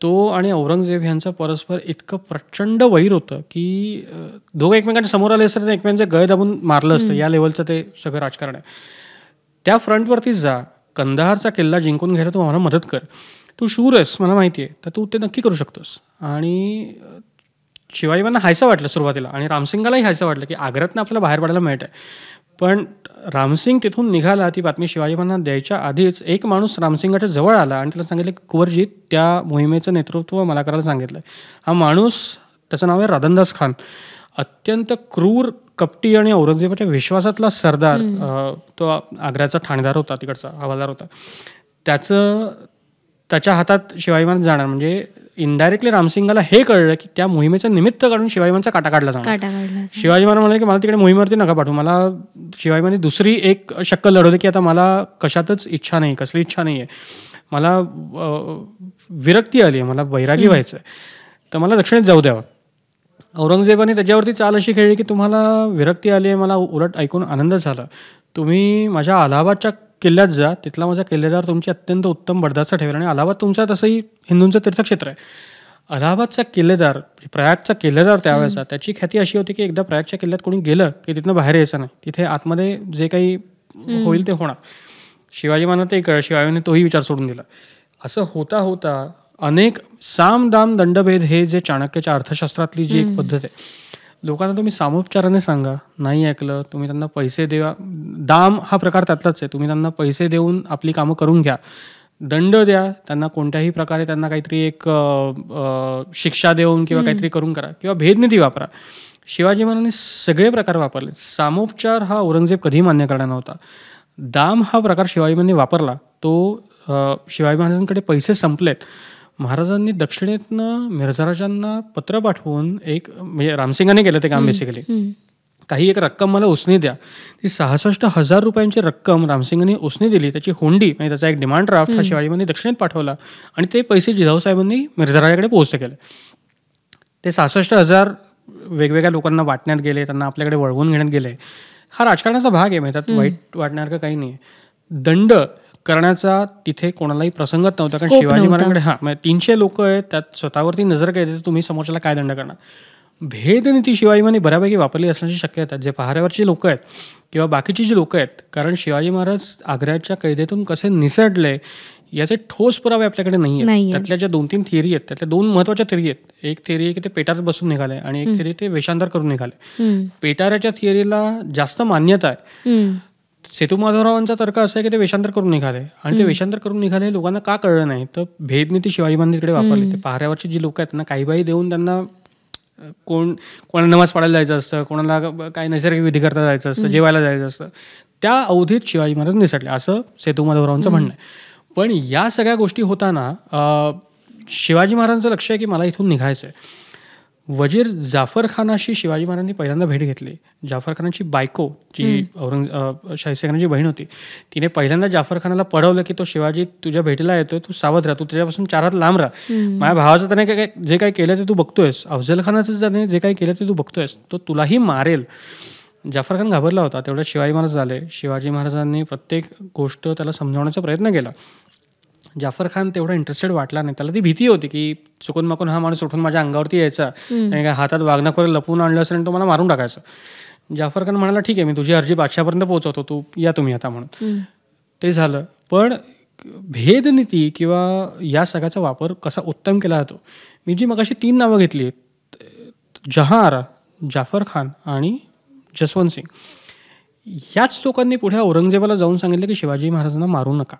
तो आणि औरंगजेब यांचं परस्पर इतकं प्रचंड वैर होतं की दोघं एकमेकांच्या समोर आले असतं तर एकमेकांचे गळे दाबून मारलं असतं. या लेवलचं ते सगळं राजकारण आहे. त्या फ्रंटवरतीच जा, कंदाहारचा किल्ला जिंकून घ्यायला तू मला मदत कर, तू शूर आहेस मला माहिती आहे, तर तू ते नक्की करू शकतोस. आणि शिवाजीबांना हायचं वाटलं सुरुवातीला आणि रामसिंगालाही हायचं वाटलं की आग्र्यातनं आपल्याला बाहेर पडायला मिळत आहे. पण रामसिंग तिथून निघाला, ती बातमी शिवाजीबांना द्यायच्या आधीच एक माणूस रामसिंगाच्या जवळ आला आणि त्याला सांगितलं की कुंवरजी त्या मोहिमेचं नेतृत्व मला करायला सांगितलं. हा माणूस, त्याचं नाव आहे राधनदास खान, अत्यंत क्रूर, कपटी आणि औरंगजेबाच्या विश्वासातला सरदार. तो आग्र्याचा ठाणेदार होता, तिकडचा हवालदार होता. त्याच्या हातात शिवाजी महाराज जाणार म्हणजे इनडायरेक्टली रामसिंगाला हे कळलं की त्या मोहिमेचं निमित्त काढून शिवाजी महाराजांचा काटा काढला जाणार. शिवाजी महाराज म्हणाले की मला तिकडे मोहिमेवरती नका पाठवू, मला शिवाजी महाराज दुसरी एक शक्कल लढवते की आता मला कशातच इच्छा नाही, कसली इच्छा नाही आहे, मला विरक्ती आली आहे, मला वैरागी व्हायचं आहे, तर मला दक्षिणेत जाऊ द्यावं. औरंगजेबाने त्याच्यावरती चाल अशी खेळली की तुम्हाला विरक्ती आली आहे, मला उलट ऐकून आनंद झाला, तुम्ही माझ्या अलाहाबादच्या किल्ल्यात जा, तिथला माझा किल्लेदार तुमची अत्यंत उत्तम बडदास्त ठेवेल. आणि अलाहाबाद तुमचा तसंही हिंदूंचं तीर्थक्षेत्र आहे. अलाहाबादचा किल्लेदार, प्रयागचा किल्लेदार त्यावेळेचा, त्याची ख्याती अशी होती की एकदा प्रयागच्या किल्ल्यात कोणी गेलं की तिथनं बाहेर यायचं नाही, तिथे आतमध्ये जे काही होईल ते होणार. शिवाजी महाराज ते कळलं, शिवाजीने तोही विचार सोडून दिला. असं होता होता अनेक साम दाम दंडभेद हे जे चाणक्याच्या अर्थशास्त्रातली जी एक पद्धत आहे, लोकांना तुम्ही सामोपचाराने सांगा, नाही ऐकलं तुम्ही त्यांना पैसे द्या. दाम हा प्रकार त्यातलाच आहे, तुम्ही त्यांना पैसे देऊन आपली कामं करून घ्या. दंड द्या त्यांना, कोणत्याही प्रकारे त्यांना काहीतरी एक शिक्षा देऊन किंवा काहीतरी करून करा, किंवा भेदनीती वापरा. शिवाजी महाराजांनी सगळे प्रकार वापरले. सामोपचार हा औरंगजेब कधीही मान्य करणार नव्हता. दाम हा प्रकार शिवाजी महाराजांनी वापरला. तो शिवाजी महाराजांकडे पैसे संपलेत, महाराजांनी दक्षिणेतनं मिर्झाराजांना पत्र पाठवून एक, म्हणजे रामसिंगाने केलं ते काम बेसिकली, काही एक रक्कम मला उसने द्या. ती 66,000 रुपयांची रक्कम रामसिंगांनी उसने दिली. त्याची हुंडी म्हणजे त्याचा एक डिमांड ड्राफ्ट हा शिवाजीबांनी दक्षिणेत पाठवला आणि ते पैसे जिजाऊसाहेबांनी मिर्झाराजाकडे पोहोचते केले. ते 66,000 वेगवेगळ्या लोकांना वाटण्यात गेले, त्यांना आपल्याकडे वळवून घेण्यात गेले. हा राजकारणाचा भाग आहे, म्हणजे त्यात वाईट वाटण्यासारखं काही नाही. दंड करण्याचा तिथे कोणालाही प्रसंगच नव्हता, कारण शिवाजी महाराजांकडे म्हणजे 300 लोक आहेत, त्यात स्वतःवरती नजर काय देते, तुम्ही समोरच्याला काय दंड करणार. भेदनीती शिवाजी महाराजांनी बऱ्यापैकी वापरली असण्याची शक्यता आहे, जे पहाऱ्यावरची लोक आहेत किंवा बाकीची जी लोक आहेत. कारण शिवाजी महाराज आग्र्याच्या कैदेतून कसे निसटले याचे ठोस पुरावे आपल्याकडे नाही आहेत. त्यातल्या ज्या 2-3 थिअरी आहेत, त्यातल्या 2 महत्त्वाच्या थिअरी आहेत. एक थिअरी आहे की ते पेटारात बसून निघाले आणि एक थिअरी ते वेषांतर करून निघाले. पेटाऱ्याच्या थिअरीला जास्त मान्यता आहे. सेतू माधवरावांचा तर्क असा आहे की ते वेषांतर करून निघाले, आणि ते वेषांतर करून निघाले लोकांना का कळलं नाही, तर भेदनीती शिवाजी महाराजांकडे वापरली. ते पहाऱ्यावरची जी लोक आहेत त्यांना काही बाई देऊन त्यांना कोणाला नमाज पाडायला जायचं असतं, कोणाला काही नैसर्गिक विधी करता जायचं असतं, जेवायला जायचं असतं, त्या अवधीत शिवाजी महाराज निसटले असं सेतू माधवरावांचं म्हणणं आहे. पण या सगळ्या गोष्टी होताना शिवाजी महाराजांचं लक्ष आहे की मला इथून निघायचं आहे. वजीर जाफर खानाशी शिवाजी महाराजांनी पहिल्यांदा भेट घेतली. जाफर खानाची बायको जी शाहिस्ते खानाची बहीण होती, तिने पहिल्यांदा जाफर खानाला पढवलं की तो शिवाजी तुझ्या भेटीला येतोय, तू सावध राहा, तू त्याच्यापासून 4 हात लांब राहा. माझ्या भावाचं त्याने जे काही केलं ते तू बघतोयस, अफजल खानाचं त्याने जे काही केलं ते तू बघतोयस, तो तुलाही मारेल. जाफर खान घाबरला होता. तेवढ्यात शिवाजी महाराज झाले. शिवाजी महाराजांनी प्रत्येक गोष्ट त्याला समजावण्याचा प्रयत्न केला. जाफर खान तेवढा इंटरेस्टेड वाटला नाही. त्याला ती भीती होती की चुकून माकून हा माणूस उठून माझ्या अंगावरती यायचा आणि काय हातात वागनाखोर लपवून आणलं असेल आणि तो मला मारून टाकायचा. जाफर खान म्हणाला ठीक आहे, मी तुझी अर्जी बादशाहपर्यंत पोहोचवतो, तू या तुम्ही आता म्हणून. ते झालं. पण भेदनीती किंवा या सगळ्याचा वापर कसा उत्तम केला जातो. मी जी मगाशी 3 नावं घेतली, जहांआरा, जाफर खान आणि जसवंत सिंग, याच लोकांनी पुढे औरंगजेबाला जाऊन सांगितलं की शिवाजी महाराजांना मारू नका.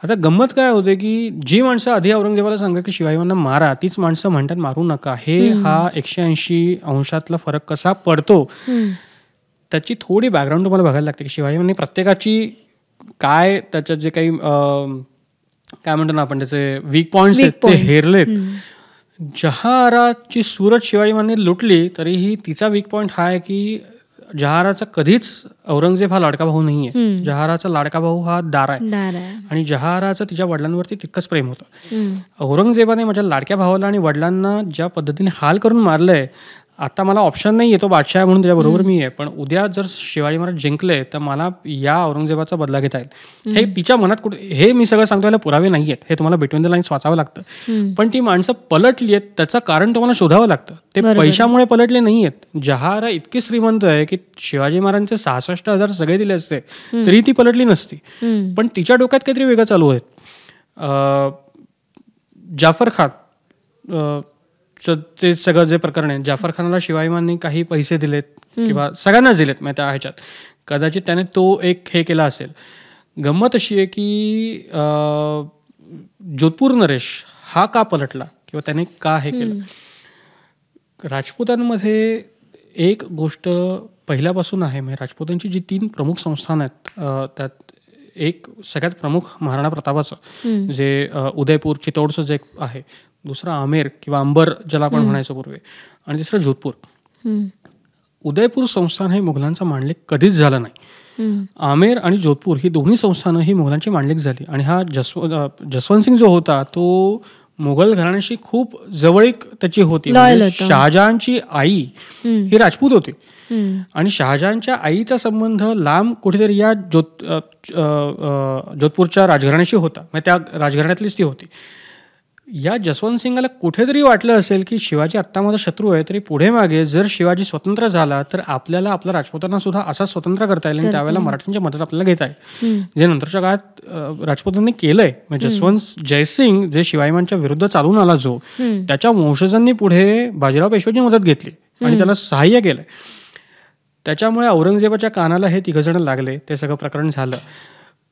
आता गंमत काय होते की जी माणसं आधी औरंगजेबाला सांगतात की शिवाजींना मारा, तीच माणसं म्हणतात मारू नका. हा 180 अंशातला फरक कसा पडतो त्याची थोडी बॅकग्राऊंड तुम्हाला बघायला लागते की शिवाजींनी प्रत्येकाची काय त्याच्यात जे काही काय म्हणतो ना आपण त्याचे वीक पॉइंट्स आहेत ते हेरलेत. जहांआराची सूरत शिवाजींनी लुटली तरीही तिचा वीक पॉइंट हा आहे की जहांआराचा कधीच औरंगजेब हा लाडका भाऊ नाहीये. जहांआराचा लाडका भाऊ हा दारा आहे आणि जहांआराचं तिच्या वडिलांवरती तितकंच प्रेम होतं. औरंगजेबाने माझ्या लाडक्या भावाला आणि वडिलांना ज्या पद्धतीने हाल करून मारलंय, आता मला ऑप्शन नाही येतो बादशाह म्हणून त्याच्याबरोबर मी आहे, पण उद्या जर शिवाजी महाराज जिंकले तर मला या औरंगजेबाचा बदला घेता येईल. हे तिच्या मनात कुठे, हे मी सगळं सांगतो याला पुरावे नाही आहेत, हे तुम्हाला बिटवीन द लाईन्स वाचावं लागतं. पण ती माणसं पलटली आहेत त्याचं कारण तुम्हाला शोधावं लागतं. ते पैशामुळे पलटले नाही आहेत. जहांआरा इतकी श्रीमंत आहे की शिवाजी महाराजांचे 66,000 सगळे दिले असते तरी ती पलटली नसती. पण तिच्या डोक्यात काहीतरी वेगळं चालू आहे. जाफर खान ते सगळं जे प्रकरण आहे, जाफर खानाला शिवाजींनी काही पैसे दिलेत किंवा सगळ्यांनाच दिलेत मग त्या ह्याच्यात, कदाचित त्याने तो एक हे केला असेल. गंमत अशी आहे की जोधपूर नरेश हा का पलटला किंवा त्याने का हे केलं. राजपुतांमध्ये एक गोष्ट पहिल्यापासून आहे, म्हणजे राजपुतांची जी 3 प्रमुख संस्थान आहेत त्यात एक सगळ्यात प्रमुख महाराणा प्रतापाचं जे उदयपूर चित्तौडचं जे आहे, दुसरं आमेर किंवा अंबर ज्याला आपण म्हणायचो पूर्वी, आणि तिसरं जोधपूर. उदयपूर संस्थान हे मुघलांचं मांडलिक कधीच झालं नाही. आमेर आणि जोधपूर ही दोन्ही संस्थानं ही मुघलांची मांडलिक झाली. आणि हा जसवंत सिंग जो होता तो मुघल घराण्याशी खूप जवळीक त्याची होती. शहाजहानची आई ही राजपूत होती आणि शहाजहानच्या आईचा संबंध लांब कुठेतरी या जोधपूरच्या राजघराण्याशी होता, म्हणजे त्या राजघराण्यातलीच ती होती. या जसवंत सिंगाला कुठेतरी वाटलं असेल की शिवाजी आत्ता माझा शत्रू आहे, तरी पुढे मागे जर शिवाजी स्वतंत्र झाला तर आपल्याला आपल्या राजपुतांना सुद्धा असा स्वतंत्र करता येईल आणि त्यावेळेला मराठ्यांची मदत आपल्याला घेता येईल, जे नंतरच्या काळात राजपुतांनी केलंय. म्हणजे जसवंत जयसिंग जे शिवाजींच्या विरुद्ध चालून आला जो, त्याच्या वंशजांनी पुढे बाजीराव पेशव्याची मदत घेतली आणि त्याला सहाय्य केलंय. त्याच्यामुळे औरंगजेबाच्या कानाला हे 3 जण लागले, ते सगळं प्रकरण झालं.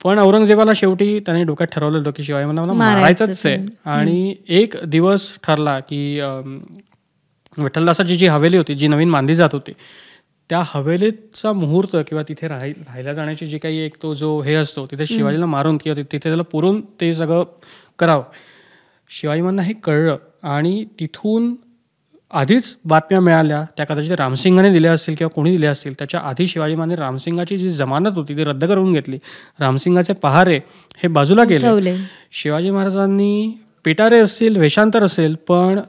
पण औरंगजेबाला शेवटी त्याने डोक्यात ठरवलं होतं की शिवाजी मला मारायचंच आहे. आणि एक दिवस ठरला की विठ्ठलदासाची जी हवेली होती, जी नवीन बांधली जात होती, त्या हवेलीचा मुहूर्त किंवा तिथे राहायला जाण्याची जी काही एक तो जो हे असतो, तिथे शिवाजीला मारून किंवा तिथे त्याला पुरून ते सगळं करावं. शिवाजींना हे कळलं आणि तिथून आधीच बातम्या मिळाल्या, त्या कदाचित रामसिंगाने दिल्या असतील किंवा कोणी दिल्या असतील. त्याच्या आधी शिवाजी महाराजांनी रामसिंगाची जी जमानत होती ती रद्द करून घेतली, रामसिंगाचे पहारे हे बाजूला केले. शिवाजी महाराजांनी पिटारे असतील, वेषांतर असेल, पण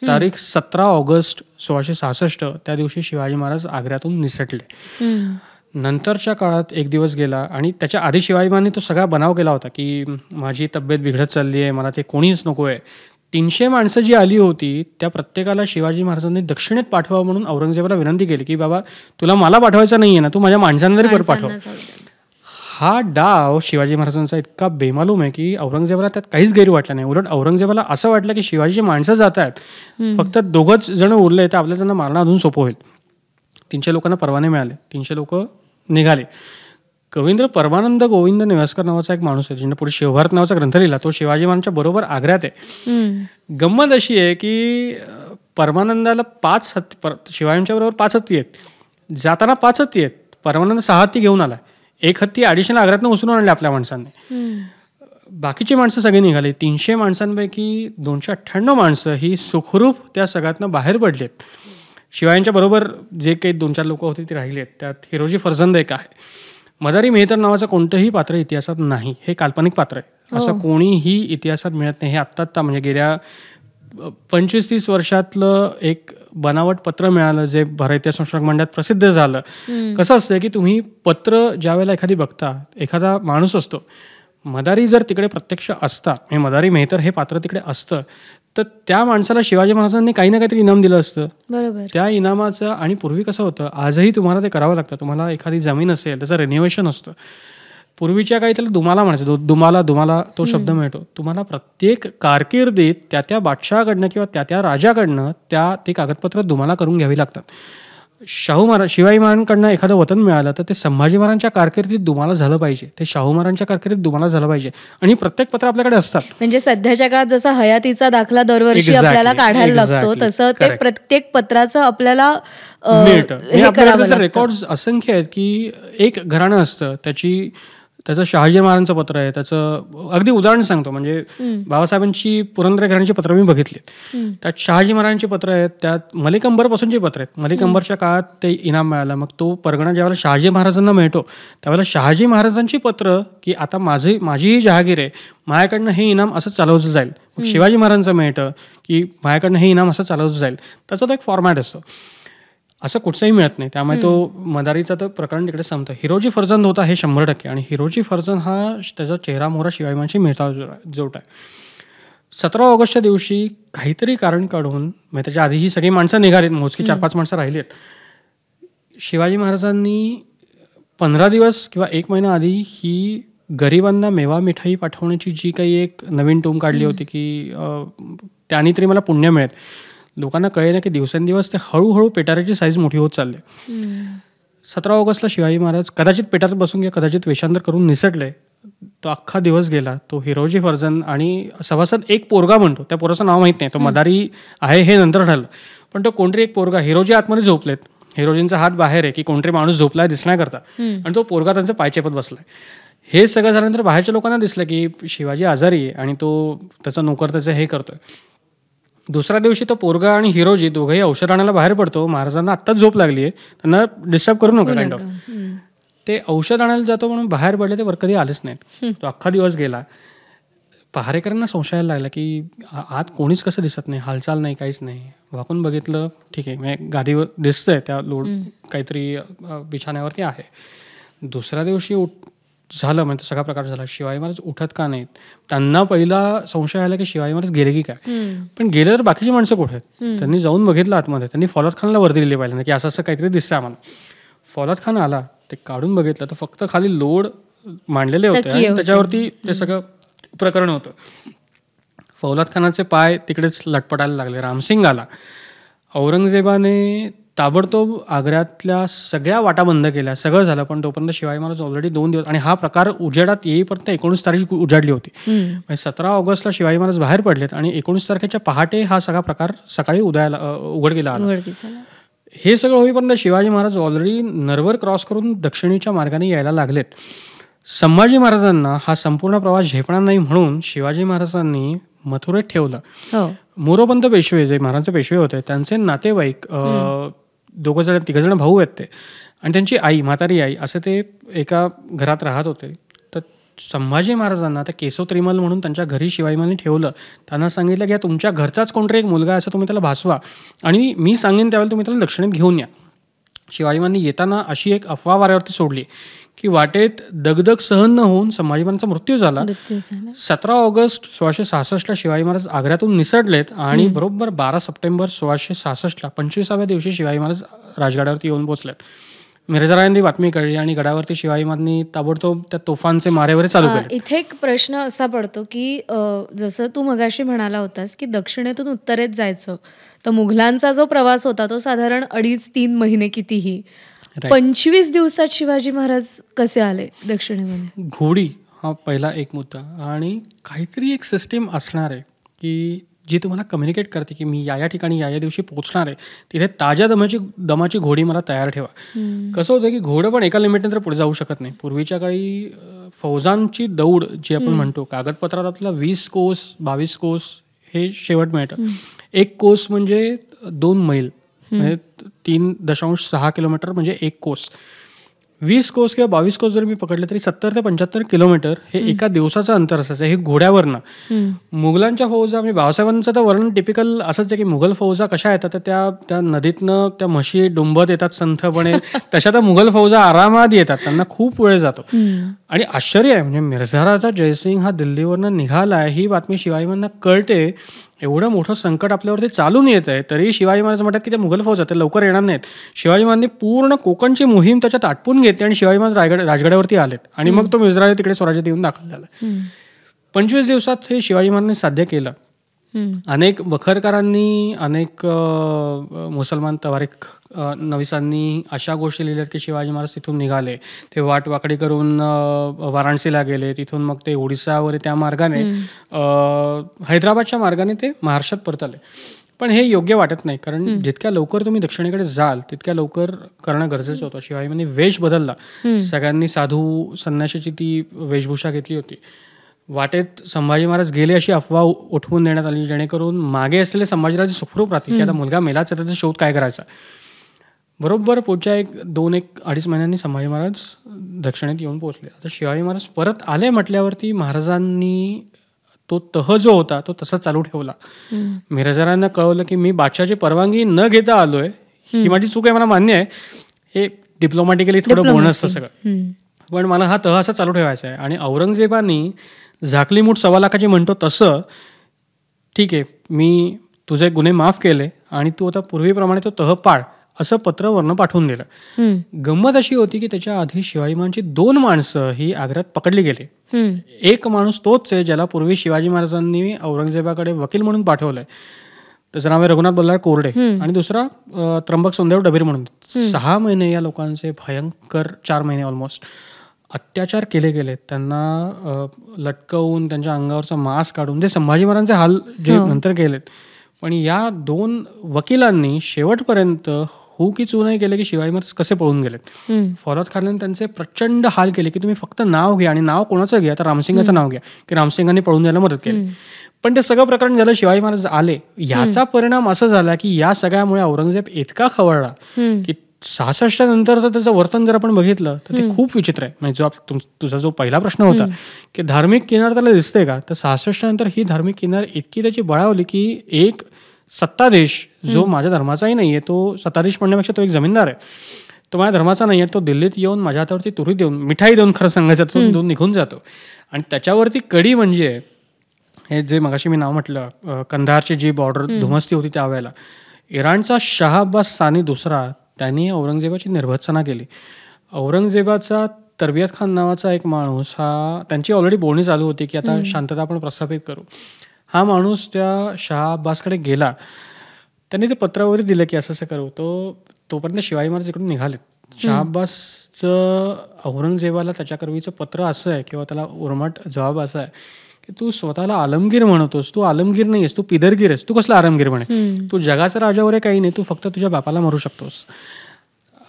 तारीख 17 ऑगस्ट 1666 त्या दिवशी शिवाजी महाराज आग्र्यातून निसटले. नंतरच्या काळात एक दिवस गेला आणि त्याच्या आधी शिवाजी महाराजांनी तो सगळा बनाव केला होता की माझी तब्येत बिघडत चालली आहे, मला ते कोणीच नको आहे. 300 माणसं जी आली होती त्या प्रत्येकाला शिवाजी महाराजांनी दक्षिणेत पाठवा म्हणून औरंगजेबाला विनंती केली की बाबा तुला मला पाठवायचं नाहीये ना, तू माझ्या माणसांना तरी परत पाठव. हा डाव शिवाजी महाराजांचा इतका बेमालूम आहे की औरंगजेबाला त्यात काहीच गैर वाटलं नाही. उलट औरंगजेबाला असं वाटलं की शिवाजीची माणसं जात आहेत, फक्त 2च जण उरले तर आपल्याला त्यांना मारणं अजून सोपं होईल. 300 लोकांना परवाने मिळाले, 300 लोक निघाले. कवींद्र परमानंद गोविंद नेवासकर नावाचा एक माणूस आहे, ज्याने पुढे शिवभारत नावाचा ग्रंथ लिहिला, तो शिवाजी महाराजांच्या बरोबर आग्र्यात आहे. गंमत अशी आहे की परमानंदाला 5 हत्ती, शिवाजींच्या बरोबर 5 हत्ती आहेत, जाताना 5 हत्ती आहेत, परमानंद 6 हत्ती घेऊन आला, 1 हत्ती ॲडिशनल आग्र्यातनं उचलून आणले आपल्या माणसांनी. बाकीची माणसं सगळी निघाली. 300 माणसांपैकी 298 माणसं ही सुखरूप त्या सगळ्यातनं बाहेर पडलेत. शिवाजींच्या बरोबर जे काही 2-4 लोक होते ते राहिले आहेत. त्यात हिरोजी फर्जंद एक आहे. मदारी मेहतर नावाचं कोणतंही पात्र इतिहासात नाही, हे काल्पनिक पात्र आहे, असं कोणीही इतिहासात मिळत नाही. हे आत्ता म्हणजे गेल्या 25-30 वर्षातलं एक बनावट पत्र मिळालं जे भारतीय संशोधक मंडळात प्रसिद्ध झालं. कसं असतं की तुम्ही पत्र ज्या वेळेला एखादी बघता, एखादा माणूस असतो, मदारी जर तिकडे प्रत्यक्ष असता, म्हणजे मदारी मेहतर हे पात्र तिकडे असतं, तर त्या माणसाला शिवाजी महाराजांनी काही ना काहीतरी इनाम दिलं असतं. बरोबर. त्या इनामाचं, आणि पूर्वी कसं होतं, आजही तुम्हाला ते करावं लागतं. तुम्हाला एखादी जमीन असेल, त्याचं रिनोव्हेशन असतं. पूर्वीच्या काही त्याला दुमाला म्हणायचं, दुमाला तो शब्द मिळतो. तुम्हाला प्रत्येक कारकिर्दीत त्या बादशहाकडनं किंवा त्या राजाकडनं ते कागदपत्र दुमाला करून घ्यावी लागतात. शिवाजी महाराजांकडनं एखादं वतन मिळालं तर ते संभाजी महाराजांच्या कारकिर्दीत दुमाला झालं पाहिजे, ते शाहू महाराजांच्या कारकिर्दीत दुमाला झालं पाहिजे. आणि प्रत्येक पत्र आपल्याकडे असतात. म्हणजे सध्याच्या काळात जसा हयातीचा दाखला दरवर्षी आपल्याला काढायला लागतो, तसं ते प्रत्येक पत्राचं आपल्याला मिळतं. रेकॉर्ड असंख्य आहेत की एक घराणं असतं, त्याचं शहाजी महाराजांचं पत्र आहे. त्याचं अगदी उदाहरण सांगतो, म्हणजे बाबासाहेबांची पुरंदरे घराण्याची पत्र मी बघितली. त्यात शहाजी महाराजांची पत्र आहेत, त्यात मलिक अंबरपासूनची पत्र आहेत. मलिक अंबरच्या काळात ते इनाम मिळालं, मग तो परगणा ज्यावेळेला शहाजी महाराजांना मिळतो त्यावेळेला शहाजी महाराजांची पत्र की आता माझी ही जहागीर आहे, माझ्याकडनं हे इनाम असं चालवलं जाईल. मग शिवाजी महाराजांचं मिळतं की माझ्याकडनं हे इनाम असं चालवलं जाईल. त्याचा तो एक फॉर्मॅट असतो. असं कुठचंही मिळत नाही. त्यामुळे तो मदारीचा तर प्रकरण तिकडे संपतं. हिरोजी फर्जंद होता हे 100%. आणि हिरोजी फर्जंद हा त्याचा चेहरा मोहरा शिवाजी महाराजांशी मिळता जोट आहे. 17 ऑगस्टच्या दिवशी काहीतरी कारण काढून, म्हणजे त्याच्या आधी ही सगळी माणसं निघालीत, मोजकी 4-5 माणसं राहिली आहेत. शिवाजी महाराजांनी 15 दिवस किंवा 1 महिना आधी ही गरिबांना मेवा मिठाई पाठवण्याची जी काही एक नवीन टूम काढली होती की त्याने तरी मला पुण्य मिळेल. लोकांना कळे ना की दिवसेंदिवस ते हळूहळू पेटाऱ्याची साईज मोठी होत चालली. 17 ऑगस्टला शिवाजी महाराज कदाचित पेटाऱ्यात बसून घ्या, कदाचित वेषांतर करून निसटले. तो अख्खा दिवस गेला. तो हिरोजी फर्जंद आणि सभासद एक पोरगा म्हणतो, त्या पोराचं नाव माहीत नाही, तो मदारी आहे हे नंतर ठरलं, पण तो कोणतरी एक पोरगा, हिरोजी आतमध्ये झोपलेत, हिरोजींचा हात बाहेर आहे की कोणतरी माणूस झोपलाय दिसण्याकरता, आणि तो पोरगा त्यांचं पाय चेपत बसलाय. हे सगळं झाल्यानंतर बाहेरच्या लोकांना दिसलं की शिवाजी आजारी आहे आणि तो त्याचा नोकर त्याचं हे करतोय. दुसऱ्या दिवशी तो पोरगा आणि हिरोजी दोघंही औषध आणायला बाहेर पडतो. महाराजांना आत्ताच झोप लागली आहे, त्यांना डिस्टर्ब करू नका काइंड ऑफ. ते औषध आणायला जातो म्हणून बाहेर पडले, ते वर कधी आलेच नाहीत. तो अख्खा दिवस गेला. पहारेकरांना संशयाला लागला की आत कोणीच कसं दिसत नाही, हालचाल नाही, काहीच नाही. वाकून बघितलं, ठीक आहे, म्हणजे गादीवर दिसतंय, त्या लोड काहीतरी बिछाण्यावरती आहे. दुसऱ्या दिवशी झालं, म्हणजे सगळा प्रकार झाला. शिवाजी महाराज उठत का नाहीत? त्यांना पहिला संशय आला की शिवाजी महाराज गेले की काय. पण गेले तर बाकीची माणसं कुठे आहेत? त्यांनी जाऊन बघितलं आतमध्ये. त्यांनी फौलाद खानला वर्दी दिली पाहिजे की असं काहीतरी दिसतं आम्हाला. फौलाद खान आला, ते काढून बघितलं तर फक्त खाली लोड मांडलेले होते आणि त्याच्यावरती ते सगळं प्रकरण होतं. फौलाद खानाचे पाय तिकडेच लटपटायला लागले. रामसिंग आला. औरंगजेबाने ताबडतोब आग्र्यातल्या सगळ्या वाटा बंद केल्या, सगळं झालं. पण तोपर्यंत शिवाजी महाराज ऑलरेडी 2 दिवस, आणि हा प्रकार उजेडात येईपर्यंत 19 तारीख उजाडली होती. 17 ऑगस्टला शिवाजी महाराज बाहेर पडलेत आणि 19 तारखेच्या पहाटे हा सगळा प्रकार सकाळी उघडकीला आला. हे सगळं होईपर्यंत शिवाजी महाराज ऑलरेडी नरवर क्रॉस करून दक्षिणेच्या मार्गाने यायला लागलेत. संभाजी महाराजांना हा संपूर्ण प्रवास झेपणार नाही म्हणून शिवाजी महाराजांनी मथुरेत ठेवलं. मोरोपंत पेशवे, जे महाराजांचे पेशवे होते, त्यांचे नातेवाईक 3 भाऊ आहेत ते, आणि त्यांची आई, म्हातारी आई, असे ते एका घरात राहत होते. तर संभाजी महाराजांना त्या केशव त्रिमल म्हणून त्यांच्या घरी शिवाजी महाराजांनी ठेवलं. त्यांना सांगितलं की तुमच्या घरचाच कोणतरी एक मुलगा असं तुम्ही त्याला भासवा, आणि मी सांगेन त्यावेळेला तुम्ही त्याला दक्षिणेत घेऊन या. शिवाजी महाराजांनी येताना अशी एक अफवा वाऱ्यावरती सोडली की वाटेत दगदग सहन न होऊन संभाजी महाराजांचा मृत्यू झाला. 17 ऑगस्ट 1666ला शिवाजी महाराज आग्र्यातून निसटलेत, आणि बरोबर 12 सप्टेंबर 1666ला 25व्या दिवशी शिवाजी महाराज राजगडावरती येऊन पोहोचलेत. मिरजारायांनी बातमी कळली आणि गडावरती शिवाजी महाराजांनी ताबडतोब त्या तोफांचे मारेवरे चालू केले. इथे एक प्रश्न असा पडतो की जसं तू मगाशी म्हणाला होतास की दक्षिणेतून उत्तरेत जायचं, तर मुघलांचा जो प्रवास होता तो साधारण 2.5-3 महिने कितीही. 25 दिवसात शिवाजी महाराज कसे आले दक्षिणेमध्ये? घोडी हा पहिला एक मुद्दा, आणि काहीतरी एक सिस्टीम असणार आहे की जी तुम्हाला कम्युनिकेट करते की मी या ठिकाणी या दिवशी पोहोचणार आहे, तिथे ताज्या दमाची घोडी मला तयार ठेवा. कसं होतं की घोडं पण एका लिमिटनंतर पुढे जाऊ शकत नाही. पूर्वीच्या काळी फौजांची दौड जी आपण म्हणतो, कागदपत्रात आपल्याला 20 कोस 22 कोस हे शेवट मिळतं. 1 कोस म्हणजे 2 मैल, म्हणजे 3.6 किलोमीटर म्हणजे 1 कोस. 20 कोस किंवा 22 कोस जर मी पकडले तरी 70 ते 75 किलोमीटर हे एका दिवसाचं अंतर असायचं. हे घोड्यावरनं. मुघलांच्या फौजा, मी बाबासाहेबांचं तर वर्णन टिपिकल असंच आहे की मुघल फौजा कशा येतात तर त्या नदीतनं त्या म्हशी डुंबत येतात संथपणे. तशा त्या मुघल फौजा आरामात येतात, त्यांना खूप वेळ जातो. आणि आश्चर्य आहे म्हणजे मिर्झाराचा जयसिंग हा दिल्लीवरनं निघालाय ही बातमी शिवाजी महाराजांना कळते. एवढं मोठं संकट आपल्यावरती चालून येत आहे तरी शिवाजी महाराज म्हणतात की ते मुघल फौज ते लवकर येणार नाहीत. शिवाजी महाराजांनी पूर्ण कोकणची मोहीम त्याच्यात आटपून घेतली आणि शिवाजी महाराज राजगडावरती आलेत आणि मग तो मिर्झाला तिकडे स्वराज्यात येऊन दाखल झाला. 25 दिवसात हे शिवाजी महाराजांनी साध्य केलं. अनेक बखरकारांनी, अनेक मुसलमान तवारीख नवीसांनी अशा गोष्टी लिहिल्यात की शिवाजी महाराज तिथून निघाले, ते वाटवाकडी करून वाराणसीला गेले, तिथून मग ते ओडिसावर त्या मार्गाने हैदराबादच्या मार्गाने ते महाराष्ट्रात परत आले. पण हे योग्य वाटत नाही, कारण जितक्या लवकर तुम्ही दक्षिणेकडे जाल तितक्या लवकर करणं गरजेचं होतं. शिवाजी महाराजांनी वेश बदलला. सगळ्यांनी साधू संन्याशाची ती वेशभूषा घेतली होती. वाटेत संभाजी महाराज गेले अशी अफवा उठवून देण्यात आली, जेणेकरून मागे असलेले संभाजीराजे सुखरूप राहतील की आता मुलगा मेलाच आहे, त्याचा शोध काय करायचा. बरोबर पुढच्या 2-2.5 महिन्यांनी संभाजी महाराज दक्षिणेत येऊन पोहोचले. आता शिवाजी महाराज परत आले म्हटल्यावरती महाराजांनी तो तह जो होता तो तसा चालू ठेवला. मिर्झारांना कळवलं की मी बादशाहची परवानगी न घेता आलोय, ही माझी चूक आहे, मला मान्य आहे. हे डिप्लोमॅटिकली थोडं बोलणं असतं सगळं, पण मला हा तह असा चालू ठेवायचा आहे. आणि औरंगजेबानी झाकली मूठ 1.25 लाखाची म्हणतो तसं, ठीक आहे मी तुझे गुन्हे माफ केले आणि तू आता पूर्वीप्रमाणे तो तह पाळ, असं पत्र वरनं पाठवून दिलं. गंमत अशी होती की त्याच्या आधी शिवाजी महाराजांची 2 माणसं ही आग्र्यात पकडली गेली. एक माणूस तोच आहे ज्याला पूर्वी शिवाजी महाराजांनी औरंगजेबाकडे वकील म्हणून पाठवलंय, त्याचं नाव आहे रघुनाथ बल्लाळ कोरडे, आणि दुसरा त्र्यंबक सुंदेव डबीर म्हणून. 6 महिने या लोकांचे भयंकर, 4 महिने ऑलमोस्ट अत्याचार केले गेले. त्यांना लटकवून त्यांच्या अंगावरचा मांस काढून जे संभाजी महाराजांचे हाल जे नंतर केलेत. पण या 2 वकिलांनी शेवटपर्यंत हो की चू नाही केले की शिवाजी महाराज कसे पळून गेलेत. फौलाद खानाने त्यांचे प्रचंड हाल केले की तुम्ही फक्त नाव घ्या, आणि नाव कोणाचं घ्या तर रामसिंगाचं नाव घ्या, की रामसिंगांनी पळून जायला मदत केली. पण ते सगळं प्रकरण झालं, शिवाजी महाराज आले. याचा परिणाम असा झाला की या सगळ्यामुळे औरंगजेब इतका खवळला की 66 नंतरचं त्याचं वर्तन जर आपण बघितलं तर ते खूप विचित्र आहे. म्हणजे जो तुझा जो पहिला प्रश्न होता की धार्मिक किनार त्याला दिसते का, तर 66 नंतर ही धार्मिक किनार इतकी त्याची बळावली की एक सत्ताधीश जो माझ्या धर्माचाही नाहीये, तो सत्ताधीश म्हणण्यापेक्षा तो एक जमीनदार आहे, तो माझ्या धर्माचा नाहीये, तो दिल्लीत येऊन माझ्या हातावरती तुरी देऊन, मिठाई देऊन, खरं सांगायचं तो निघून जातो. आणि त्याच्यावरती कडी म्हणजे हे जे मगाशी मी नाव म्हटलं, कंधारची जी बॉर्डर धुमसती होती त्यावेळेला, इराणचा शाह अब्बास सानी दुसरा त्यांनी औरंगजेबाची निर्भत्सना केली. औरंगजेबाचा तरबियत खान नावाचा एक माणूस, हा त्यांची ऑलरेडी बोलणी चालू होती की आता शांतता आपण प्रस्थापित करू. हा माणूस त्या शाह अब्बासकडे गेला, त्यांनी ते पत्र वगैरे दिलं की असं करू. तोपर्यंत शिवाजी महाराज इकडून निघालेत. शाह अब्बासचं औरंगजेबाला त्याच्याकरवीचं पत्र असं आहे किंवा त्याला उर्मट जबाब असा आहे की तू स्वतःला आलमगीर म्हणतोस, तू आलमगीर नाहीयेस, तू पिदरगीर आहेस, तू कसला आलमगीर म्हणे, तू जगाचा राजा वगैरे काही नाही, तू फक्त तुझ्या बापाला मारू शकतोस.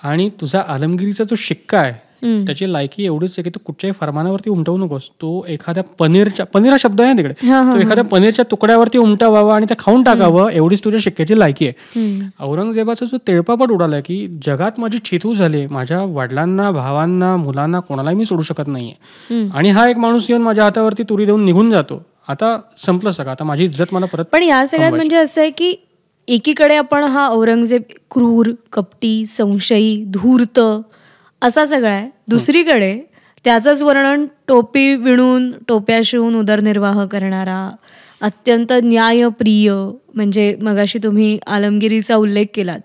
आणि तुझा आलमगिरीचा जो शिक्का आहे त्याची लायकी एवढीच आहे की तू कुठच्याही फरमानावरती उमटवू नकोस. तो एखाद्या पनीर हा शब्द आहे तिकडे, तो एखाद्या पनीरच्या तुकड्यावरती उमटावावा आणि ते खाऊन टाकावं, एवढीच तुझ्या शिक्क्याची लायकी आहे. औरंगजेबाचा जो तिळपापट उडालाय की जगात माझी छितू झाली, माझ्या वडिलांना, भावांना, मुलांना कोणालाही मी सोडू शकत नाहीये, आणि हा एक माणूस येऊन माझ्या हातावरती तुरी देऊन निघून जातो. आता संपलं सगळं, आता माझी इज्जत मला परत. पण या सगळ्यात म्हणजे असं आहे की एकीकडे आपण हा औरंगजेब क्रूर, कपटी, संशयी, धूर्त असा सगळा आहे, दुसरीकडे त्याचंच वर्णन टोपी विणून, टोप्या शिवून उदरनिर्वाह करणारा, अत्यंत न्यायप्रिय, म्हणजे मगाशी तुम्ही आलमगिरीचा उल्लेख केलात,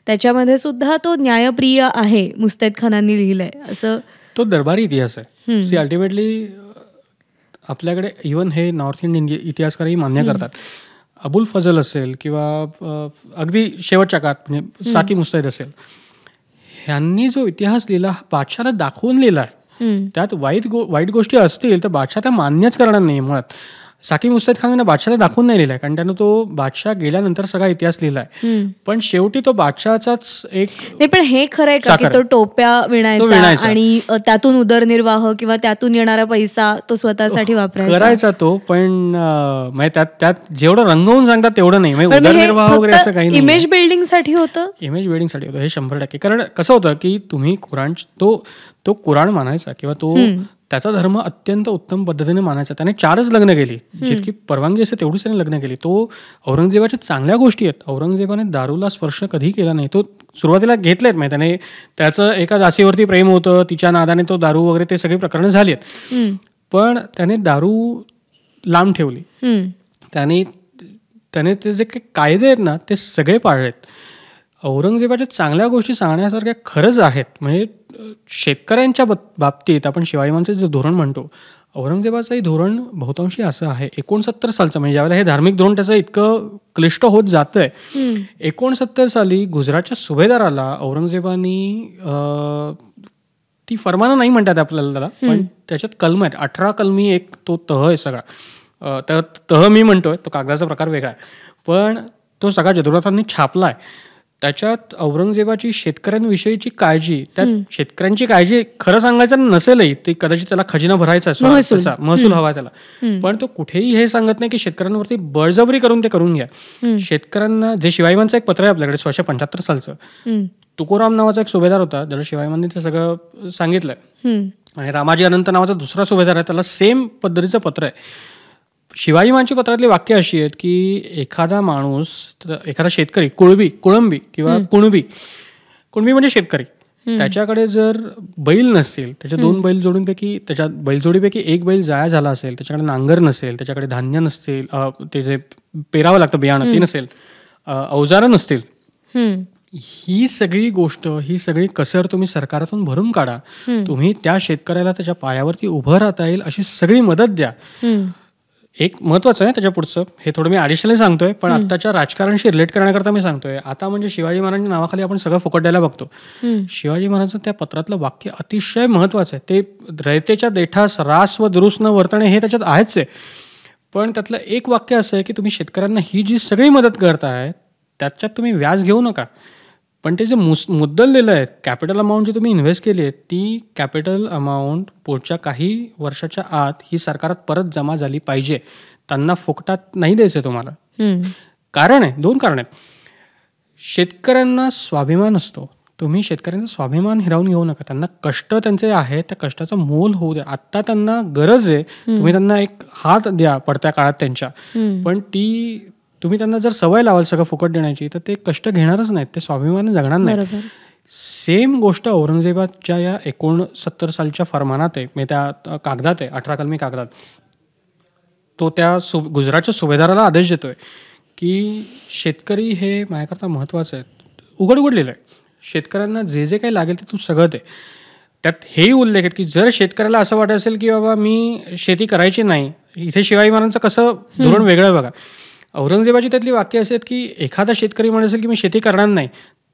त्याच्यामध्ये सुद्धा तो न्यायप्रिय आहे, मुस्तैद खानांनी लिहिलंय असं. तो दरबारी इतिहास आहे. सी अल्टिमेटली आपल्याकडे इव्हन हे नॉर्थ इंडियन इतिहासकारही मान्य करतात. अबुल फजल असेल किंवा अगदी शेवटच्या काळात म्हणजे साकी मुस्तैद असेल, ह्यांनी जो इतिहास लिहिला हा बादशाला दाखवून लिहिला आहे. त्यात वाईट गोष्टी असतील तर बादशाह त्या मान्यच करणार नाही मुळात. साकी मुस्तैद खानने बादशाहला दाखवून नाही लिहिलाय, कारण त्यानं तो बादशाह गेल्यानंतर सगळा इतिहास लिहिलाय. पण शेवटी तो बादशाहचाच एक नाही. पण हे खरंय का की तो टोप्या विणायचा आणि त्यातून उदरनिर्वाह किंवा त्यातून येणारा पैसा तो स्वतःसाठी वापरायचा करायचा तो, पण त्यात जेवढं रंगवून सांगतात तेवढं नाही. उदरनिर्वाह वगैरे असं काही नाही. इमेज बिल्डिंग साठी होतं. इमेज बिल्डिंगसाठी होतं हे 100%. कारण कसं होतं की तुम्ही कुराण तो कुराण मानायचा किंवा तो त्याचा धर्म अत्यंत उत्तम पद्धतीने मानायचा. त्याने 4च लग्न केली, जितकी परवानगी असते तेवढीच त्याने लग्न केली. तो औरंगजेबाच्या चांगल्या गोष्टी आहेत. औरंगजेबाने दारूला स्पर्श कधी केला नाही. तो सुरुवातीला घेतलेत माहिती, त्याने त्याचं एका दासीवरती प्रेम होतं, तिच्या नादाने तो दारू वगैरे ते सगळी प्रकरणं झाली आहेत. पण त्याने दारू लांब ठेवली. त्याने ते जे काही कायदे आहेत ना ते सगळे पाळलेत. औरंगजेबाच्या चांगल्या गोष्टी सांगण्यासारख्या खरंच आहेत. म्हणजे शेतकऱ्यांच्या बाबतीत आपण शिवाजी महाराजांचं जे धोरण म्हणतो, औरंगजेबाचंही धोरण बहुतांशी असं आहे. 69 सालचं, म्हणजे ज्यावेळेला हे धार्मिक धोरण त्याचं इतकं क्लिष्ट होत जातंय, 69 साली गुजरातच्या सुभेदाराला औरंगजेबानी ती फरमानं नाही म्हणतात आपल्याला त्याला, पण त्याच्यात कलम आहेत. 18 कलमी एक तो तह आहे सगळा. तर तह मी म्हणतोय, तो कागदाचा प्रकार वेगळा आहे, पण तो सगळा जदुनाथांनी छापलाय. त्याच्यात औरंगजेबाची शेतकऱ्यांविषयीची काळजी, त्यात शेतकऱ्यांची काळजी खरं सांगायचं नसेलही, ते कदाचित त्याला खजिना भरायचा महसूल हवा त्याला, पण तो कुठेही हे सांगत नाही की शेतकऱ्यांवरती बळजबरी करून ते करून घ्या. शेतकऱ्यांना जे शिवाजी महाराजांचं एक पत्र आहे आपल्याकडे 1675 सालचं, तुकोराम नावाचा एक सुभेदार होता, ज्याला शिवाजी महाराजांनी ते सगळं सांगितलंय. आणि रामाजी अनंत नावाचा दुसरा सुभेदार आहे, त्याला सेम पद्धतीचं पत्र आहे. शिवाजी महाराजांची पत्रातली वाक्य अशी आहेत की एखादा माणूस, एखादा शेतकरी, कुळंबी किंवा कुणबी म्हणजे शेतकरी, त्याच्याकडे जर बैल नसतील, त्याच्या 2 बैलजोडींपैकी, त्याच्या बैलजोडीपैकी एक बैल जाया झाला असेल, त्याच्याकडे नांगर नसेल, त्याच्याकडे धान्य नसतील, ते जे पेरावं लागतं बियाणं ते नसेल, अवजारं नसतील, ही सगळी गोष्ट, ही सगळी कसर तुम्ही सरकारातून भरून काढा. तुम्ही त्या शेतकऱ्याला त्याच्या पायावरती उभं राहता येईल अशी सगळी मदत द्या. एक महत्वाचं आहे त्याच्या पुढचं, हे थोडं मी ॲडिशनली सांगतोय, पण आत्ताच्या राजकारणाशी रिलेट करण्याकरता मी सांगतोय. आता म्हणजे शिवाजी महाराजांच्या नावाखाली आपण सगळं फुकट द्यायला बघतो. शिवाजी महाराजांचं त्या पत्रातलं वाक्य अतिशय महत्वाचं आहे. ते रयतेच्या देठास रास व दुरुस न वर्तणे हे त्याच्यात आहेच आहे, पण त्यातलं एक वाक्य असं आहे की तुम्ही शेतकऱ्यांना ही जी सगळी मदत करताय त्याच्यात तुम्ही व्याज घेऊ नका, पण ते जे मुद्दल दिलं आहे, कॅपिटल अमाऊंट जी तुम्ही इन्व्हेस्ट केली आहे, ती कॅपिटल अमाऊंट पुढच्या काही वर्षाच्या आत ही सरकारात परत जमा झाली पाहिजे. त्यांना फुकटात नाही द्यायचं तुम्हाला. कारण आहे, 2 कारण आहेत. शेतकऱ्यांना स्वाभिमान असतो, तुम्ही शेतकऱ्यांचा स्वाभिमान हिरावून घेऊ नका. त्यांना कष्ट त्यांचे आहे, त्या कष्टाचं मोल होऊ द्या. आत्ता त्यांना गरज आहे, तुम्ही त्यांना एक हात द्या पडत्या काळात त्यांच्या, पण तुम्ही त्यांना जर सवय लावाल सगळं फुकट देण्याची, तर ते कष्ट घेणारच नाहीत, ते स्वाभिमान जगणार नाही. सेम गोष्ट औरंगजेबाच्या या 69 सालच्या फरमानात आहे, म्हणजे त्या कागदात आहे, 18 कलमी कागदात. तो त्या गुजरातच्या सुभेदाराला आदेश देतोय की शेतकरी हे माझ्याकरता महत्वाचं आहे. उघड लिहिलं आहे, शेतकऱ्यांना जे जे काही लागेल ते तू सगळं दे. त्यात हेही उल्लेख आहेत की जर शेतकऱ्याला असं वाटत असेल की बाबा मी शेती करायची नाही, इथे शिवाजी महाराजांचं कसं धोरण वेगळं बघा. औरंगजेबाची त्यातली वाक्य असे आहेत की एखादा शेतकरी म्हणत असेल की मी शेती करणार नाही,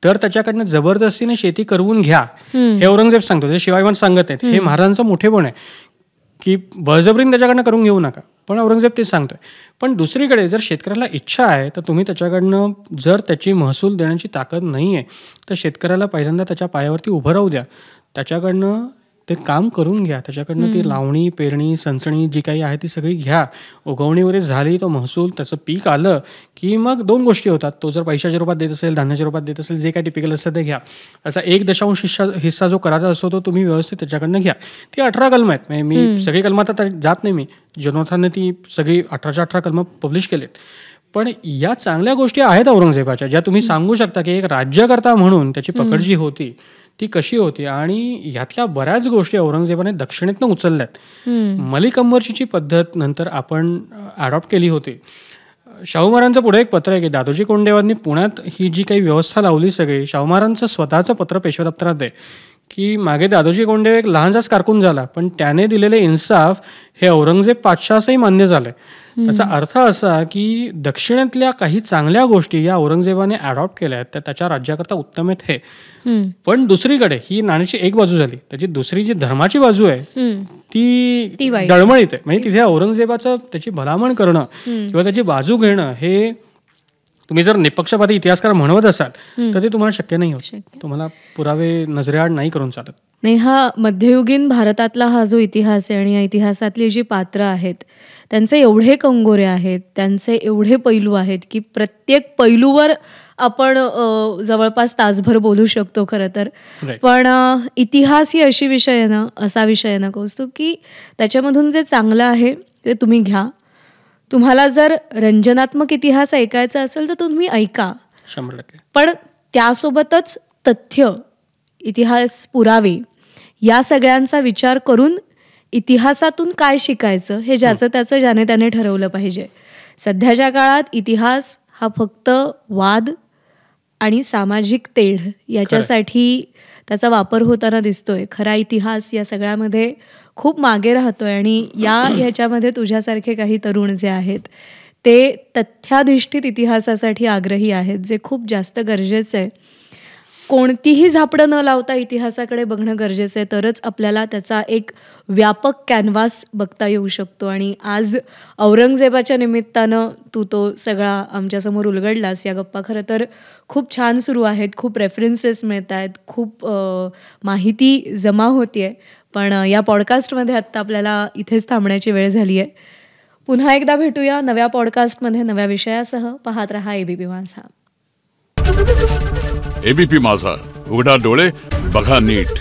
तर त्याच्याकडनं जबरदस्तीने शेती करवून घ्या, हे औरंगजेब सांगतो, जे शिवाजी महाराज सांगत आहेत. हे महाराजांचं मोठेपण आहे की बळजबरीने त्याच्याकडनं करून घेऊ नका, पण औरंगजेब तेच सांगतोय. पण दुसरीकडे जर शेतकऱ्याला इच्छा आहे तर तुम्ही त्याच्याकडनं, जर त्याची महसूल देण्याची ताकद नाही आहे तर शेतकऱ्याला पहिल्यांदा त्याच्या पायावरती उभं राहू द्या, त्याच्याकडनं ते काम करून घ्या, त्याच्याकडनं ती लावणी, पेरणी, संचणी जी काही आहे ती सगळी घ्या. उगवणी वगैरे झाली, तो महसूल, त्याचं पीक आलं की मग 2 गोष्टी होतात. तो जर पैशाच्या रूपात देत असेल, धान्याच्या रूपात देत असेल, जे काही टिपिकल असतं ते घ्या. असा 1.5 हिस्सा जो करायचा असतो तो तुम्ही व्यवस्थित त्याच्याकडनं घ्या. ती 18 कलमं आहेत, म्हणजे मी सगळी कलमं आता जात नाही, मी जदुनाथांनी ती सगळी 18च्या 18 कलमं पब्लिश केलेत. पण या चांगल्या गोष्टी आहेत औरंगजेबाच्या, ज्या तुम्ही सांगू शकता की एक राज्यकर्ता म्हणून त्याची पकड जी होती ती कशी होती. आणि ह्यातल्या बऱ्याच गोष्टी औरंगजेबाने दक्षिणेतनं उचलल्यात. मलिक अंबरची पद्धत नंतर आपण अडॉप्ट केली होती. शाहू महाराजांचं पुढे एक पत्र आहे की दादोजी कोंडदेवांनी पुण्यात ही जी काही व्यवस्था लावली सगळी, शाहू महाराजांचं स्वतःचं पत्र पेशवा दप्तरात आहे की मागे दादोजी कोंडदेव एक लहानसाच कारकून झाला, पण त्याने दिलेले इन्साफ हे औरंगजेब पातशाहसही मान्य झालंय. त्याचा अर्थ असा की दक्षिणेतल्या काही चांगल्या गोष्टी या औरंगजेबाने अडॉप्ट केल्या आहेत, त्या त्याच्या राज्याकरता उत्तम आहेत हे. पण दुसरीकडे ही नाण्याची एक बाजू झाली, त्याची दुसरी जी धर्माची बाजू आहे ती डळमळीत आहे. म्हणजे तिथे औरंगजेबाचं त्याची भलामण करणं किंवा त्याची बाजू घेणं हे तुम्ही जर निपक्षपाती इतिहासकार म्हणत असाल तर ते तुम्हाला शक्य नाही होत. तुम्हाला पुरावे नजरेआड नाही करून चालत. नाही, हा मध्ययुगीन भारतातला हा जो इतिहास आहे आणि या इतिहासातली जी पात्र आहेत त्यांचे एवढे कंगोरे आहेत, त्यांचे एवढे पैलू आहेत की प्रत्येक पैलूवर आपण जवळपास तासभर बोलू शकतो खरं तर. पण इतिहास ही अशी विषय आहे ना, असा विषय आहे ना कौस्तुभ, की त्याच्यामधून जे चांगलं आहे ते तुम्ही घ्या. तुम्हाला जर रंजनात्मक इतिहास ऐकायचा असेल तर तुम्ही ऐका, 100%. पण त्यासोबतच तथ्य, इतिहास, पुरावे या सगळ्यांचा विचार करून इतिहासातून काय शिकायचं हे ज्याचं त्याचं ज्याने त्याने ठरवलं पाहिजे. सध्याच्या काळात इतिहास हा फक्त वाद आणि सामाजिक तेढ याच्यासाठी त्याचा वापर होताना दिसतोय. खरा इतिहास या सगळ्यामध्ये खूप मागे राहतोय आणि ह्याच्यामध्ये तुझ्यासारखे काही तरुण जे आहेत ते तथ्याधिष्ठित इतिहासासाठी आग्रही आहेत, जे खूप जास्त गरजेचं आहे. कोणतीही झापडं न लावता इतिहासाकडे बघणं गरजेचं आहे, तरच आपल्याला त्याचा एक व्यापक कॅनव्हास बघता येऊ शकतो. आणि आज औरंगजेबाच्या निमित्तानं तू तो सगळा आमच्यासमोर उलगडलास. या गप्पा खरं तर खूप छान सुरू आहेत, खूप रेफरन्सेस मिळत आहेत, खूप माहिती जमा होती आहे. पण या पॉडकास्टमध्ये आत्ता आपल्याला इथेच थांबण्याची वेळ झाली आहे. पुन्हा एकदा भेटूया नव्या पॉडकास्टमध्ये नव्या विषयासह. पाहत रहा एबीपी माझा. एबीपी माझा, उघडा डोळे बघा नीट.